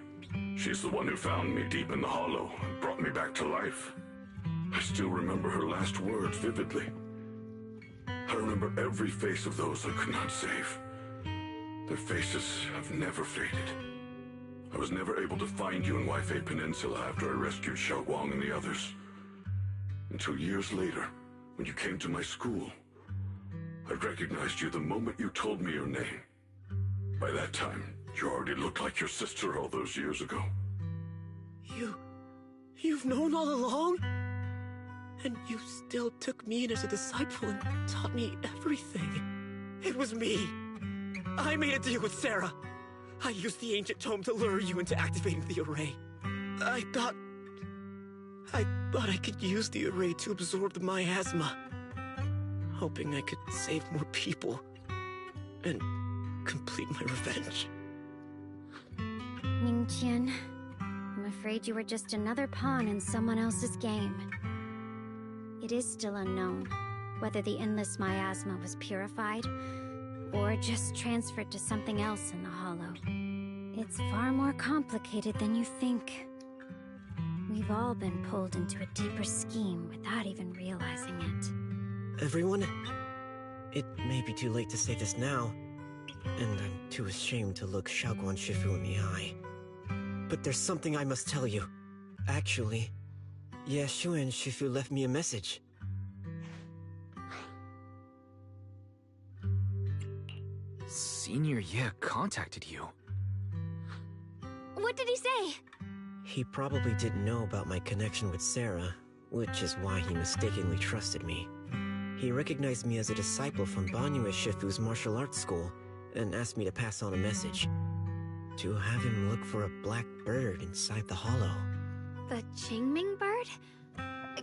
She's the one who found me deep in the hollow and brought me back to life. I still remember her last words vividly. I remember every face of those I could not save. Their faces have never faded. I was never able to find you in Waifei Peninsula after I rescued Xiaoguang and the others. Until years later, when you came to my school, I recognized you the moment you told me your name. By that time, You already looked like your sister all those years ago. You've known all along? And you still took me in as a disciple and taught me everything. It was me. I made a deal with Sarah. I used the ancient tome to lure you into activating the array. I thought I could use the array to absorb the miasma, hoping I could save more people and complete my revenge. Ningqian, I'm afraid you were just another pawn in someone else's game. It is still unknown whether the endless miasma was purified or just transferred to something else in the Hollow. It's far more complicated than you think. We've all been pulled into a deeper scheme without even realizing it. Everyone, it may be too late to say this now, and I'm too ashamed to look Xiaoguang Shifu in the eye. But there's something I must tell you. Actually, Yeshuan Shifu left me a message. Senior Ye contacted you. What did he say? He probably didn't know about my connection with Sarah, which is why he mistakenly trusted me. He recognized me as a disciple from Banyue Shifu's martial arts school, and asked me to pass on a message. To have him look for a black bird inside the hollow. The Qingming bird?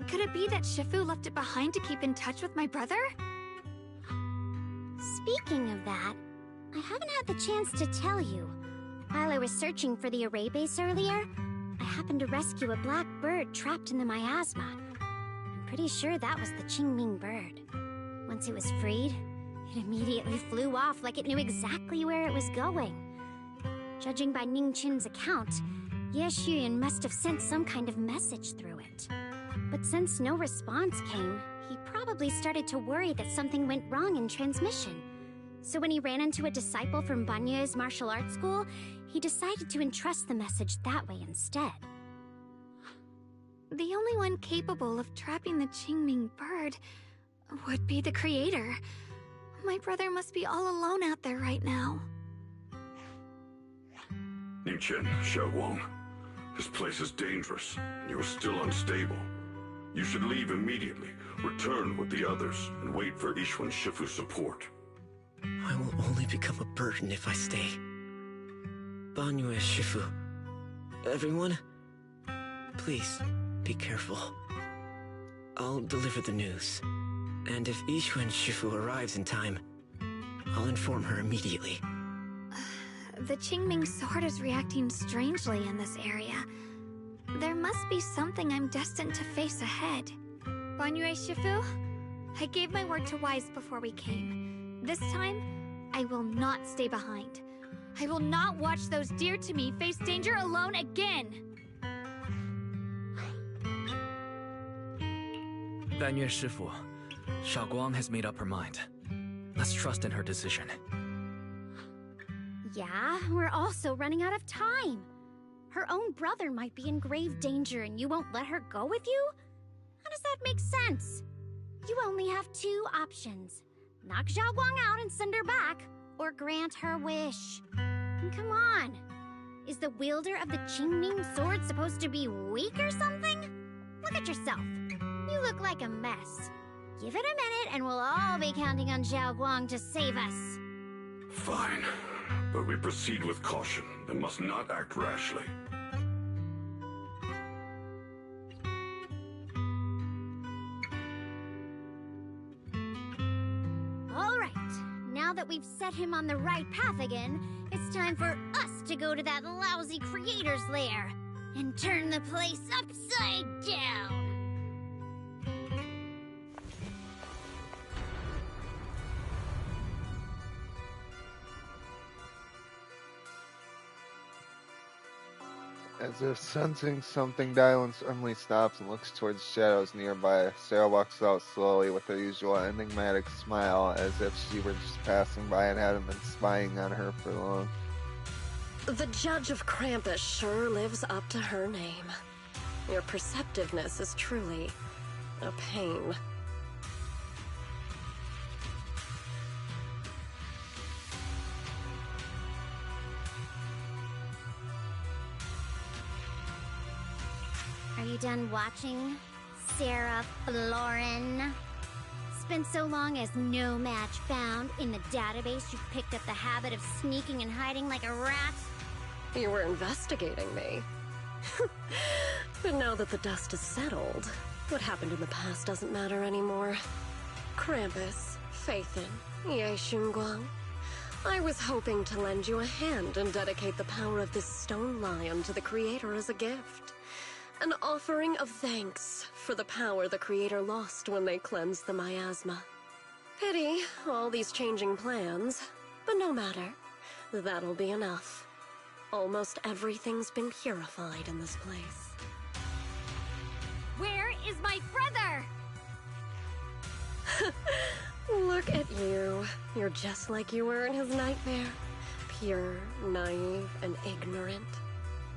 Could it be that Shifu left it behind to keep in touch with my brother? Speaking of that, I haven't had the chance to tell you. While I was searching for the array base earlier, I happened to rescue a black bird trapped in the miasma. I'm pretty sure that was the Qingming bird. Once it was freed, it immediately flew off like it knew exactly where it was going. Judging by Ningqian's account, Ye Xuyan must have sent some kind of message through it. But since no response came, he probably started to worry that something went wrong in transmission. So when he ran into a disciple from Banyue's martial arts school, he decided to entrust the message that way instead. The only one capable of trapping the Qingming bird would be the creator. My brother must be all alone out there right now. Ningqian, Xiaoguang, this place is dangerous, and you are still unstable. You should leave immediately, return with the others, and wait for Yishuan Shifu's support. I will only become a burden if I stay. Banyue Shifu. Everyone, please be careful. I'll deliver the news. And if Yishuan Shifu arrives in time, I'll inform her immediately. The Qingming sword is reacting strangely in this area. There must be something I'm destined to face ahead. Banyue Shifu, I gave my word to Wise before we came. This time, I will not stay behind. I will not watch those dear to me face danger alone again! Banyue Shifu, Xiaoguang has made up her mind. Let's trust in her decision. Yeah, we're also running out of time. Her own brother might be in grave danger and you won't let her go with you? How does that make sense? You only have two options. Knock Xiaoguang out and send her back, or grant her wish. And come on. Is the wielder of the Qingming sword supposed to be weak or something? Look at yourself. You look like a mess. Give it a minute and we'll all be counting on Xiaoguang to save us. Fine, but we proceed with caution and must not act rashly. All right, now that we've set him on the right path again, it's time for us to go to that lousy creator's lair and turn the place upside down. As if sensing something, Dylan suddenly stops and looks towards shadows nearby. Sarah walks out slowly with her usual enigmatic smile, as if she were just passing by and hadn't been spying on her for long. The Judge of Krampus sure lives up to her name. Your perceptiveness is truly a pain. Are you done watching, Sarah Florin? It's been so long as no match found. In the database, you've picked up the habit of sneaking and hiding like a rat. You were investigating me. But now that the dust is settled, what happened in the past doesn't matter anymore. Krampus, Phaethon, Ye Xunguang. I was hoping to lend you a hand and dedicate the power of this stone lion to the Creator as a gift. An offering of thanks for the power the Creator lost when they cleansed the miasma. Pity, all these changing plans, but no matter. That'll be enough. Almost everything's been purified in this place. Where is my brother? Look at you. You're just like you were in his nightmare. Pure, naive, and ignorant.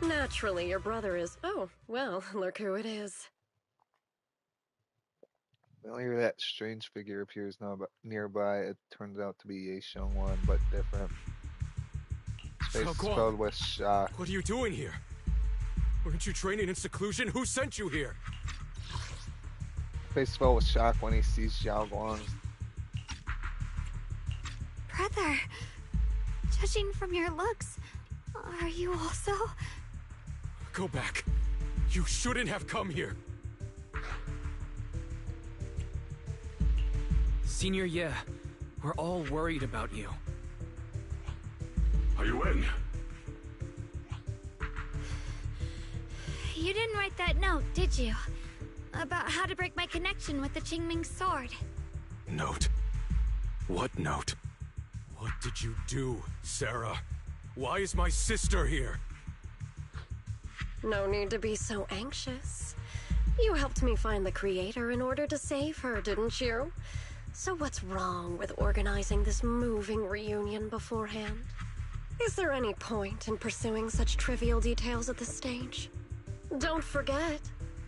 Naturally, your brother is... Oh, well, look who it is. Whenever that strange figure appears nearby, it turns out to be Ye Xiongwan, but different. His face is filled with shock. What are you doing here? Weren't you training in seclusion? Who sent you here? Face filled with shock when he sees Xiao Guang. Brother, judging from your looks, are you also... Go back. You shouldn't have come here. Senior Ye, we're all worried about you. Are you in? You didn't write that note, did you? About how to break my connection with the Qingming sword. Note? What note? What did you do, Sarah? Why is my sister here? No need to be so anxious. You helped me find the Creator in order to save her, didn't you? So what's wrong with organizing this moving reunion beforehand? Is there any point in pursuing such trivial details at this stage? Don't forget,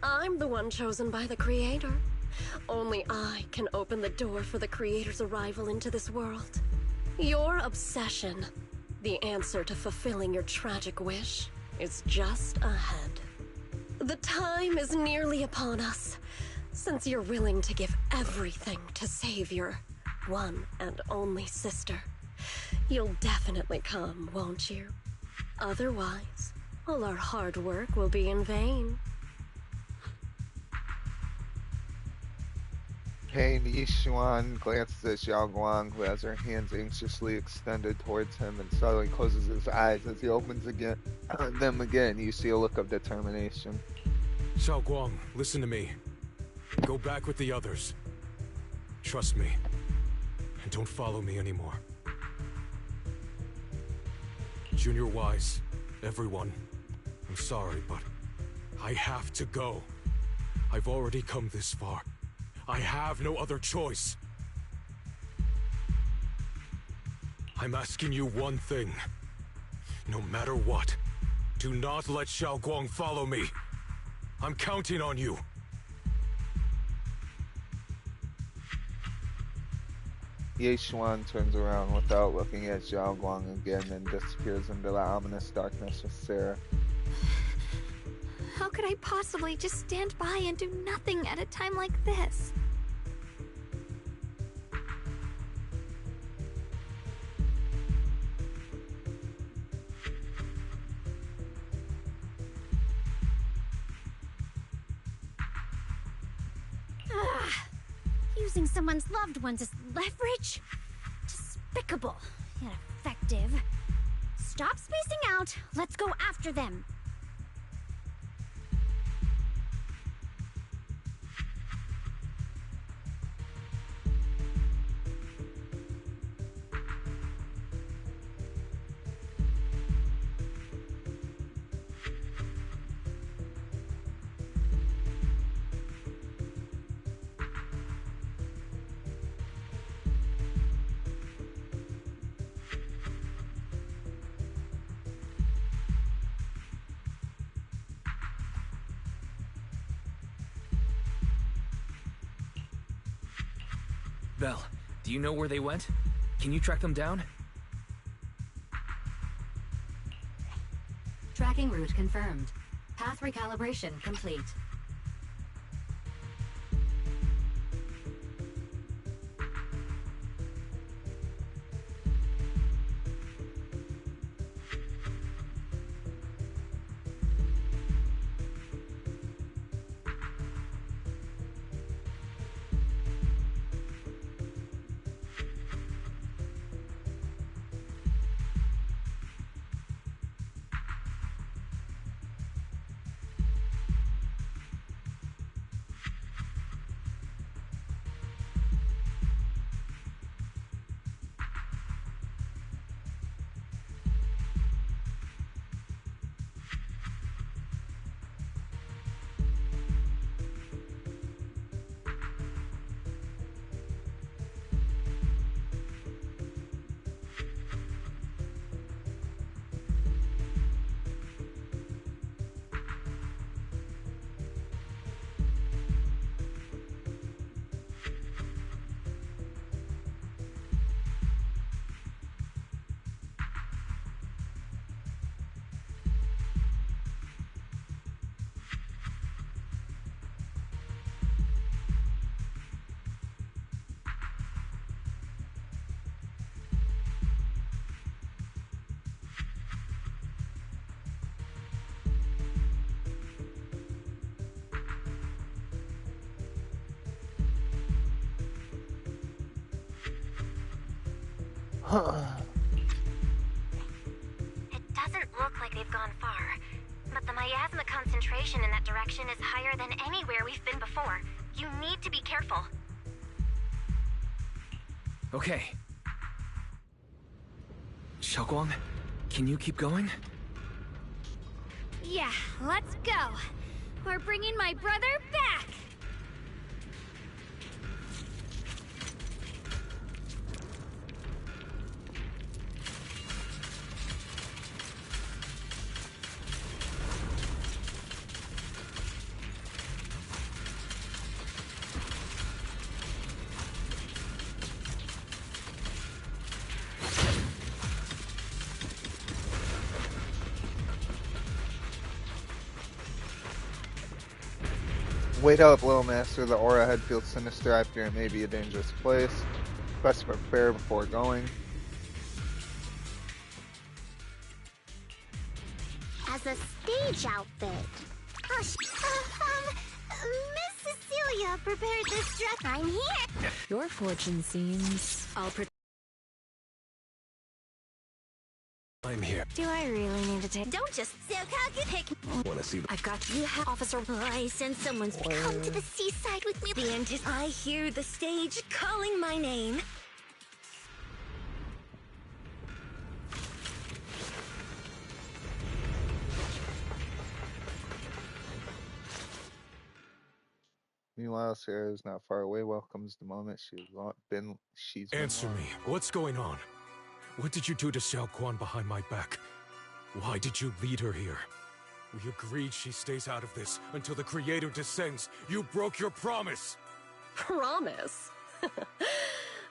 I'm the one chosen by the Creator. Only I can open the door for the Creator's arrival into this world. Your obsession, the answer to fulfilling your tragic wish, is just ahead. The time is nearly upon us, since you're willing to give everything to save your one and only sister. You'll definitely come, won't you? Otherwise, all our hard work will be in vain. Pained, Ye Xuan glances at Xiao Guang, who has her hands anxiously extended towards him, and suddenly closes his eyes. As he opens them again, you see a look of determination. Xiao Guang, listen to me. Go back with the others. Trust me. And don't follow me anymore. Junior Wise, everyone, I'm sorry, but I have to go. I've already come this far. I have no other choice. I'm asking you one thing. No matter what, do not let Xiao Guang follow me. I'm counting on you. Ye Xuan turns around without looking at Xiao Guang again and disappears into the ominous darkness with Sarah. How could I possibly just stand by and do nothing at a time like this? Using someone's loved ones as leverage? Despicable, yet effective. Stop spacing out. Let's go after them. Belle, do you know where they went? Can you track them down? Tracking route confirmed. Path recalibration complete. It doesn't look like they've gone far, but the miasma concentration in that direction is higher than anywhere we've been before. You need to be careful. Okay. Xiaoguang, can you keep going? Yeah, let's go. We're bringing my brother back. Wait up, Little Master. The aura ahead feels sinister. I fear it may be a dangerous place. Best prepare before going. As a stage outfit. Miss Cecilia prepared this dress. I'm here. Your fortune seems... I'm here. Do I really need to take? Don't just pick. Wanna see the... I've got you, officer. I sense someone's come to the seaside with me. I hear the stage calling my name. Meanwhile, Sarah is not far away. Welcomes the moment she's been Answer me. What's going on? What did you do to Xiao Quan behind my back? Why did you lead her here? We agreed she stays out of this until the Creator descends. You broke your promise! Promise?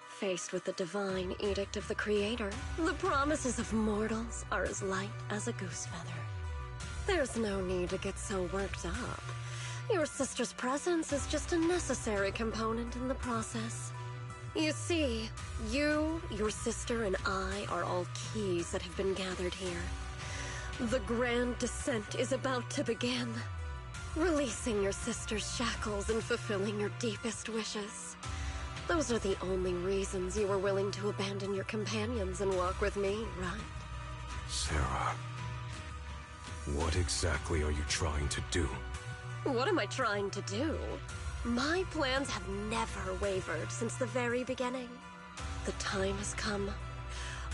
Faced with the divine edict of the Creator, the promises of mortals are as light as a goose feather. There's no need to get so worked up. Your sister's presence is just a necessary component in the process. You see, you, your sister, and I are all keys that have been gathered here. The grand descent is about to begin. Releasing your sister's shackles and fulfilling your deepest wishes. Those are the only reasons you were willing to abandon your companions and walk with me, right? Sarah, what exactly are you trying to do? What am I trying to do? My plans have never wavered since the very beginning. The time has come.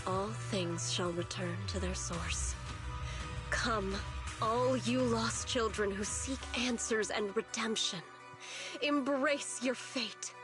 All things shall return to their source. Come, all you lost children who seek answers and redemption. Embrace your fate.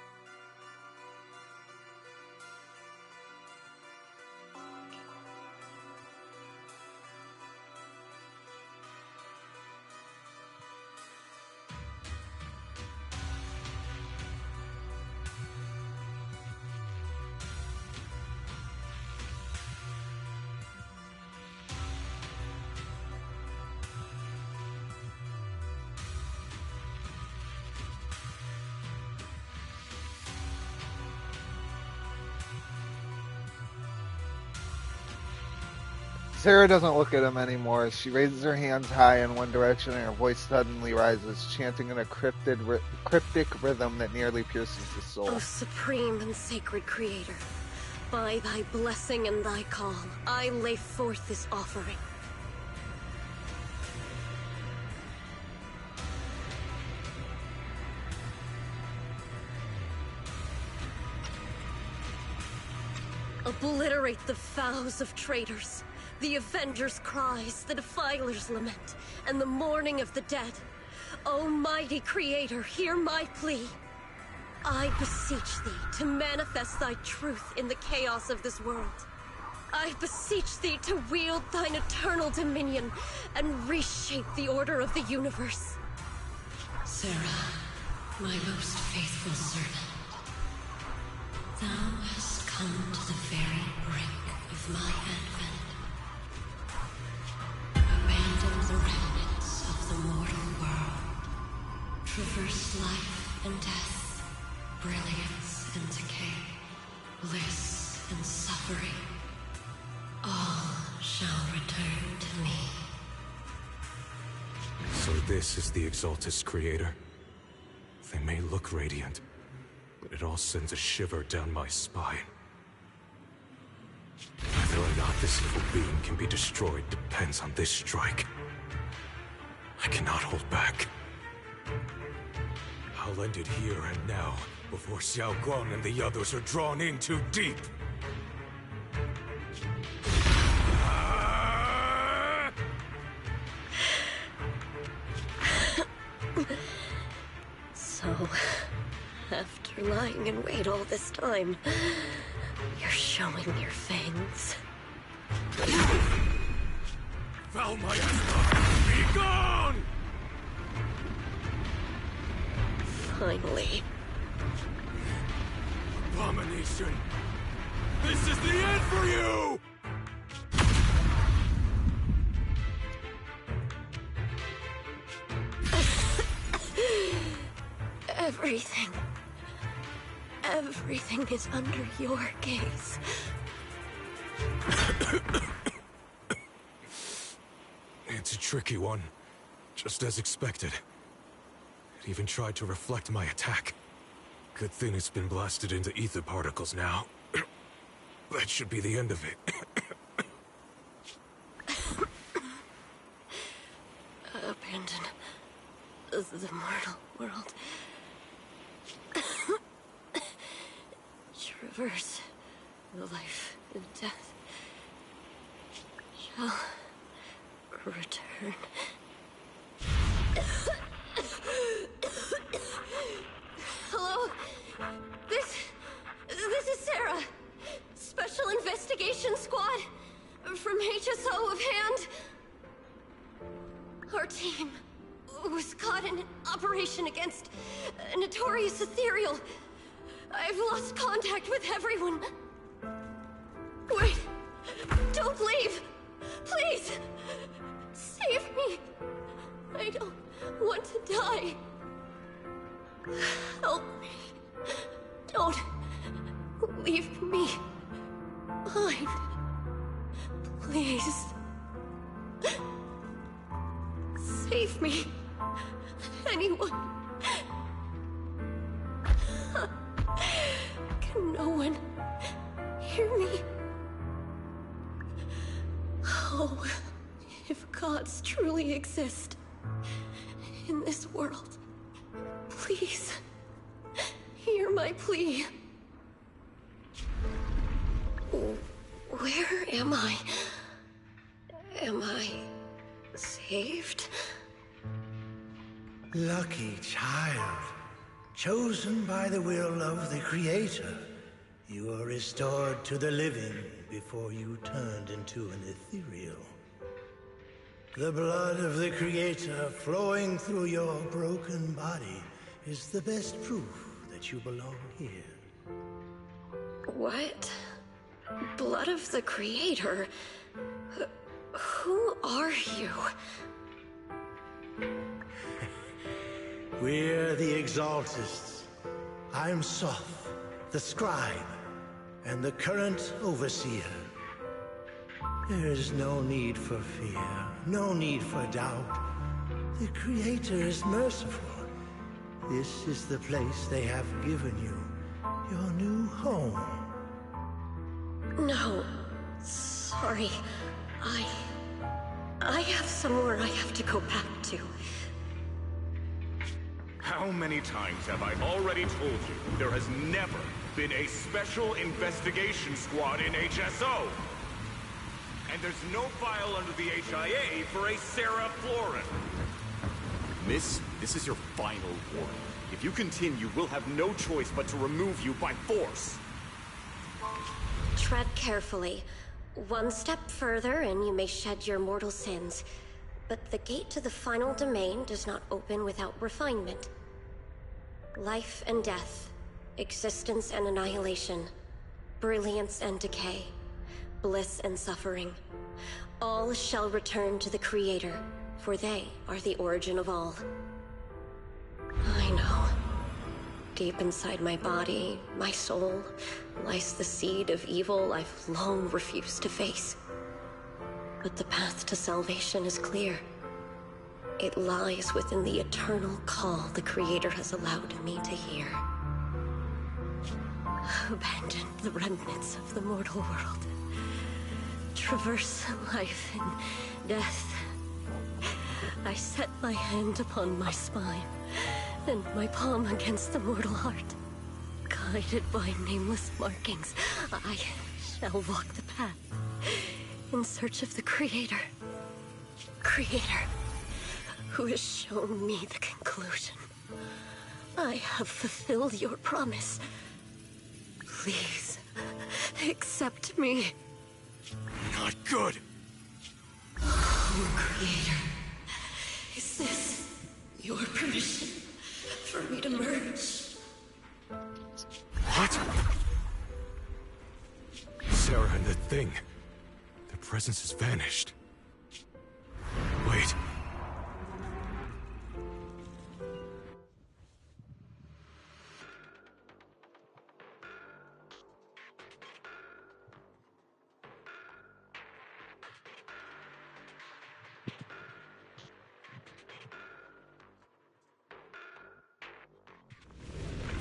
Sarah doesn't look at him anymore. She raises her hands high in one direction and her voice suddenly rises, chanting in a cryptic rhythm that nearly pierces the soul. O supreme and sacred creator, by thy blessing and thy call, I lay forth this offering. Obliterate the vows of traitors, the avengers' cries, the defilers' lament, and the mourning of the dead. O mighty creator, hear my plea. I beseech thee to manifest thy truth in the chaos of this world. I beseech thee to wield thine eternal dominion and reshape the order of the universe. Sarah, my most faithful servant, thou hast come to the very brink of my advent. Abandon the remnants of the mortal world. Traverse life and death, brilliance and decay, bliss and suffering. All shall return to me. So this is the Exaltus creator. They may look radiant, but it all sends a shiver down my spine. Whether or not this evil being can be destroyed depends on this strike. I cannot hold back. I'll end it here and now, before Xiao Guang and the others are drawn in too deep. So, after lying in wait all this time, you're showing your fangs. Foul miasma! Be gone! Finally. Abomination! This is the end for you! Everything is under your gaze. It's a tricky one, just as expected. It even tried to reflect my attack. Good thing it's been blasted into ether particles now. That should be the end of it. Abandon the mortal world. Traverse life and death. Shall return. Hello? This is Sarah. Special Investigation Squad from HSO of Hand. Our team was caught in an operation against a notorious ethereal. I've lost contact with everyone. Wait! Don't leave! Please! Save me! I don't want to die. Help me. Don't leave me behind. Please. Save me. Anyone. Can no one hear me? Oh, if gods truly exist in this world, please hear my plea. Where am I? Am I saved? Lucky child. Chosen by the will of the Creator, you were restored to the living before you turned into an ethereal. The blood of the Creator flowing through your broken body is the best proof that you belong here. What? Blood of the Creator? Who are you? We're the Exaltists. I'm Soph, the scribe, and the current overseer. There is no need for fear, no need for doubt. The Creator is merciful. This is the place they have given you, your new home. No. Sorry. I have somewhere I have to go back to. How many times have I already told you there has never been a special investigation squad in HSO? And there's no file under the HIA for a Sarah Florin. Miss, this is your final warning. If you continue, we'll have no choice but to remove you by force. Tread carefully. One step further and you may shed your mortal sins. But the gate to the final domain does not open without refinement. Life and death, existence and annihilation, brilliance and decay, bliss and suffering. All shall return to the Creator, for they are the origin of all. I know. Deep inside my body, my soul, lies the seed of evil I've long refused to face. But the path to salvation is clear. It lies within the eternal call the Creator has allowed me to hear. Abandon the remnants of the mortal world. Traverse life and death. I set my hand upon my spine, and my palm against the mortal heart. Guided by nameless markings, I shall walk the path in search of the Creator. Creator, who has shown me the conclusion. I have fulfilled your promise. Please, accept me. Not good. Oh, Creator. Is this your permission for me to merge? What? Sarah and the thing. Their presence has vanished. Wait.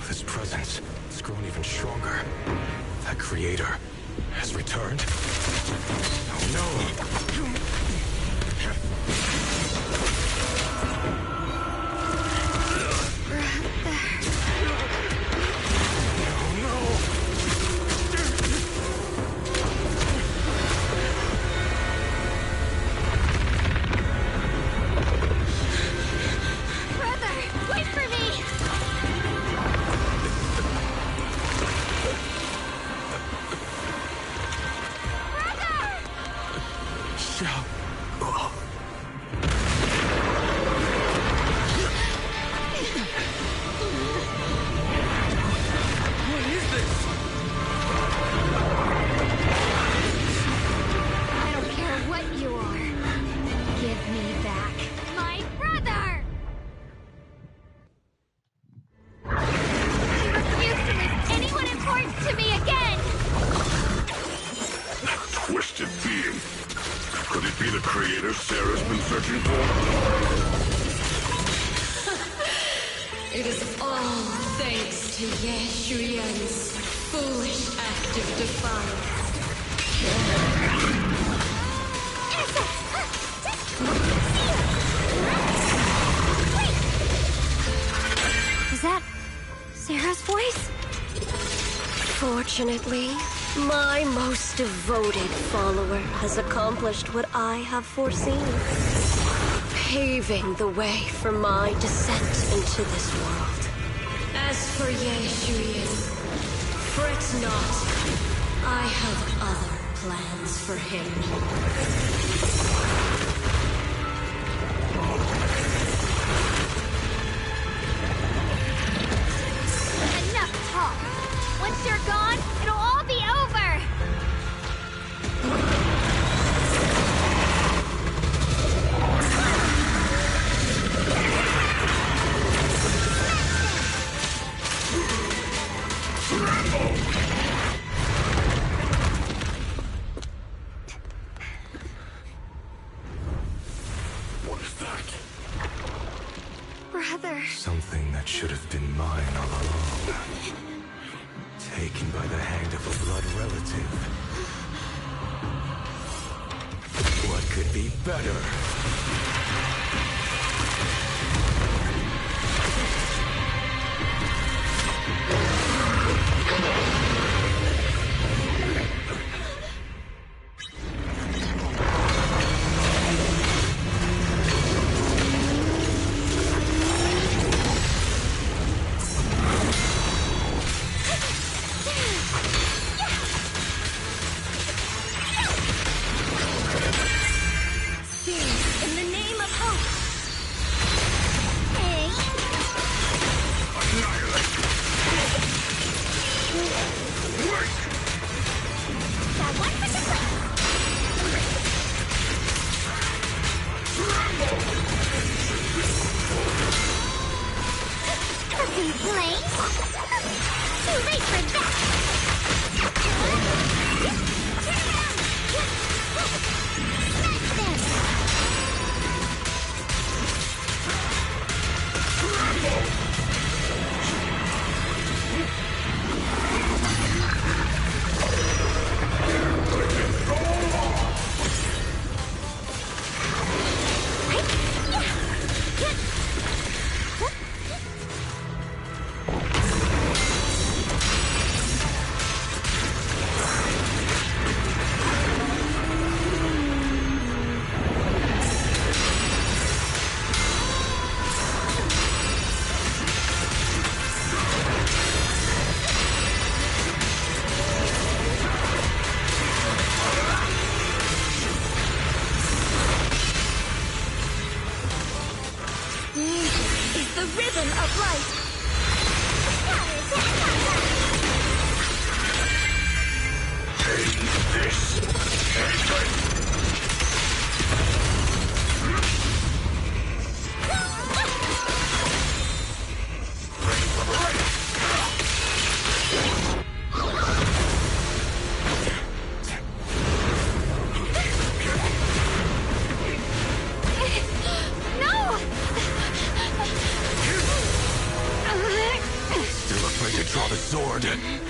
This presence has grown even stronger. That Creator has returned. Oh no! It is all thanks to Yeshuyen's foolish act of defiance. Is that Sarah's voice? Fortunately, my most devoted follower has accomplished what I have foreseen, paving the way for my descent into this world. As for Yeshuyen, fret not. I have other plans for him. Enough talk. Once you're gone, it'll all be over. is that? Brother. Something that should have been mine all along. Taken by the hand of a blood relative. What could be better?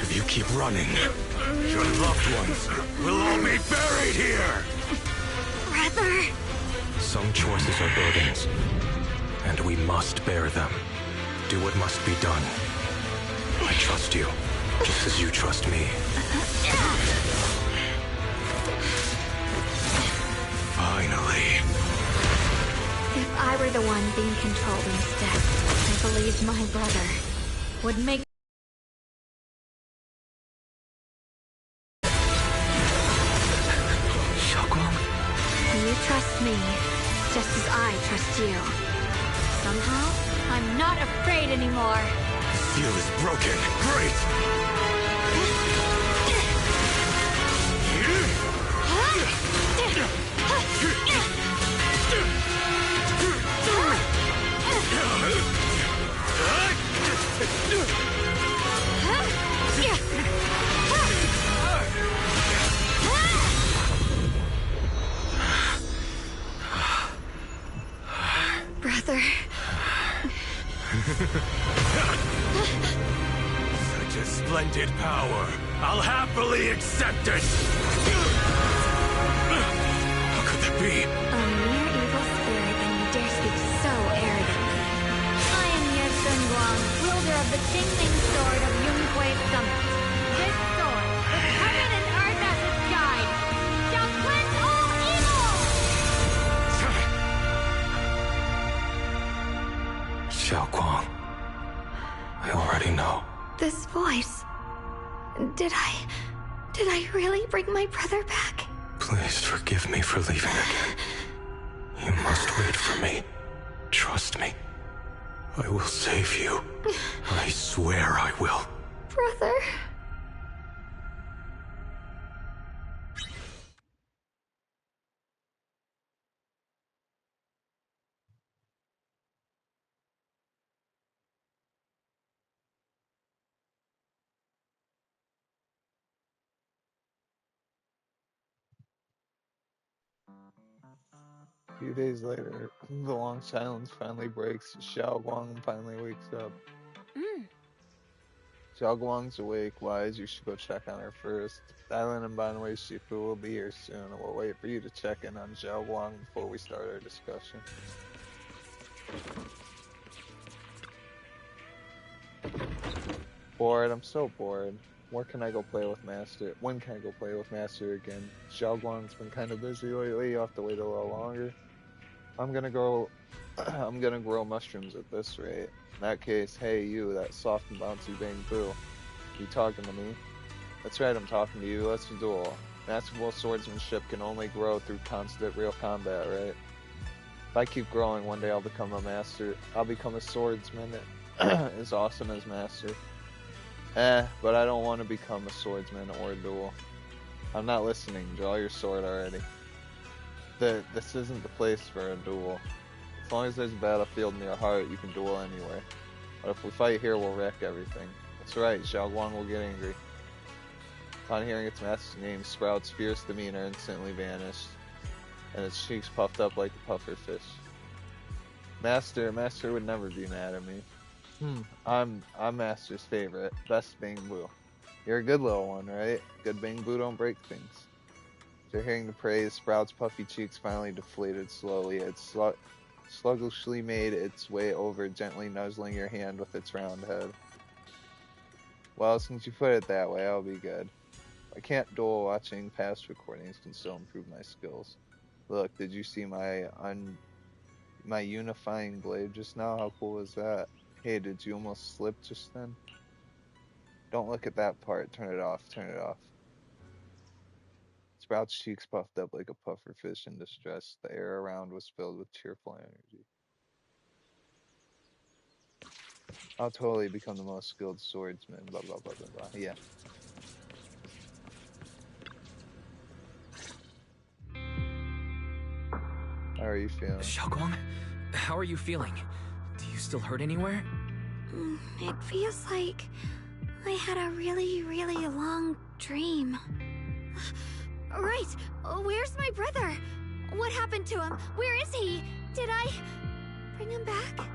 If you keep running, your loved ones will all be buried here! Brother! Some choices are burdens, and we must bear them. Do what must be done. I trust you, just as you trust me. Finally. If I were the one being controlled instead, I believe my brother would make You trust me, just as I trust you. Somehow, I'm not afraid anymore. The seal is broken. Great! Brother. Such a splendid power. I'll happily accept it. How could that be? A mere evil spirit, and you dare speak so arrogantly. I am Ye Shenguang, wielder of the Jingling Sword of Yunhui Summit. This sword, with heaven and earth as its guide, shall cleanse all evil! Xiaoguang, I already know. This voice... Did I really bring my brother back? Please forgive me for leaving again. You must wait for me. Trust me. I will save you. I swear I will. Brother... few days later, the long silence finally breaks. Xiao Guang finally wakes up. Xiao Guang's awake, wise. You should go check on her first. Dylan and Banwei Shifu will be here soon. We'll wait for you to check in on Xiao Guang before we start our discussion. Bored. I'm so bored. Where can I go play with Master? When can I go play with Master again? Xiao Guang's been kind of busy lately. You'll have to wait a little longer. I'm gonna grow mushrooms at this rate. In that case, hey you, that soft and bouncy bang boo. You talking to me? That's right, I'm talking to you. Let's duel. Masterful swordsmanship can only grow through constant real combat, right? If I keep growing, one day I'll become a master. I'll become a swordsman as awesome as Master. But I don't want to become a swordsman or a duel. I'm not listening. Draw your sword already. This isn't the place for a duel. As long as there's a battlefield in your heart, you can duel anywhere. But if we fight here, we'll wreck everything. That's right, Xiao Guang will get angry. Upon hearing its master's name, Sprout's fierce demeanor instantly vanished, and its cheeks puffed up like a puffer fish. Master would never be mad at me. I'm Master's favorite, best Bang Boo. You're a good little one, right? Good Bang Boo don't break things. After hearing the praise, Sprout's puffy cheeks finally deflated slowly. It sluggishly made its way over, gently nuzzling your hand with its round head. Well, since you put it that way, I'll be good. I can't duel. Watching past recordings can still improve my skills. Look, did you see my unifying blade just now? How cool was that? Hey, did you almost slip just then? Don't look at that part. Turn it off. Turn it off. Sprout's cheeks puffed up like a puffer fish in distress. The air around was filled with cheerful energy. I'll totally become the most skilled swordsman. Blah, blah, blah, blah, blah. Yeah. How are you feeling? Xiao Guang, how are you feeling? Do you still hurt anywhere? It feels like I had a really, really long dream. Right! Where's my brother? What happened to him? Where is he? Did I bring him back?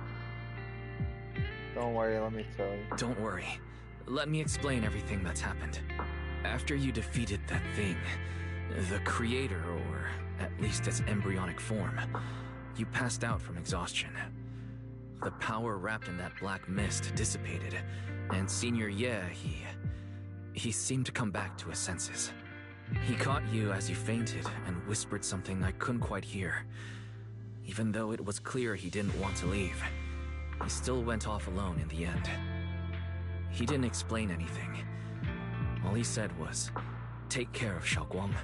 Don't worry, let me tell you. Don't worry. Let me explain everything that's happened. After you defeated that thing, the creator, or at least its embryonic form, you passed out from exhaustion. The power wrapped in that black mist dissipated, and Senior Ye, he seemed to come back to his senses. He caught you as you fainted and whispered something I couldn't quite hear. Even though it was clear he didn't want to leave, he still went off alone in the end. He didn't explain anything. All he said was, "Take care of Xiao Guang."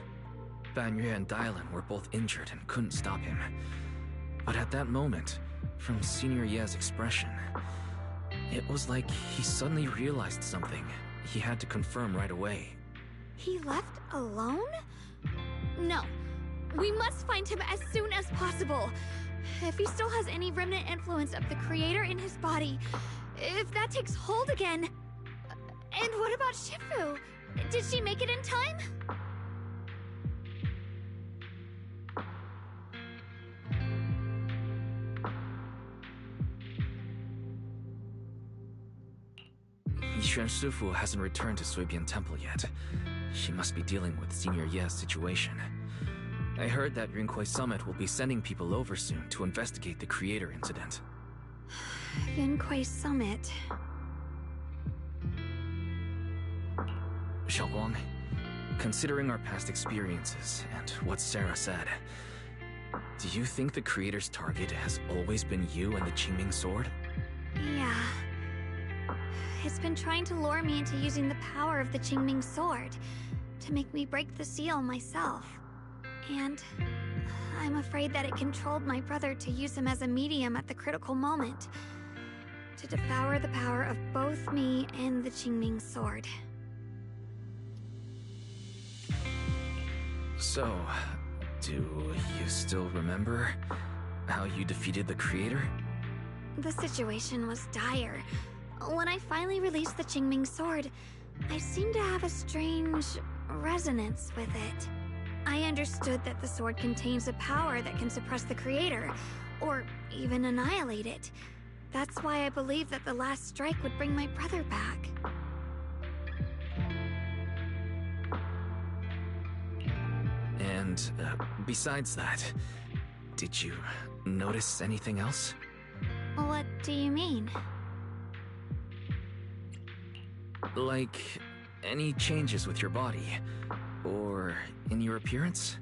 Ban Yue and Dylan were both injured and couldn't stop him. But at that moment, from Senior Ye's expression, it was like he suddenly realized something he had to confirm right away. He left alone? No. We must find him as soon as possible. If he still has any remnant influence of the creator in his body, if that takes hold again. And what about Shifu? Did she make it in time? Yixuan Shifu hasn't returned to Suibian Temple yet. She must be dealing with Senior Ye's situation. I heard that Yunkuei Summit will be sending people over soon to investigate the creator incident. Yunkuei Summit. Xiao Guang, considering our past experiences and what Sarah said, do you think the creator's target has always been you and the Qingming sword? Yeah. It's been trying to lure me into using the power of the Qingming sword to make me break the seal myself. And I'm afraid that it controlled my brother to use him as a medium at the critical moment, to devour the power of both me and the Qingming sword. So, do you still remember how you defeated the creator? The situation was dire. When I finally released the Qingming sword, I seemed to have a strange resonance with it. I understood that the sword contains a power that can suppress the creator, or even annihilate it. That's why I believed that the last strike would bring my brother back. And, besides that, did you notice anything else? What do you mean? Like, any changes with your body? Or in your appearance?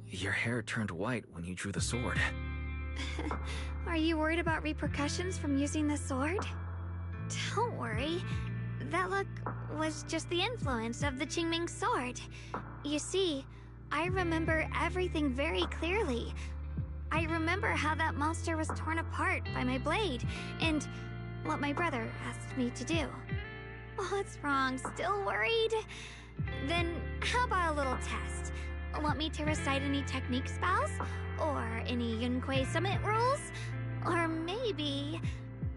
Your hair turned white when you drew the sword. Are you worried about repercussions from using the sword? Don't worry. That look was just the influence of the Qingming sword. You see, I remember everything very clearly. I remember how that monster was torn apart by my blade, and what my brother asked me to do. What's wrong? Still worried? Then how about a little test? Want me to recite any technique spells? Or any Yunquei Summit rules? Or maybe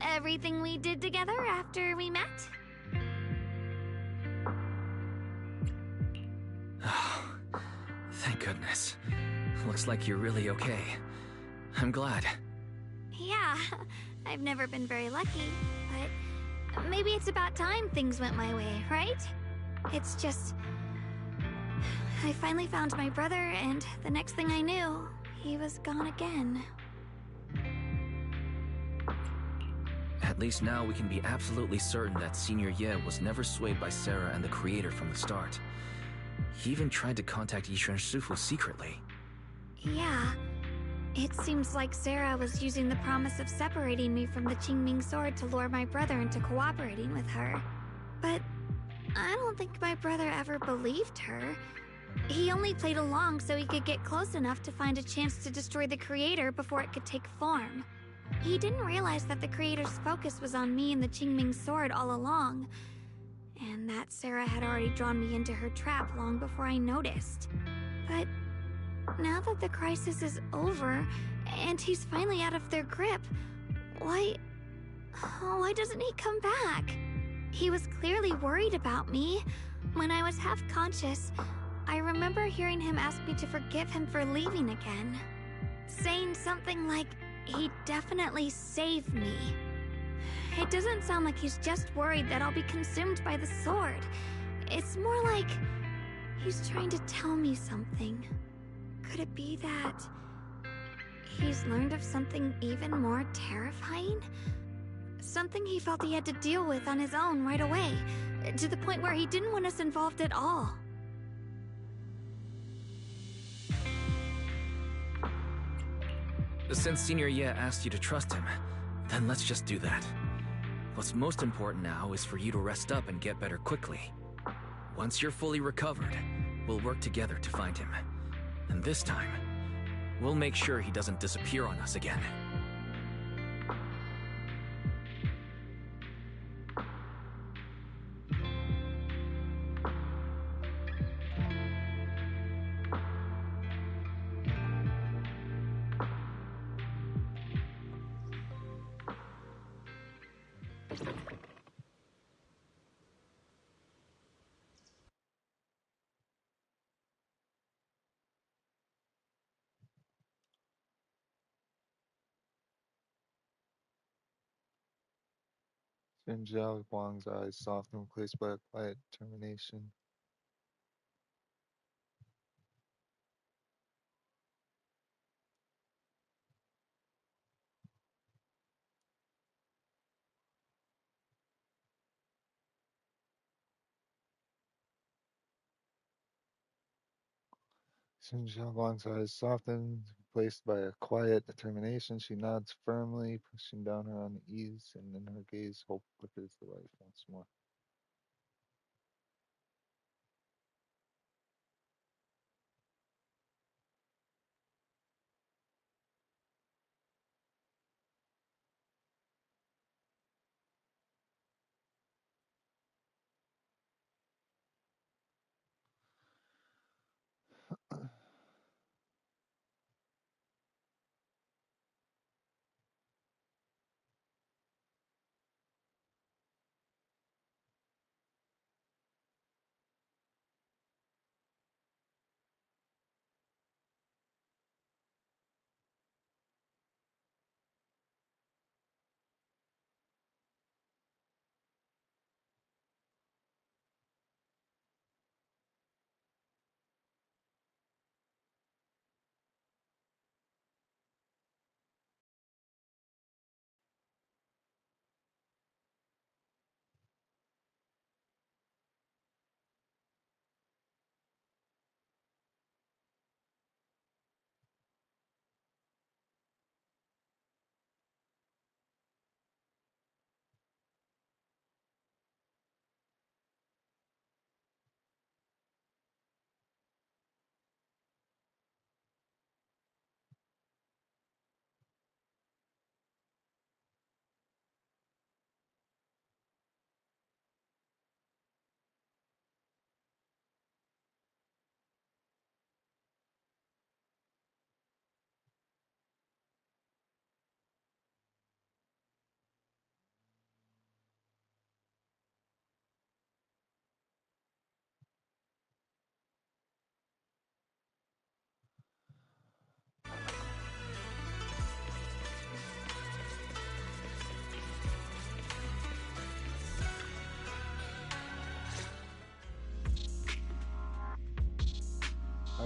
everything we did together after we met? Oh, thank goodness. Looks like you're really okay. I'm glad. Yeah, I've never been very lucky, but maybe it's about time things went my way, right? It's just... I finally found my brother, and the next thing I knew, he was gone again. At least now we can be absolutely certain that Senior Ye was never swayed by Sarah and the Creator from the start. He even tried to contact Yishuan Shifu secretly. Yeah. It seems like Sarah was using the promise of separating me from the Qingming sword to lure my brother into cooperating with her. But I don't think my brother ever believed her. He only played along so he could get close enough to find a chance to destroy the Creator before it could take form. He didn't realize that the Creator's focus was on me and the Qingming sword all along, and that Sarah had already drawn me into her trap long before I noticed. But now that the crisis is over, and he's finally out of their grip, why doesn't he come back? He was clearly worried about me. When I was half conscious, I remember hearing him ask me to forgive him for leaving again, saying something like, he'd definitely save me. It doesn't sound like he's just worried that I'll be consumed by the sword. It's more like he's trying to tell me something. Could it be that he's learned of something even more terrifying? Something he felt he had to deal with on his own right away, to the point where he didn't want us involved at all. Since Senior Ye asked you to trust him, then let's just do that. What's most important now is for you to rest up and get better quickly. Once you're fully recovered, we'll work together to find him. And this time, we'll make sure he doesn't disappear on us again. Xin Zhao Guang's eyes softened, replaced by a quiet determination. Xin Zhao Guang's eyes softened, replaced by a quiet determination. She nods firmly, pushing down her unease, and in her gaze, hope flickers the life once more.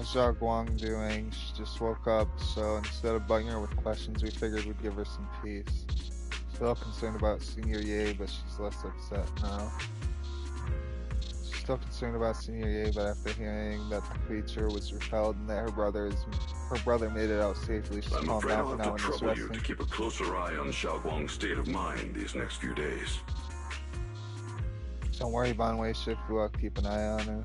How's Zhao Guang doing? She just woke up, so instead of bugging her with questions, we figured we'd give her some peace. Still concerned about Senior Ye, but she's less upset now. She's still concerned about Senior Ye, but after hearing that the creature was repelled and that her brother made it out safely, she's I'm calmed afraid down I'll for have now to and is trouble you resting. to keep a closer eye on Xiao Guang's state of mind these next few days. Don't worry, Banwei Shifu, I'll keep an eye on her.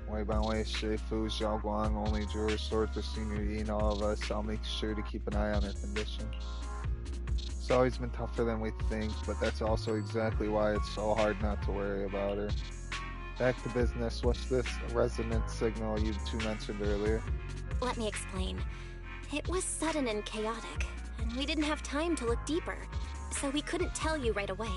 Don't worry, Banwei Shifu, Xiao Guang only drew her sword for Senior Yi and all of us. I'll make sure to keep an eye on her condition. It's always been tougher than we think, but that's also exactly why it's so hard not to worry about her. Back to business, what's this resonance signal you two mentioned earlier? Let me explain. It was sudden and chaotic, and we didn't have time to look deeper, so we couldn't tell you right away.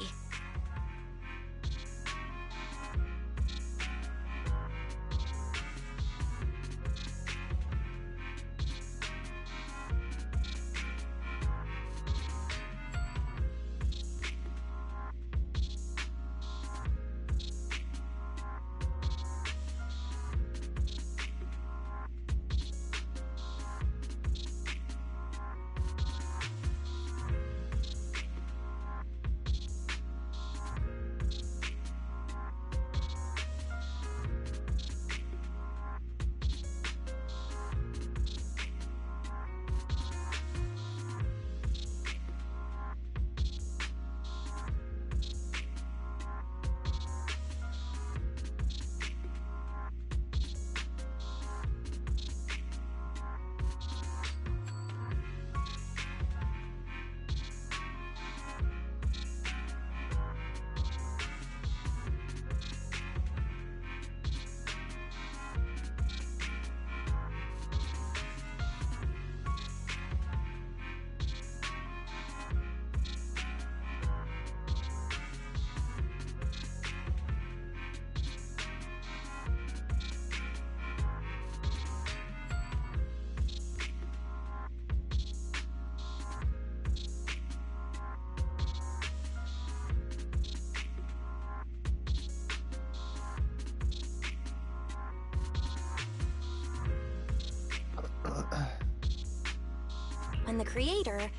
When the creator,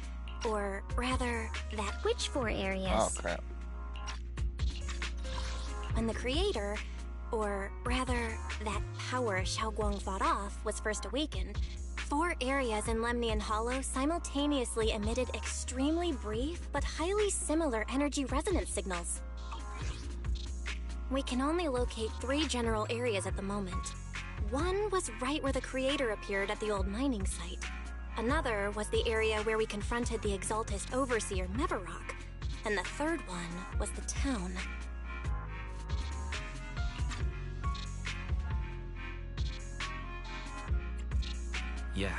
or rather, that... Which 4 areas? Oh, crap. When the creator, or rather, that power Xiao Guang fought off, was first awakened, 4 areas in Lemnian Hollow simultaneously emitted extremely brief but highly similar energy resonance signals. We can only locate 3 general areas at the moment. One was right where the creator appeared at the old mining site. Another was the area where we confronted the Exaltist Overseer Mevarok. And the third one was the town. Yeah.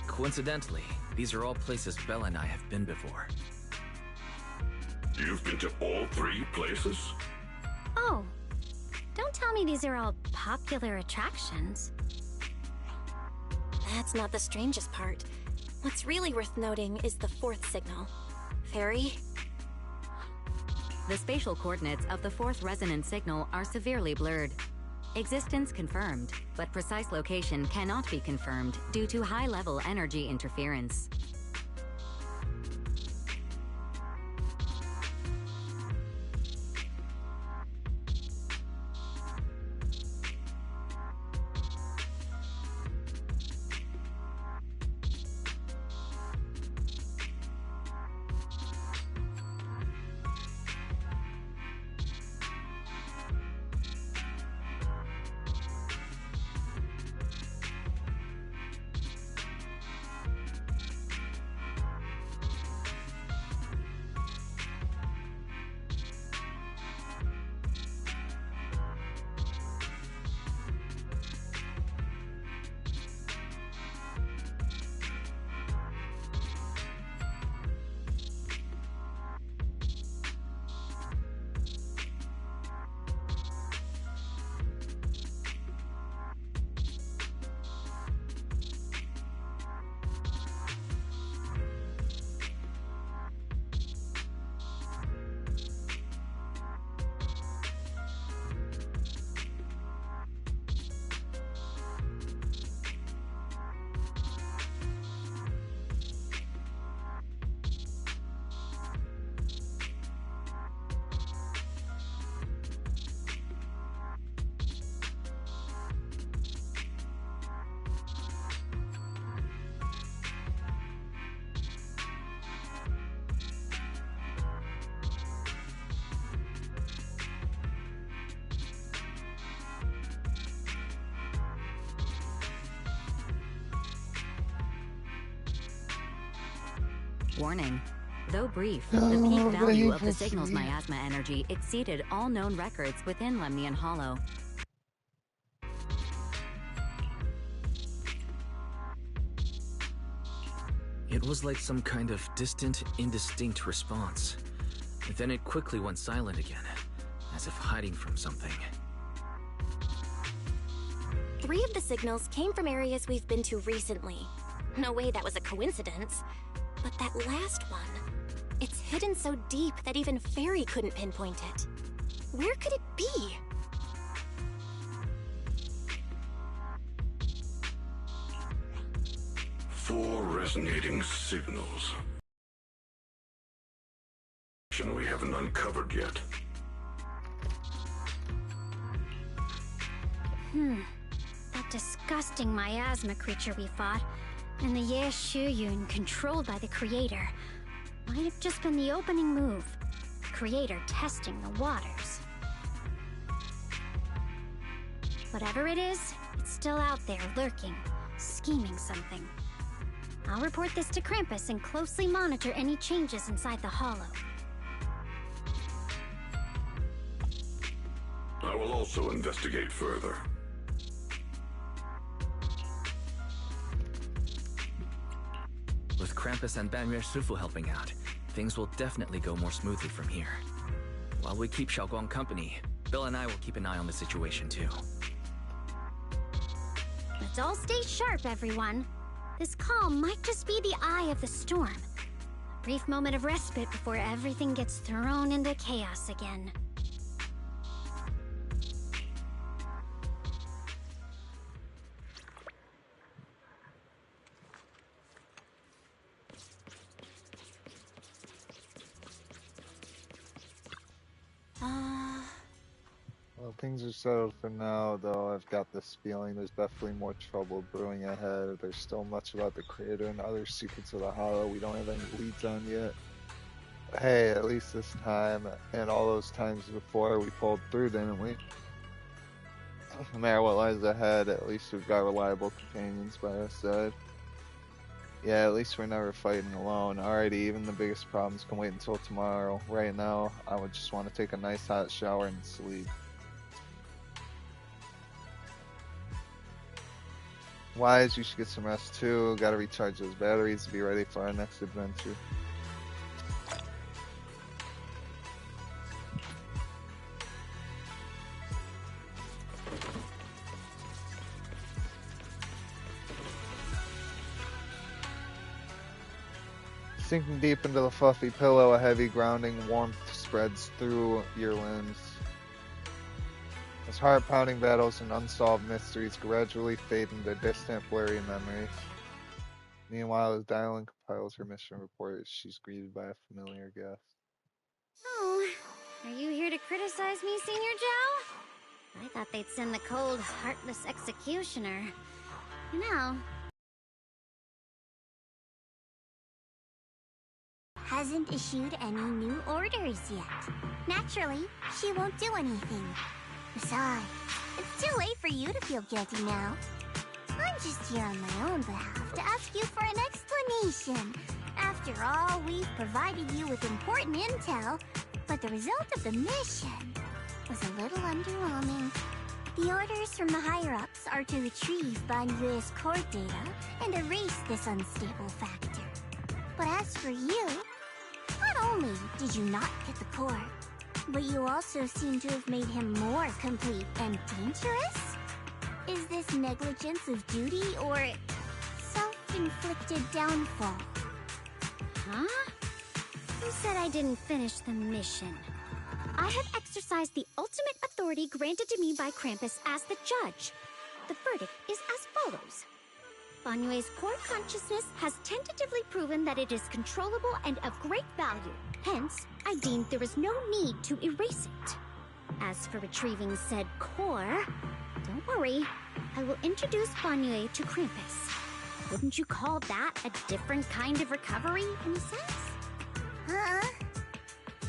Coincidentally, these are all places Bella and I have been before. You've been to all 3 places? Oh. Don't tell me these are all popular attractions. That's not the strangest part. What's really worth noting is the 4th signal. Fairy? The spatial coordinates of the 4th resonance signal are severely blurred. Existence confirmed, but precise location cannot be confirmed due to high-level energy interference. Warning. Though brief, the peak value of the signal's miasma energy exceeded all known records within Lemnian Hollow. It was like some kind of distant, indistinct response. Then it quickly went silent again, as if hiding from something. 3 of the signals came from areas we've been to recently. No way that was a coincidence. But that last one, it's hidden so deep that even Fairy couldn't pinpoint it. Where could it be? Four resonating signals. We haven't uncovered yet. That disgusting miasma creature we fought, and the Ye Shuyun controlled by the Creator, might have just been the opening move. The Creator testing the waters. Whatever it is, it's still out there, lurking, scheming something. I'll report this to Krampus and closely monitor any changes inside the Hollow. I will also investigate further. With Krampus and Banrier Sufu helping out, things will definitely go more smoothly from here. While we keep Xiaoguang company, Bill and I will keep an eye on the situation too. Let's all stay sharp, everyone. This calm might just be the eye of the storm. A brief moment of respite before everything gets thrown into chaos again. Well, things are settled for now, though I've got this feeling there's definitely more trouble brewing ahead. There's still much about the Creator and other secrets of the Hollow we don't have any leads on yet. But hey, at least this time, and all those times before, we pulled through, didn't we? No matter what lies ahead, at least we've got reliable companions by our side. Yeah, at least we're never fighting alone. Alrighty, even the biggest problems can wait until tomorrow. Right now, I would just want to take a nice hot shower and sleep. Wise, you should get some rest too. Gotta recharge those batteries to be ready for our next adventure. Sinking deep into the fluffy pillow, a heavy grounding warmth spreads through your limbs. As heart-pounding battles and unsolved mysteries gradually fade into distant, blurry memories. Meanwhile, as Dylan compiles her mission report, she's greeted by a familiar guest. Oh, are you here to criticize me, Senior Joe? I thought they'd send the cold, heartless executioner. You know. Hasn't issued any new orders yet. Naturally, she won't do anything. Besides, it's too late for you to feel guilty now. I'm just here on my own behalf to ask you for an explanation. After all, we've provided you with important intel, but the result of the mission was a little underwhelming. The orders from the higher-ups are to retrieve Banyue's core data and erase this unstable factor. But as for you, not only did you not get the core, but you also seem to have made him more complete and dangerous? Is this negligence of duty or self-inflicted downfall? Huh? Who said I didn't finish the mission? I have exercised the ultimate authority granted to me by Krampus as the judge. The verdict is as follows. Banyue's core consciousness has tentatively proven that it is controllable and of great value. Hence, I deemed there is no need to erase it. As for retrieving said core, don't worry. I will introduce Banyue to Krampus. Wouldn't you call that a different kind of recovery, in a sense? Huh?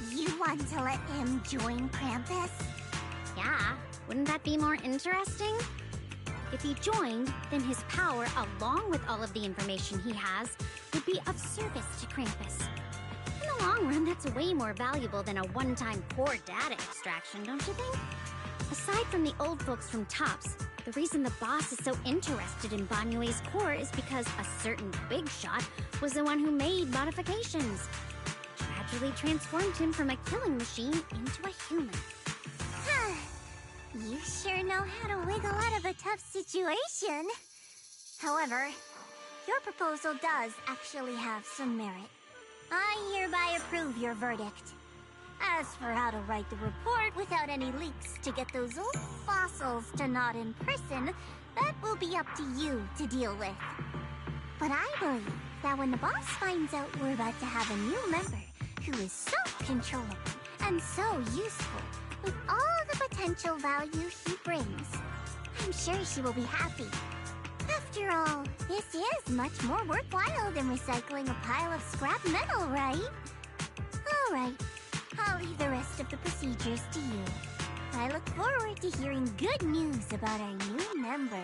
You want to let him join Krampus? Yeah, wouldn't that be more interesting? If he joined, then his power, along with all of the information he has, would be of service to Krampus. In the long run, that's way more valuable than a one-time core data extraction, don't you think? Aside from the old folks from TOPS, the reason the boss is so interested in Banyue's core is because a certain big shot was the one who made modifications. Gradually transformed him from a killing machine into a human. You sure know how to wiggle out of a tough situation. However, your proposal does actually have some merit. I hereby approve your verdict. As for how to write the report without any leaks to get those old fossils to nod in person, that will be up to you to deal with. But I believe that when the boss finds out we're about to have a new member who is so controllable and so useful, with all the potential value he brings, I'm sure she will be happy. After all, this is much more worthwhile than recycling a pile of scrap metal, right? Alright, I'll leave the rest of the procedures to you. I look forward to hearing good news about our new member.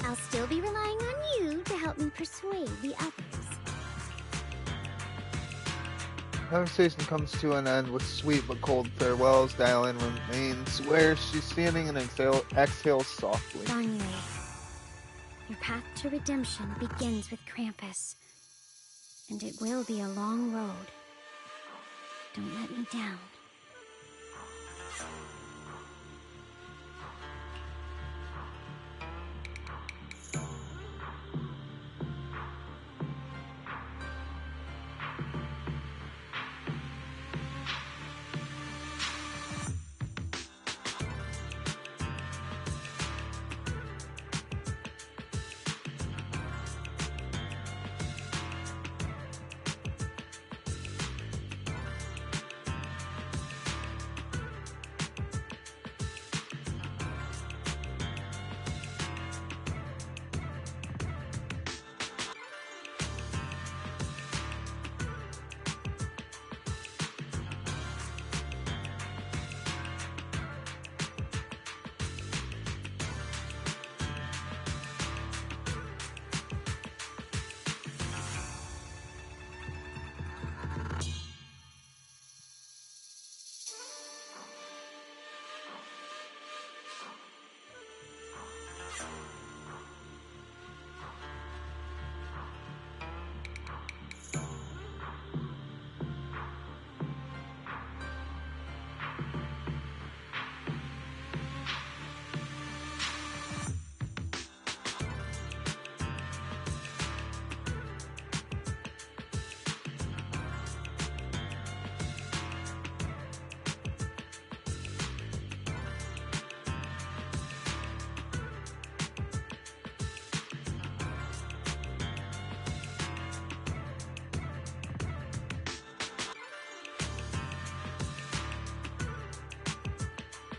I'll still be relying on you to help me persuade the others. Conversation comes to an end with sweet but cold farewells. Dial-in remains where she's standing and exhales softly. Banyue, your path to redemption begins with Krampus. And it will be a long road. Don't let me down.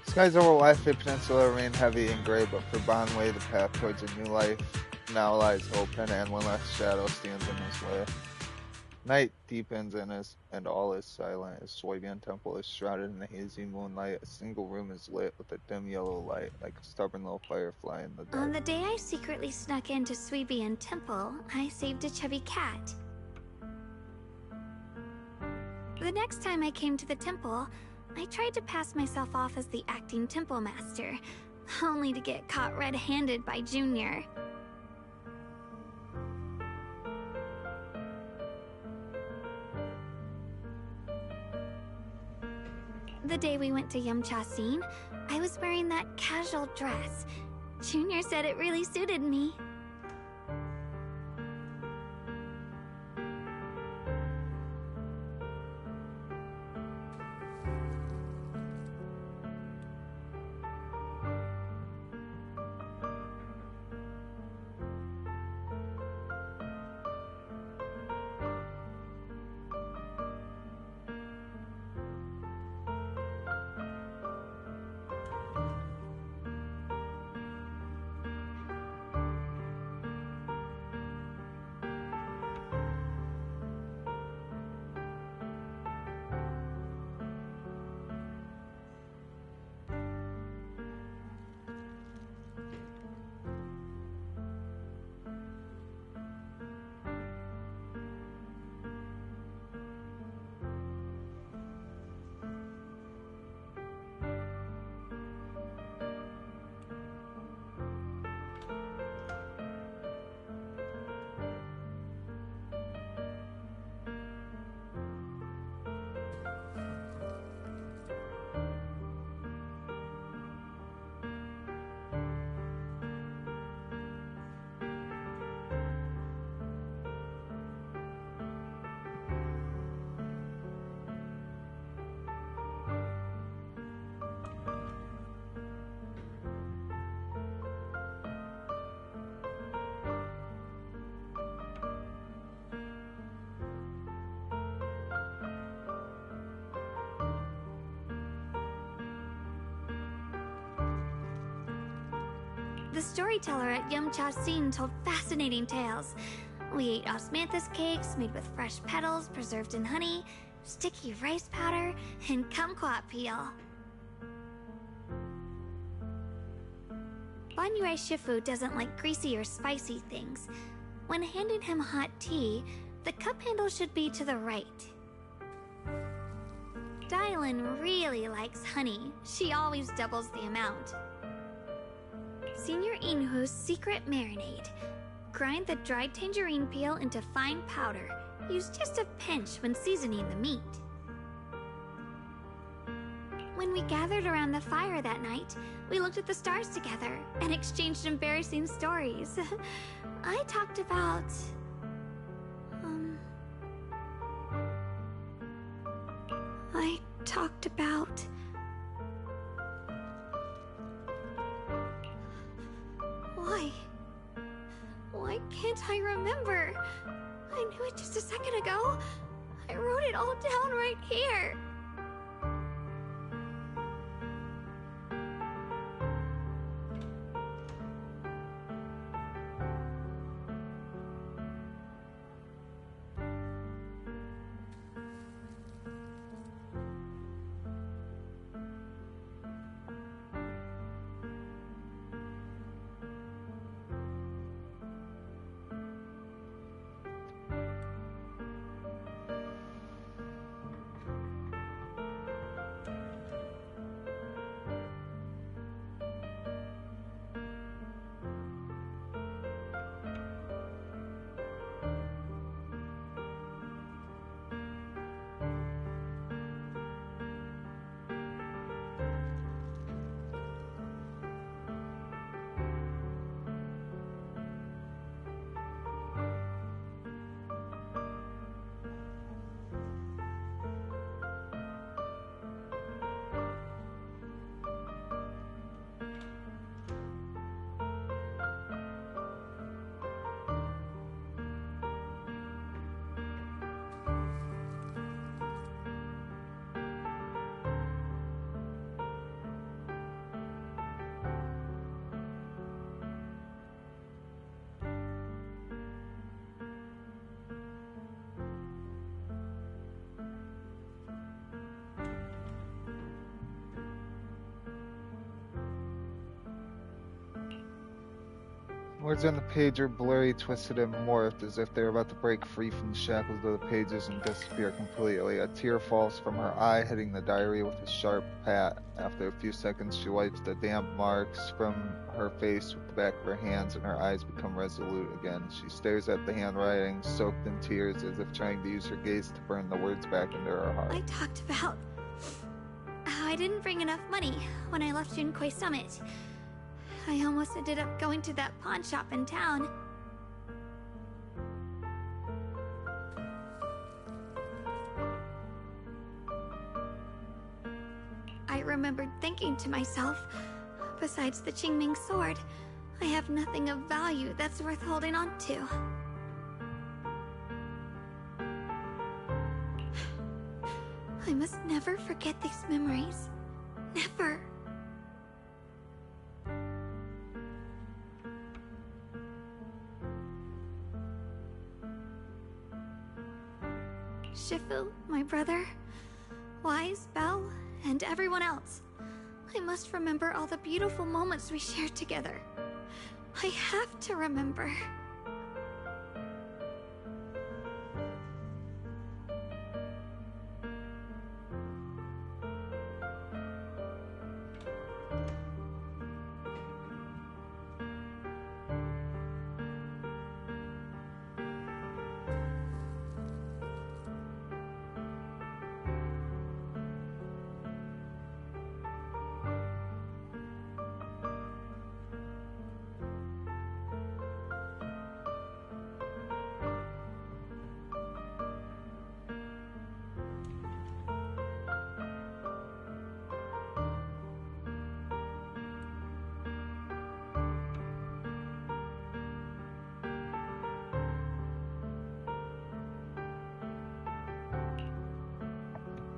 Skies over Wifei Peninsula remain heavy and gray, but for Banyue, the path towards a new life now lies open, and one less shadow stands in his way. Night deepens and all is silent as Suibian Temple is shrouded in the hazy moonlight. A single room is lit with a dim yellow light, like a stubborn little firefly in the dark. On the day I secretly snuck into Suibian Temple, I saved a chubby cat. The next time I came to the temple, I tried to pass myself off as the acting temple master, only to get caught red-handed by Junior. The day we went to Yamcha Scene, I was wearing that casual dress. Junior said it really suited me. The storyteller at Yumcha Scene told fascinating tales. We ate osmanthus cakes made with fresh petals preserved in honey, sticky rice powder, and kumquat peel. Banyue Shifu doesn't like greasy or spicy things. When handing him hot tea, the cup handle should be to the right. Dylan really likes honey. She always doubles the amount. Senior Inhu's secret marinade. Grind the dried tangerine peel into fine powder. Use just a pinch when seasoning the meat. When we gathered around the fire that night, we looked at the stars together and exchanged embarrassing stories. I talked about... Why can't I remember? I knew it just a second ago. I wrote it all down right here. Words on the page are blurry, twisted, and morphed, as if they are about to break free from the shackles of the pages and disappear completely. A tear falls from her eye, hitting the diary with a sharp pat. After a few seconds, she wipes the damp marks from her face with the back of her hands, and her eyes become resolute again. She stares at the handwriting, soaked in tears, as if trying to use her gaze to burn the words back into her heart. I talked about how I didn't bring enough money when I left Junkoi Summit. I almost ended up going to that pawn shop in town. I remembered thinking to myself, besides the Qingming sword, I have nothing of value that's worth holding on to. I must never forget these memories. Never. Shifu, my brother, Wise, Belle, and everyone else. I must remember all the beautiful moments we shared together. I have to remember.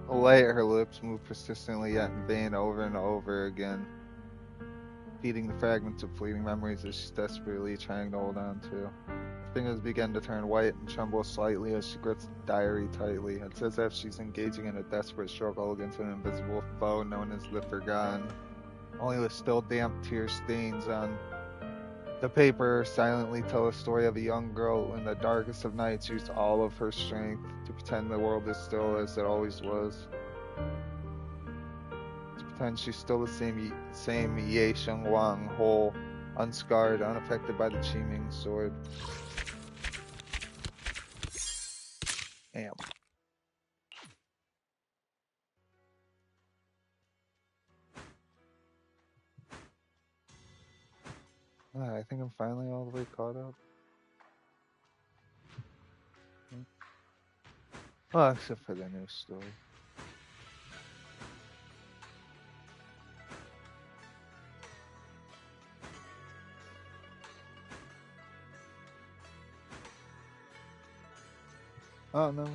A light, her lips move persistently yet in vain over and over again. feeding the fragments of fleeting memories that she's desperately trying to hold on to. Her fingers begin to turn white and tremble slightly as she grips the diary tightly. It's as if she's engaging in a desperate struggle against an invisible foe known as the Forgotten. Only the still damp tear stains on the paper silently tell the story of a young girl who in the darkest of nights used all of her strength to pretend the world is still as it always was. To pretend she's still the same Ye Sheng Wang, whole, unscarred, unaffected by the Qiming sword. Damn. I think I'm finally all the way caught up. Well, except for the new story. Oh, no.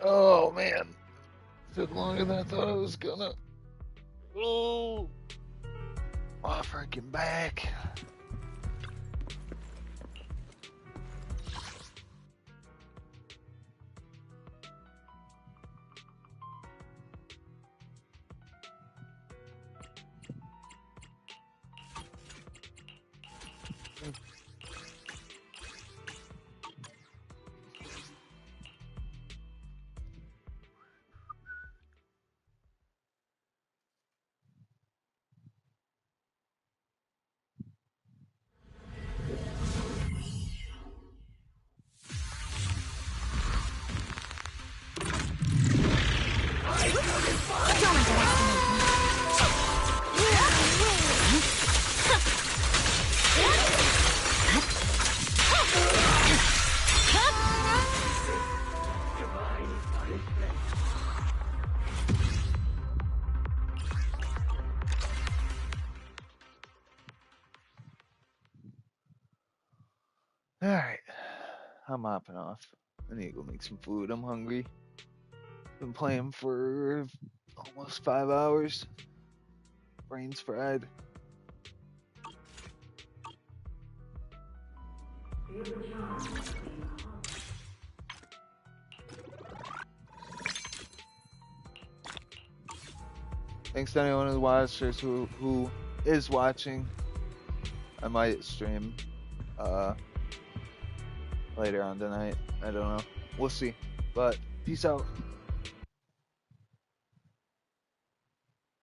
Oh man, took longer than I thought it was gonna. Oh, my freaking back. Alright, I'm mopping off. I need to go make some food. I'm hungry. Been playing for almost 5 hours. Brain's fried. Thanks to anyone who watches, who is watching. I might stream later on tonight. I don't know. We'll see. But peace out.